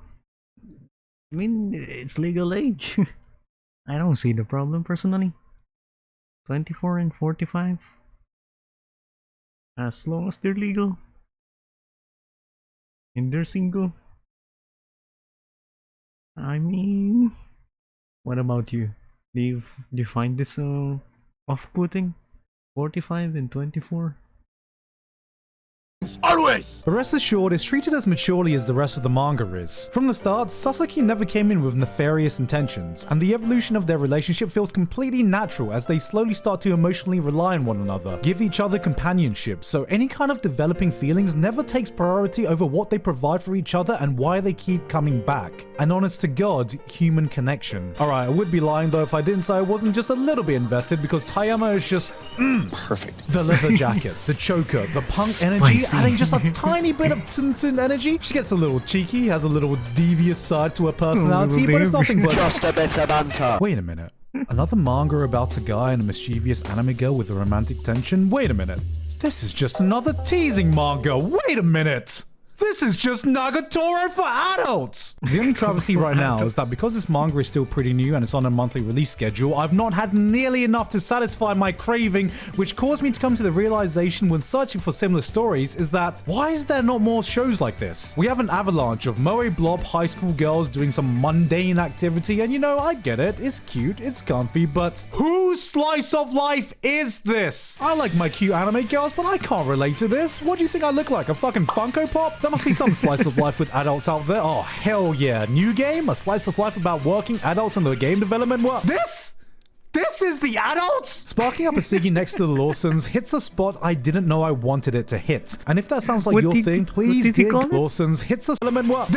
I mean, it's legal age. I don't see the problem personally. 24 and 45. As long as they're legal. And they're single. I mean, what about you? Do you find this off-putting? 45 and 24? Always! But rest assured, it's treated as maturely as the rest of the manga is. From the start, Sasaki never came in with nefarious intentions, and the evolution of their relationship feels completely natural as they slowly start to emotionally rely on one another, give each other companionship, so any kind of developing feelings never takes priority over what they provide for each other and why they keep coming back. An honest to God, human connection. Alright, I would be lying though if I didn't say I wasn't just a little bit invested, because Tayama is just perfect. The leather jacket, the choker, the punk energy, adding just a tiny bit of Tsun energy. She gets a little cheeky, has a little devious side to her personality, but it's nothing but just a bit of banter. Wait a minute. Another manga about a guy and a mischievous anime girl with a romantic tension? Wait a minute. This is just another teasing manga. Wait a minute. This is just Nagatoro for adults! The only travesty right now is that because this manga is still pretty new and it's on a monthly release schedule, I've not had nearly enough to satisfy my craving, which caused me to come to the realization when searching for similar stories is that, why is there not more shows like this? We have an avalanche of moe blob high school girls doing some mundane activity, and you know, I get it, it's cute, it's comfy, but whose slice of life is this? I like my cute anime girls, but I can't relate to this. What do you think I look like, a fucking Funko Pop? There must be some slice of life with adults out there. Oh, hell yeah. New game? A slice of life about working adults in the game development world. This is the adults? Sparking up a ciggy next to the Lawsons hits a spot I didn't know I wanted it to hit. And if that sounds like your thing, please dig. Lawsons hits a element world.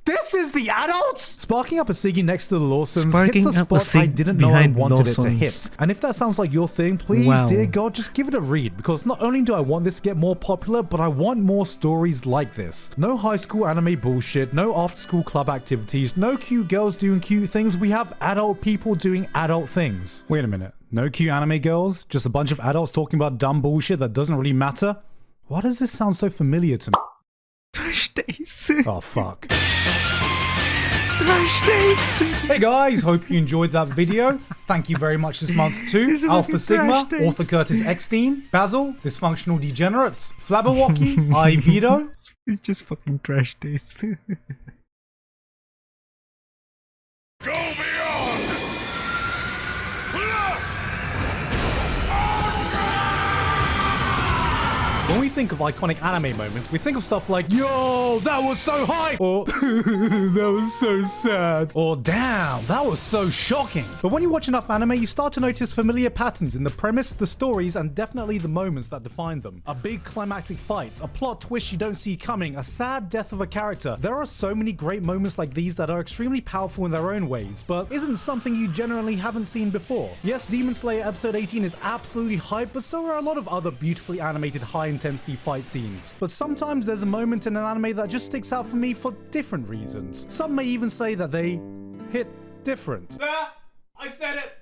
This is the adults? Sparking up a ciggy next to the Lawsons hits a spot I didn't know I wanted it to hit. And if that sounds like your thing, please, dear God, just give it a read. Because not only do I want this to get more popular, but I want more stories like this. No high school anime bullshit, no after school club activities, no cute girls doing cute things. We have adult people doing adult things. Wait a minute. No cute anime girls? Just a bunch of adults talking about dumb bullshit that doesn't really matter? Why does this sound so familiar to me? Trash days. Oh, fuck. Hey guys, hope you enjoyed that video. Thank you very much this month to Alpha Sigma, Author Curtis Eckstein, Basil, Dysfunctional Degenerate, Flabberwocky, Ivido. It's just fucking trash days. Go beyond! When we think of iconic anime moments, we think of stuff like, yo, that was so hype! Or, that was so sad. Or, damn, that was so shocking. But when you watch enough anime, you start to notice familiar patterns in the premise, the stories, and definitely the moments that define them. A big climactic fight, a plot twist you don't see coming, a sad death of a character. There are so many great moments like these that are extremely powerful in their own ways, but isn't something you generally haven't seen before. Yes, Demon Slayer episode 18 is absolutely hype, but so are a lot of other beautifully animated high-intensity fight scenes. But sometimes there's a moment in an anime that just sticks out for me for different reasons. Some may even say that they hit different. I said it!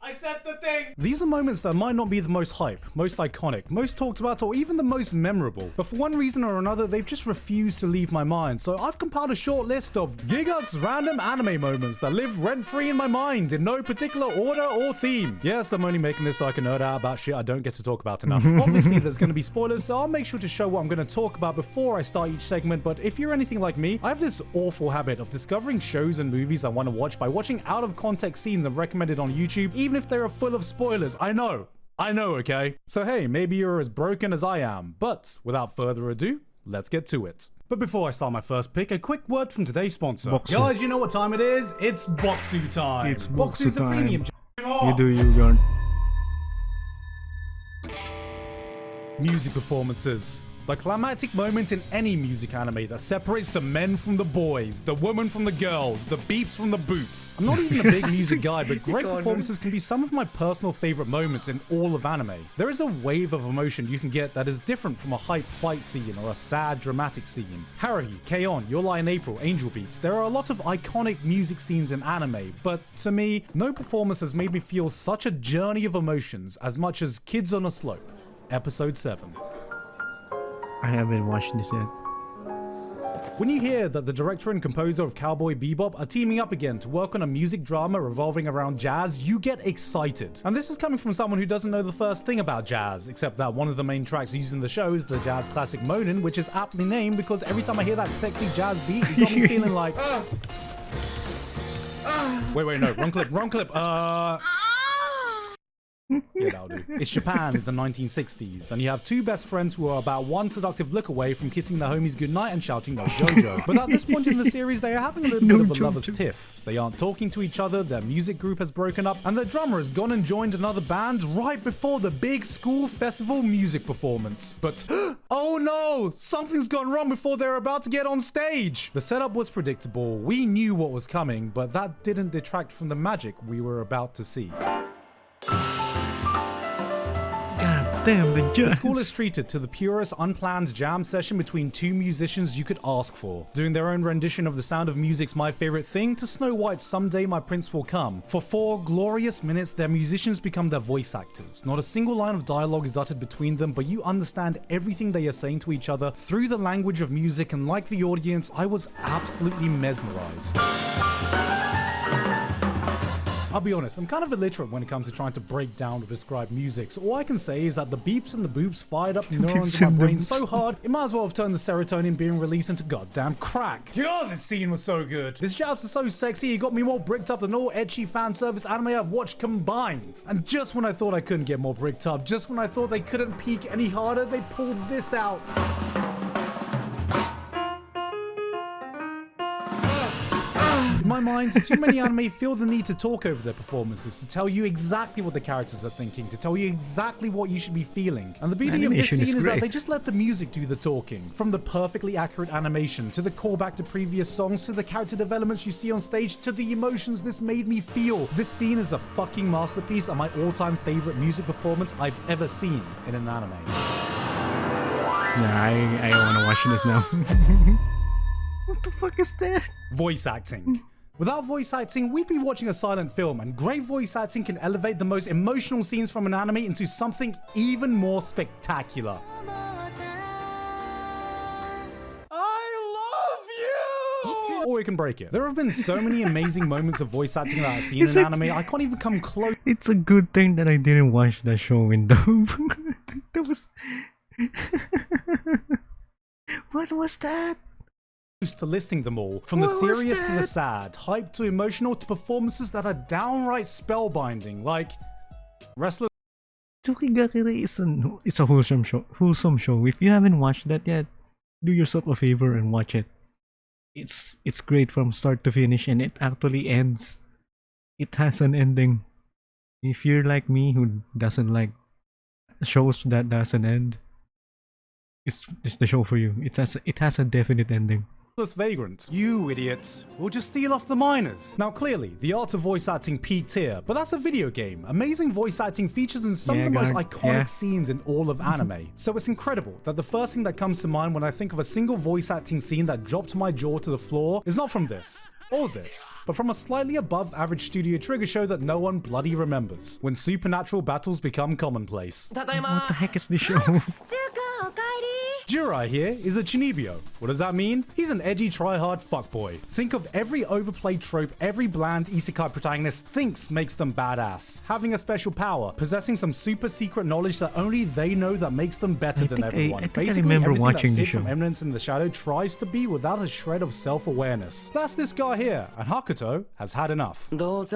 I said the thing! These are moments that might not be the most hype, most iconic, most talked about, or even the most memorable. But for one reason or another, they've just refused to leave my mind. So I've compiled a short list of Gigguk's random anime moments that live rent-free in my mind in no particular order or theme. Yes, I'm only making this so I can nerd out about shit I don't get to talk about enough. Obviously, there's going to be spoilers, so I'll make sure to show what I'm going to talk about before I start each segment. But if you're anything like me, I have this awful habit of discovering shows and movies I want to watch by watching out-of-context scenes I've recommended on YouTube, even if they're full of spoilers. I know, okay? So hey, maybe you're as broken as I am, but without further ado, let's get to it. But before I start my first pick, a quick word from today's sponsor. Boxu. Guys, you know what time it is? It's Boxu time. It's Boxu's Boxu a premium time. You do you, God. Music performances. The climactic moment in any music anime that separates the men from the boys, the women from the girls, the beeps from the boops. I'm not even a big music guy, but great performances can be some of my personal favorite moments in all of anime. There is a wave of emotion you can get that is different from a hype fight scene or a sad dramatic scene. Haruhi, K-On!, Your Lie in April, Angel Beats. There are a lot of iconic music scenes in anime, but to me, no performance has made me feel such a journey of emotions as much as Kids on a Slope, Episode 7. I haven't watched this yet. When you hear that the director and composer of Cowboy Bebop are teaming up again to work on a music drama revolving around jazz, you get excited. And this is coming from someone who doesn't know the first thing about jazz, except that one of the main tracks used in the show is the jazz classic Monin, which is aptly named because every time I hear that sexy jazz beat, it got me feeling like, Wait, no, wrong clip. Yeah, that'll do. It's Japan in the 1960s, and you have two best friends who are about one seductive look away from kissing their homies goodnight and shouting no JoJo. But at this point in the series, they are having a little bit of a lover's tiff. They aren't talking to each other, their music group has broken up, and their drummer has gone and joined another band right before the big school festival music performance. But, oh no! Something's gone wrong before they're about to get on stage! The setup was predictable, we knew what was coming, but that didn't detract from the magic we were about to see. God damn, the jazz. The school is treated to the purest unplanned jam session between two musicians you could ask for, doing their own rendition of The Sound of Music's My Favorite Thing to Snow White's Someday My Prince Will Come. For 4 glorious minutes, their musicians become their voice actors. Not a single line of dialogue is uttered between them, but you understand everything they are saying to each other through the language of music, and like the audience, I was absolutely mesmerized. I'll be honest, I'm kind of illiterate when it comes to trying to break down or describe music, so all I can say is that the beeps and the boops fired up neurons in my brain so hard, it might as well have turned the serotonin being released into goddamn crack. Yo, this scene was so good. His jabs are so sexy, he got me more bricked up than all ecchi fan service anime I've watched combined. And just when I thought I couldn't get more bricked up, just when I thought they couldn't peak any harder, they pulled this out. In my mind, too many anime feel the need to talk over their performances, to tell you exactly what the characters are thinking, to tell you exactly what you should be feeling. And the beauty of this scene is that they just let the music do the talking. From the perfectly accurate animation, to the callback to previous songs, to the character developments you see on stage, to the emotions this made me feel. This scene is a fucking masterpiece and my all-time favorite music performance I've ever seen in an anime. Yeah, I want to watch this now. What the fuck is that? Voice acting. Without voice acting, we'd be watching a silent film, and great voice acting can elevate the most emotional scenes from an anime into something even more spectacular. Or it can break it. There have been so many amazing moments of voice acting that I've seen in anime, I can't even come close. It's a good thing that I didn't watch that show in dub. That was... What was that? To listing them all, from the serious to the sad, hype to emotional to performances that are downright spellbinding, like Restless. Tsukigakure is a wholesome show. If you haven't watched that yet, do yourself a favor and watch it. It's great from start to finish, and it actually ends. It has an ending. If you're like me who doesn't like shows that doesn't end, it's the show for you. It has a definite ending. Vagrant. You idiot. We'll just steal off the miners. Now clearly, the art of voice acting peaked here, but that's a video game. Amazing voice acting features in some of the most iconic scenes in all of anime. So it's incredible that the first thing that comes to mind when I think of a single voice acting scene that dropped my jaw to the floor is not from this, or this, but from a slightly above average Studio Trigger show that no one bloody remembers, when supernatural battles become commonplace. What the heck is this show? Jirai here is a Chinibyo. What does that mean? He's an edgy try-hard fuckboy. Think of every overplayed trope every bland isekai protagonist thinks makes them badass. Having a special power, possessing some super secret knowledge that only they know that makes them better than everyone. I think Basically, I remember everything watching that this Sid from show. Eminence in the Shadow tries to be without a shred of self-awareness. That's this guy here, and Hakuto has had enough. Oh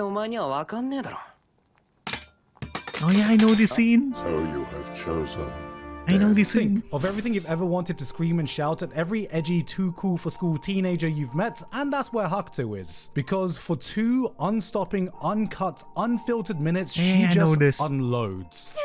yeah, I know this scene. So you have chosen. I know this scene. Think of everything you've ever wanted to scream and shout at every edgy, too cool for school teenager you've met, and that's where Hakuto is. Because for 2 unstopping, uncut, unfiltered minutes, she just unloads.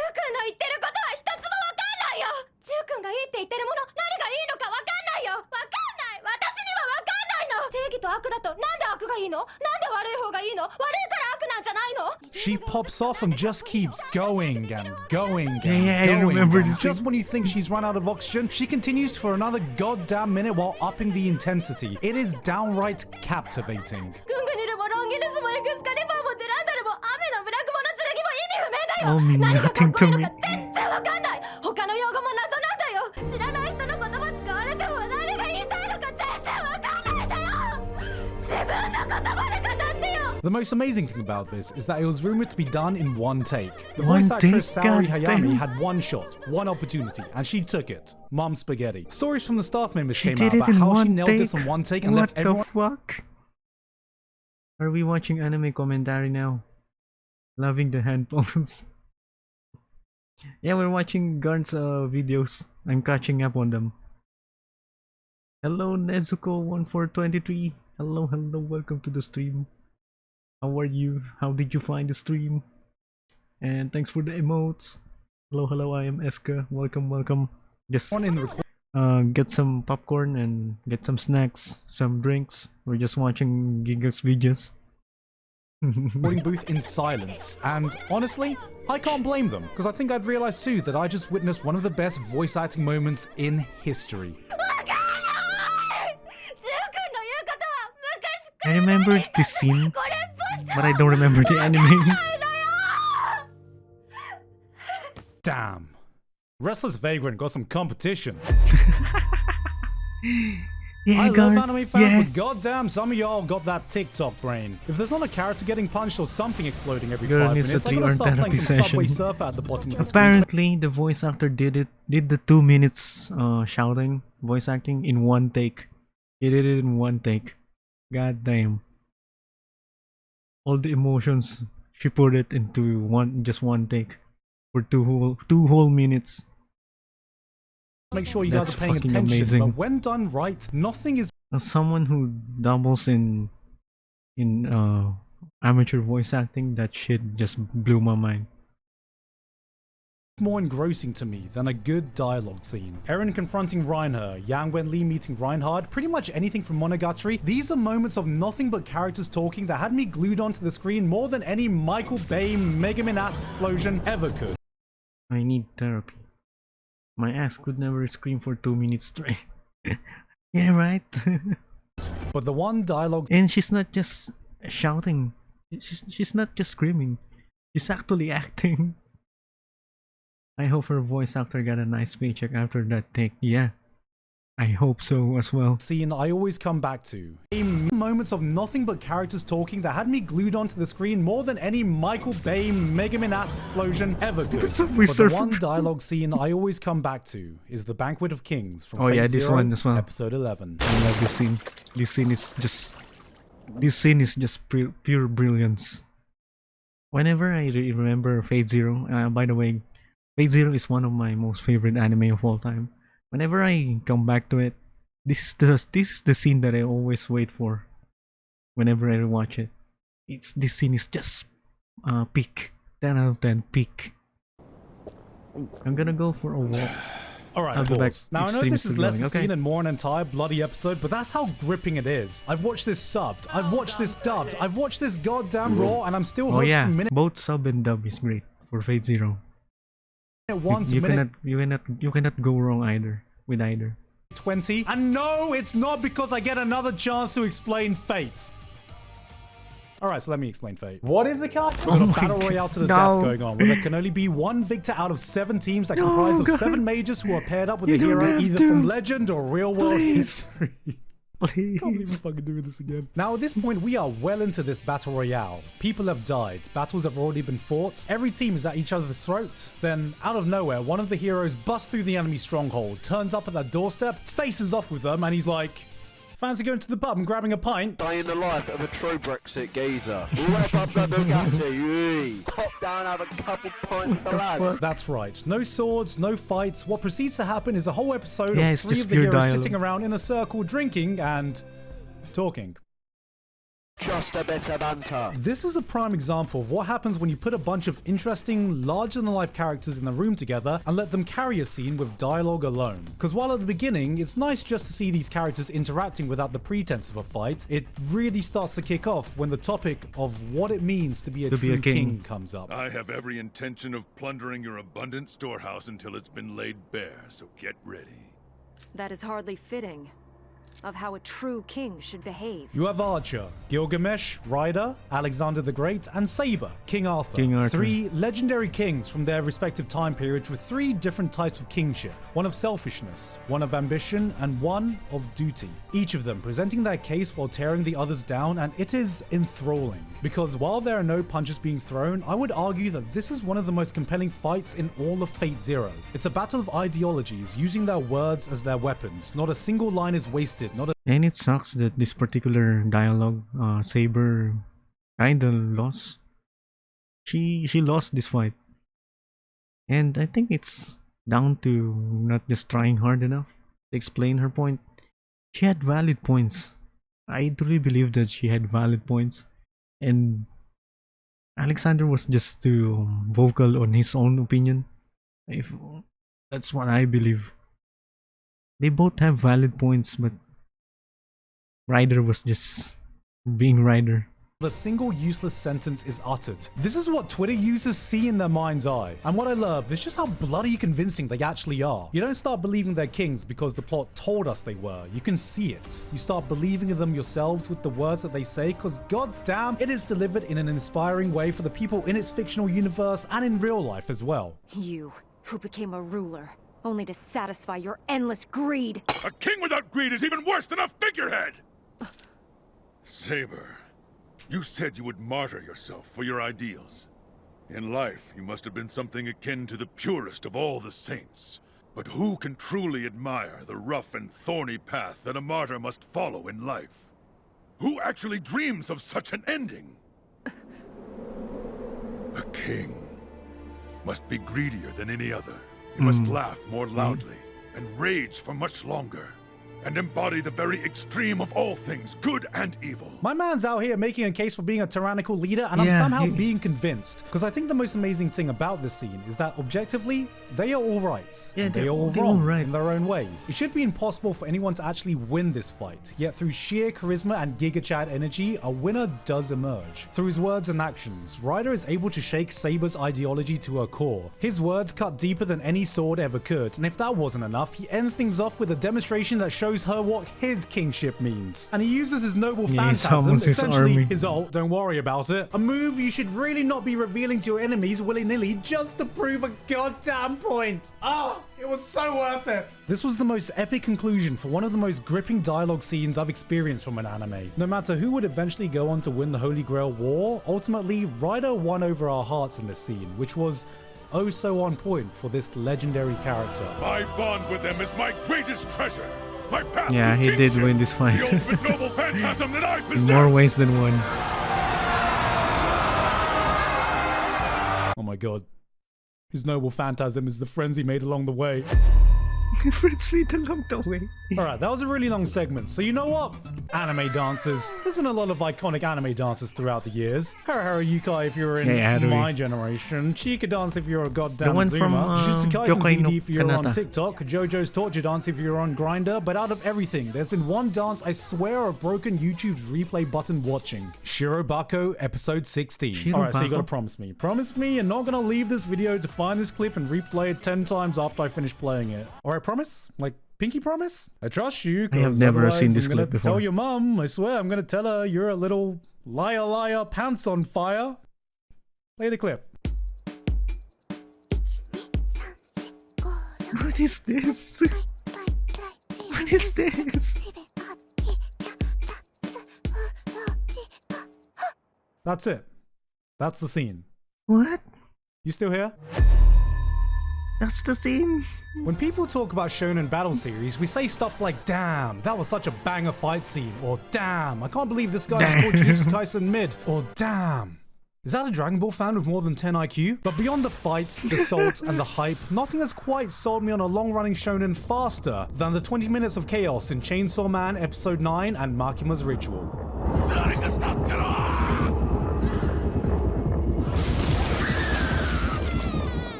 She pops off and just keeps going and going and going. I remember this Just when you think she's run out of oxygen, she continues for another goddamn minute while upping the intensity. It is downright captivating. Oh, mean nothing to me. The most amazing thing about this is that it was rumored to be done in one take. The voice actress Saori Hayami had one shot, one opportunity, and she took it. Mom spaghetti. Stories from the staff members came out about how she nailed this in one take and left everyone... What the fuck? Are we watching anime commentary now? Loving the hand pose. Yeah, we're watching Garn's videos. I'm catching up on them. Hello Nezuko1423. Hello, welcome to the stream. How are you? How did you find the stream? And thanks for the emotes. Hello, I am Eska. Welcome. Just get some popcorn and get some snacks, some drinks. We're just watching Giga's videos. Recording booth in silence, and honestly, I can't blame them, because I think I've realized too that I just witnessed one of the best voice acting moments in history. I remember this scene, but I don't remember the anime. Damn. Restless Vagrant got some competition. Yeah, I Garn. love anime fans, Yeah. but goddamn, some of y'all got that TikTok brain. If there's not a character getting punched or something exploding every Girl 5 needs minutes, a I gotta 3-hour start playing therapy some Subway session. Surfer at the bottom of the screen. Apparently, the voice actor did the 2 minutes shouting voice acting in one take. He did it in one take. God damn. All the emotions, she put it into just one take for two whole minutes. Make sure you guys That's are paying fucking attention, amazing. but when done right, nothing is As someone who doubles in amateur voice acting, that shit just blew my mind. more engrossing to me than a good dialogue scene. Eren confronting Reinhardt, Yang Wenli meeting Reinhardt, pretty much anything from Monogatari. These are moments of nothing but characters talking that had me glued onto the screen more than any Michael Bay Mega Man ass explosion ever could. I need therapy. My ass could never scream for 2 minutes straight. Yeah, right? But the one dialogue And she's not just shouting. She's not just screaming. She's actually acting. I hope her voice actor got a nice paycheck after that take. Yeah, I hope so as well. scene I always come back to. Moments of nothing but characters talking that had me glued onto the screen more than any Michael Bay Mega Man ass explosion ever could. But Subway the Surfer. one dialogue scene I always come back to is the Banquet of Kings from Oh, Fate yeah, this Zero, one, episode 11. I love this scene. This scene is just pure brilliance. Whenever I remember Fate Zero, by the way, Fate Zero is one of my most favorite anime of all time. Whenever I come back to it, this is the scene that I always wait for. Whenever I rewatch it, this scene is just peak, 10 out of 10 peak. I'm gonna go for a walk. Alright, I'll be back pause. Now if I know stream's this is still less going, a okay. scene and more an entire bloody episode, but that's how gripping it is. I've watched this subbed, I've watched this dubbed, I've watched this goddamn raw, and I'm still Oh hooked yeah, from minute both sub and dub is great for Fate Zero. 1 to You minute cannot go wrong either with either. 20. And no, it's not because I get another chance to explain Fate. Alright, so let me explain Fate. What is the card? We've got a battle royale to the death going on, where there can only be one victor out of 7 teams that comprise of God. 7 mages who are paired up with You a don't hero have either to. from legend or real world Please. history. Can't believe we're Please. fucking doing this again. Now at this point we are well into this battle royale. People have died, battles have already been fought, every team is at each other's throat. Then out of nowhere, one of the heroes busts through the enemy stronghold, turns up at their doorstep, faces off with them, and he's like, fancy going to the pub and grabbing a pint? Day in the life of a true Brexit geezer. Rev up the Bugatti, pop down, have a couple pints with the lads. That's right. No swords, no fights. What proceeds to happen is a whole episode Yeah, of it's 3 just of the pure heroes dialogue. sitting around in a circle drinking and talking. Just a bit of banter. This is a prime example of what happens when you put a bunch of interesting, larger-than-life characters in the room together and let them carry a scene with dialogue alone. Because while at the beginning, it's nice just to see these characters interacting without the pretense of a fight, it really starts to kick off when the topic of what it means to be a true king comes up. I have every intention of plundering your abundant storehouse until it's been laid bare, so get ready. That is hardly fitting of how a true king should behave. You have Archer, Gilgamesh, Ryder, Alexander the Great, and Saber, King Arthur. King Arthur. 3 legendary kings from their respective time periods with 3 different types of kingship. One of selfishness, one of ambition, and one of duty. Each of them presenting their case while tearing the others down, and it is enthralling. Because while there are no punches being thrown, I would argue that this is one of the most compelling fights in all of Fate Zero. It's a battle of ideologies using their words as their weapons. Not a single line is wasted, not a And it sucks that this particular dialogue, Saber kinda lost. She lost this fight. And I think it's down to not just trying hard enough to explain her point. She had valid points. I truly believe that she had valid points. And Alexander was just too vocal on his own opinion. If that's what I believe. They both have valid points, but Ryder was just being Ryder. A single useless sentence is uttered. This is what Twitter users see in their mind's eye. And what I love is just how bloody convincing they actually are. You don't start believing they're kings because the plot told us they were. You can see it. You start believing in them yourselves with the words that they say because goddamn, it is delivered in an inspiring way for the people in its fictional universe and in real life as well. You, who became a ruler, only to satisfy your endless greed. A king without greed is even worse than a figurehead! Saber, you said you would martyr yourself for your ideals. In life, you must have been something akin to the purest of all the saints. But who can truly admire the rough and thorny path that a martyr must follow in life? Who actually dreams of such an ending? A king must be greedier than any other. He must laugh more loudly and rage for much longer, and embody the very extreme of all things, good and evil. My man's out here making a case for being a tyrannical leader, and I'm somehow being convinced. Because I think the most amazing thing about this scene is that objectively, they are all right. Yeah, they are all wrong in their own way. It should be impossible for anyone to actually win this fight, yet through sheer charisma and Giga Chad energy, a winner does emerge. Through his words and actions, Ryder is able to shake Saber's ideology to her core. His words cut deeper than any sword ever could, and if that wasn't enough, he ends things off with a demonstration that shows her what his kingship means. And he uses his noble phantasm, essentially his ult, don't worry about it. A move you should really not be revealing to your enemies willy-nilly just to prove a goddamn point. Oh, it was so worth it. This was the most epic conclusion for one of the most gripping dialogue scenes I've experienced from an anime. No matter who would eventually go on to win the Holy Grail War, ultimately Ryder won over our hearts in this scene, which was oh so on point for this legendary character. My bond with them is my greatest treasure. My path Yeah, to he did kingship, win this fight. The ultimate noble phantasm that I possess. In more ways than one. Oh my god. His noble phantasm is the friends he made along the way. Friends made along the way. Alright, that was a really long segment, so you know what? Anime dancers. There's been a lot of iconic anime dancers throughout the years. Haruharu Yukai if you're in my generation. Chika Dance if you're a goddamn The one Zoomer. from, Jujutsu Kaisen Yokai no ZD if you're on Kanata. TikTok. JoJo's Torture Dance if you're on Grindr. But out of everything, there's been one dance I swear I've broken YouTube's replay button watching. Shirobako episode 16. Alright, so you gotta promise me. Promise me you're not gonna leave this video to find this clip and replay it 10 times after I finish playing it. Alright, promise? Like, pinky promise? I trust you. I have never seen this I'm gonna clip before. Tell your mum. I swear, I'm gonna tell her you're a little liar, pants on fire. Play the clip. What is this? What is this? That's it. That's the scene. What? You still here? That's the scene? When people talk about shonen battle series, we say stuff like, damn, that was such a banger fight scene, or damn, I can't believe this guy just called Jujutsu Kaisen mid, or damn. Is that a Dragon Ball fan with more than 10 IQ? But beyond the fights, the salt, and the hype, nothing has quite sold me on a long-running shonen faster than the 20 minutes of chaos in Chainsaw Man Episode 9 and Makima's Ritual.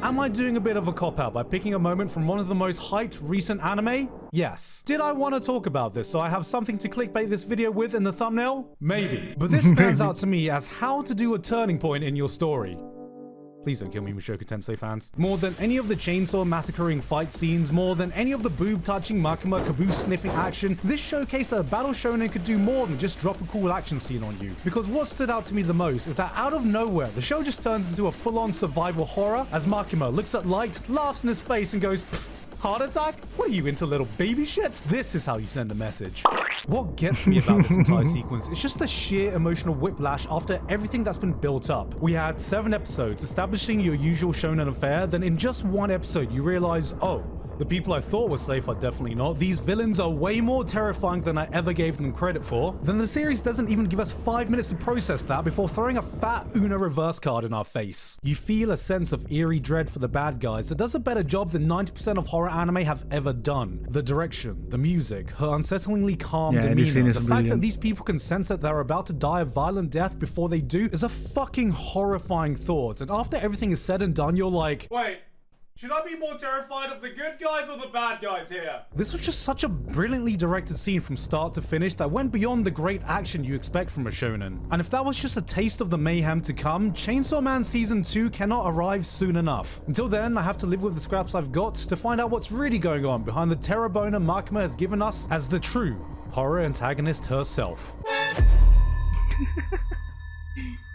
Am I doing a bit of a cop-out by picking a moment from one of the most hyped recent anime? Yes. Did I want to talk about this so I have something to clickbait this video with in the thumbnail? Maybe. But this stands out to me as how to do a turning point in your story. Please don't kill me, Mushoku Tensei fans. More than any of the chainsaw massacring fight scenes, more than any of the boob-touching Makima caboose-sniffing action, this showcased that a battle shonen could do more than just drop a cool action scene on you. Because what stood out to me the most is that out of nowhere, the show just turns into a full-on survival horror as Makima looks at Light, laughs in his face, and goes, "Pfft, heart attack? What are you into, little baby shit?" This is how you send a message. What gets me about this entire sequence is just the sheer emotional whiplash after everything that's been built up. We had 7 episodes establishing your usual shonen affair, then in just one episode you realize, oh, The people I thought were safe are definitely not. These villains are way more terrifying than I ever gave them credit for. Then the series doesn't even give us 5 minutes to process that before throwing a fat Uno reverse card in our face. You feel a sense of eerie dread for the bad guys that does a better job than 90% of horror anime have ever done. The direction, the music, her unsettlingly calm demeanor, the fact that these people can sense that they're about to die a violent death before they do is a fucking horrifying thought. And after everything is said and done, you're like, wait, should I be more terrified of the good guys or the bad guys here? This was just such a brilliantly directed scene from start to finish that went beyond the great action you expect from a shonen. And if that was just a taste of the mayhem to come, Chainsaw Man Season 2 cannot arrive soon enough. Until then, I have to live with the scraps I've got to find out what's really going on behind the terror boner Makima has given us as the true horror antagonist herself.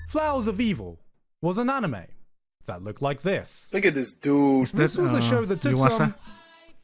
Flowers of Evil was an anime that looked like this. Look at this dude. This was a show that took some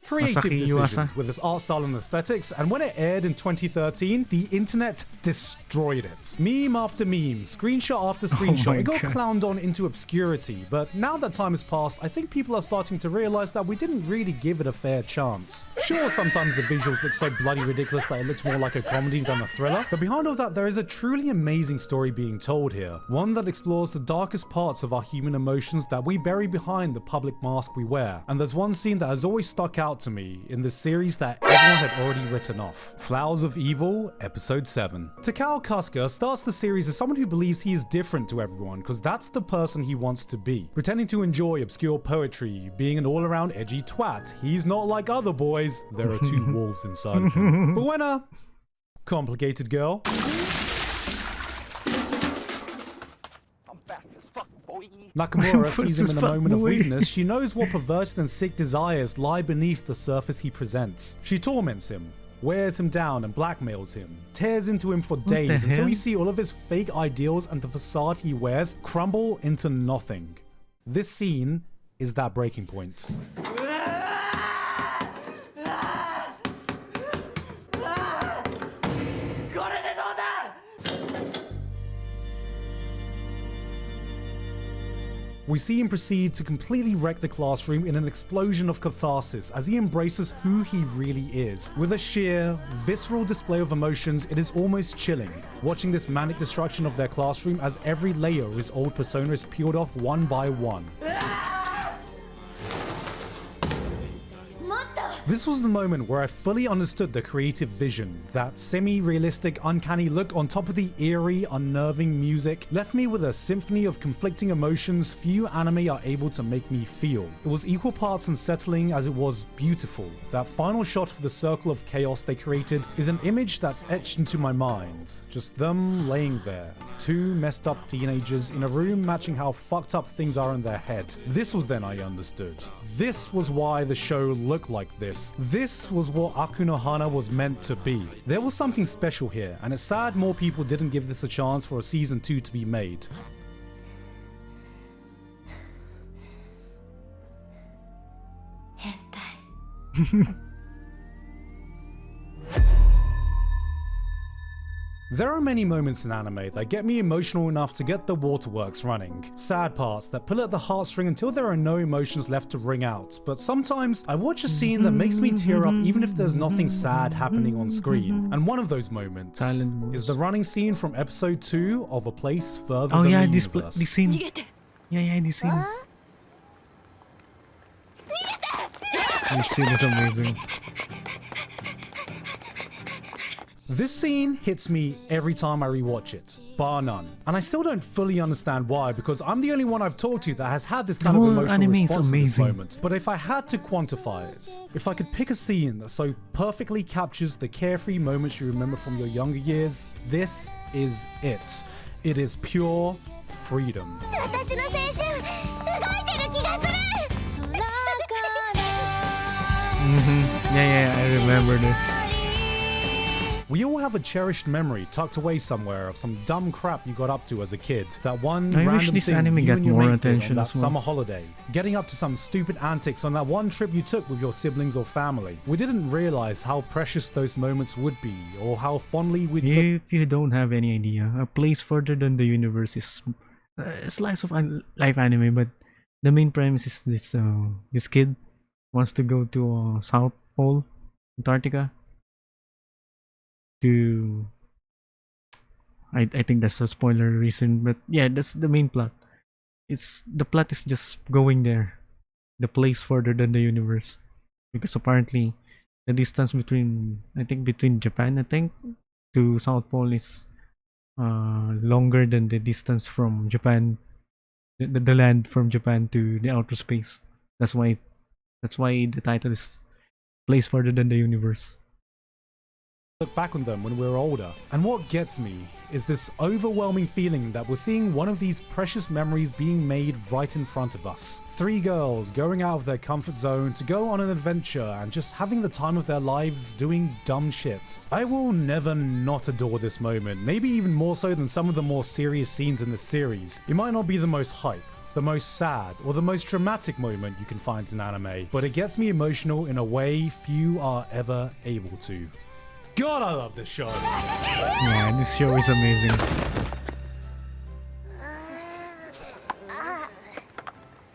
creative Masaki decisions Yuasa. with its art style and aesthetics, and when it aired in 2013, the internet destroyed it. Meme after meme, screenshot after screenshot, it got clowned on into obscurity, but now that time has passed, I think people are starting to realize that we didn't really give it a fair chance. Sure, sometimes the visuals look so bloody ridiculous that it looks more like a comedy than a thriller, but behind all that there is a truly amazing story being told here, one that explores the darkest parts of our human emotions that we bury behind the public mask we wear. And there's one scene that has always stuck out to me in this series that everyone had already written off. Flowers of Evil, Episode 7. Takao Kasuga starts the series as someone who believes he is different to everyone because that's the person he wants to be. Pretending to enjoy obscure poetry, being an all-around edgy twat. He's not like other boys. There are two wolves inside of him. But when a complicated girl Nakamura sees him in a moment of weakness, she knows what perverted and sick desires lie beneath the surface he presents. She torments him, wears him down and blackmails him, tears into him for days until we see all of his fake ideals and the facade he wears crumble into nothing. This scene is that breaking point. We see him proceed to completely wreck the classroom in an explosion of catharsis as he embraces who he really is. With a sheer, visceral display of emotions, it is almost chilling, watching this manic destruction of their classroom as every layer of his old persona is peeled off one by one. This was the moment where I fully understood the creative vision. That semi-realistic, uncanny look on top of the eerie, unnerving music left me with a symphony of conflicting emotions few anime are able to make me feel. It was equal parts unsettling as it was beautiful. That final shot of the circle of chaos they created is an image that's etched into my mind. Just them laying there. Two messed up teenagers in a room matching how fucked up things are in their head. This was then I understood. This was why the show looked like this. This was what Aku no Hana was meant to be. There was something special here, and it's sad more people didn't give this a chance for a season 2 to be made. There are many moments in anime that get me emotional enough to get the waterworks running. Sad parts that pull at the heartstring until there are no emotions left to wring out. But sometimes I watch a scene that makes me tear up even if there's nothing sad happening on screen. And one of those moments is the running scene from episode 2 of A Place Further Than the Universe. This scene. Yeah, this scene. This scene is amazing. This scene hits me every time I rewatch it, bar none. And I still don't fully understand why, because I'm the only one I've talked to that has had this kind of emotional response in this moment. But if I had to quantify it, if I could pick a scene that so perfectly captures the carefree moments you remember from your younger years, this is it. It is pure freedom. Yeah, I remember this. We all have a cherished memory tucked away somewhere of some dumb crap you got up to as a kid. That one random thing you and your mate did on that summer holiday. Getting up to some stupid antics on that one trip you took with your siblings or family. We didn't realize how precious those moments would be, or how fondly we'd look. If you don't have any idea, A Place Further Than the Universe is a slice of life anime, but the main premise is this kid wants to go to South Pole, Antarctica. To I think that's a spoiler reason, but yeah, that's the main plot. The plot is just going there, the place further than the universe, because apparently the distance between Japan to South Pole is longer than the distance from Japan, the land from Japan to the outer space. That's why the title is place further than the universe. Look back on them when we're older. And what gets me is this overwhelming feeling that we're seeing one of these precious memories being made right in front of us. 3 girls going out of their comfort zone to go on an adventure and just having the time of their lives doing dumb shit. I will never not adore this moment, maybe even more so than some of the more serious scenes in the series. It might not be the most hype, the most sad, or the most dramatic moment you can find in anime, but it gets me emotional in a way few are ever able to. God, I love this show. Yeah, this show is amazing.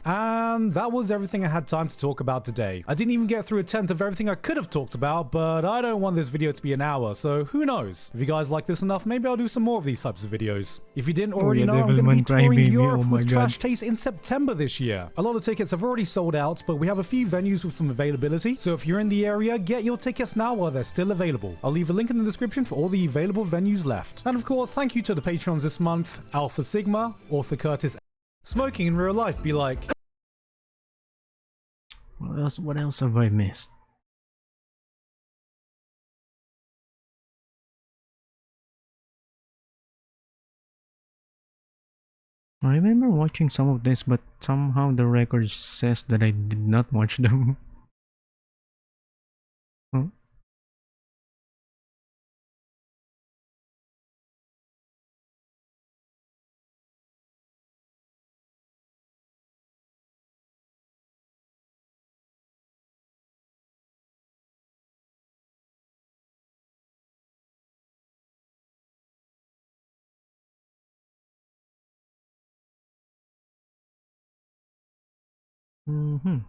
And that was everything I had time to talk about today. I didn't even get through a tenth of everything I could have talked about, but I don't want this video to be an hour, so who knows? If you guys like this enough, maybe I'll do some more of these types of videos. If you didn't already know, I'm going to be touring Europe with Trash Taste in September this year. A lot of tickets have already sold out, but we have a few venues with some availability, so if you're in the area, get your tickets now while they're still available. I'll leave a link in the description for all the available venues left. And of course, thank you to the patrons this month, Alpha Sigma, Author Curtis. Smoking in real life be like... What else have I missed? I remember watching some of this, but somehow the record says that I did not watch them. Huh? Mm-hmm.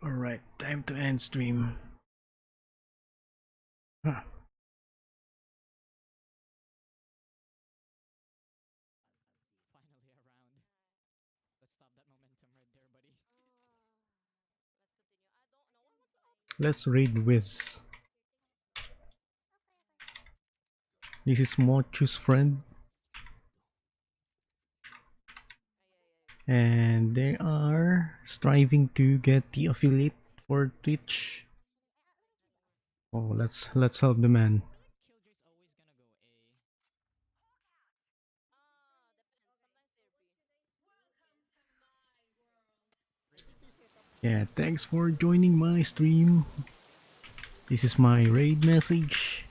Alright, time to end stream. Huh. Let's raid Wiz. This is Mochu's friend. And they are striving to get the affiliate for Twitch. Oh, let's help the man. Yeah, thanks for joining my stream. This is my raid message.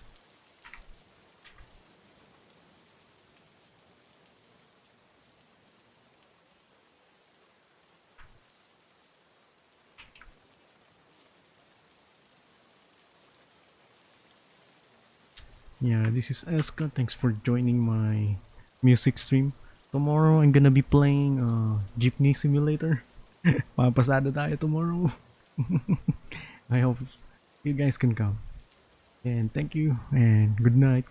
Yeah, this is Eska. Thanks for joining my music stream. Tomorrow I'm gonna be playing Jeepney Simulator. Papasada tayo tomorrow. I hope you guys can come. And thank you, and good night,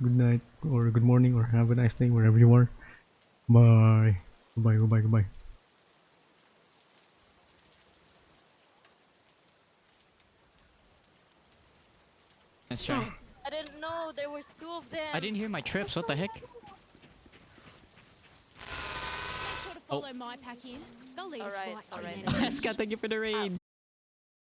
or good morning, or have a nice day wherever you are. Bye. Goodbye, goodbye, goodbye. Let's try. I didn't know there was 2 of them. I didn't hear my trips. What the heck? Follow my pack in. They'll lead us right. Scott, thank you for the raid.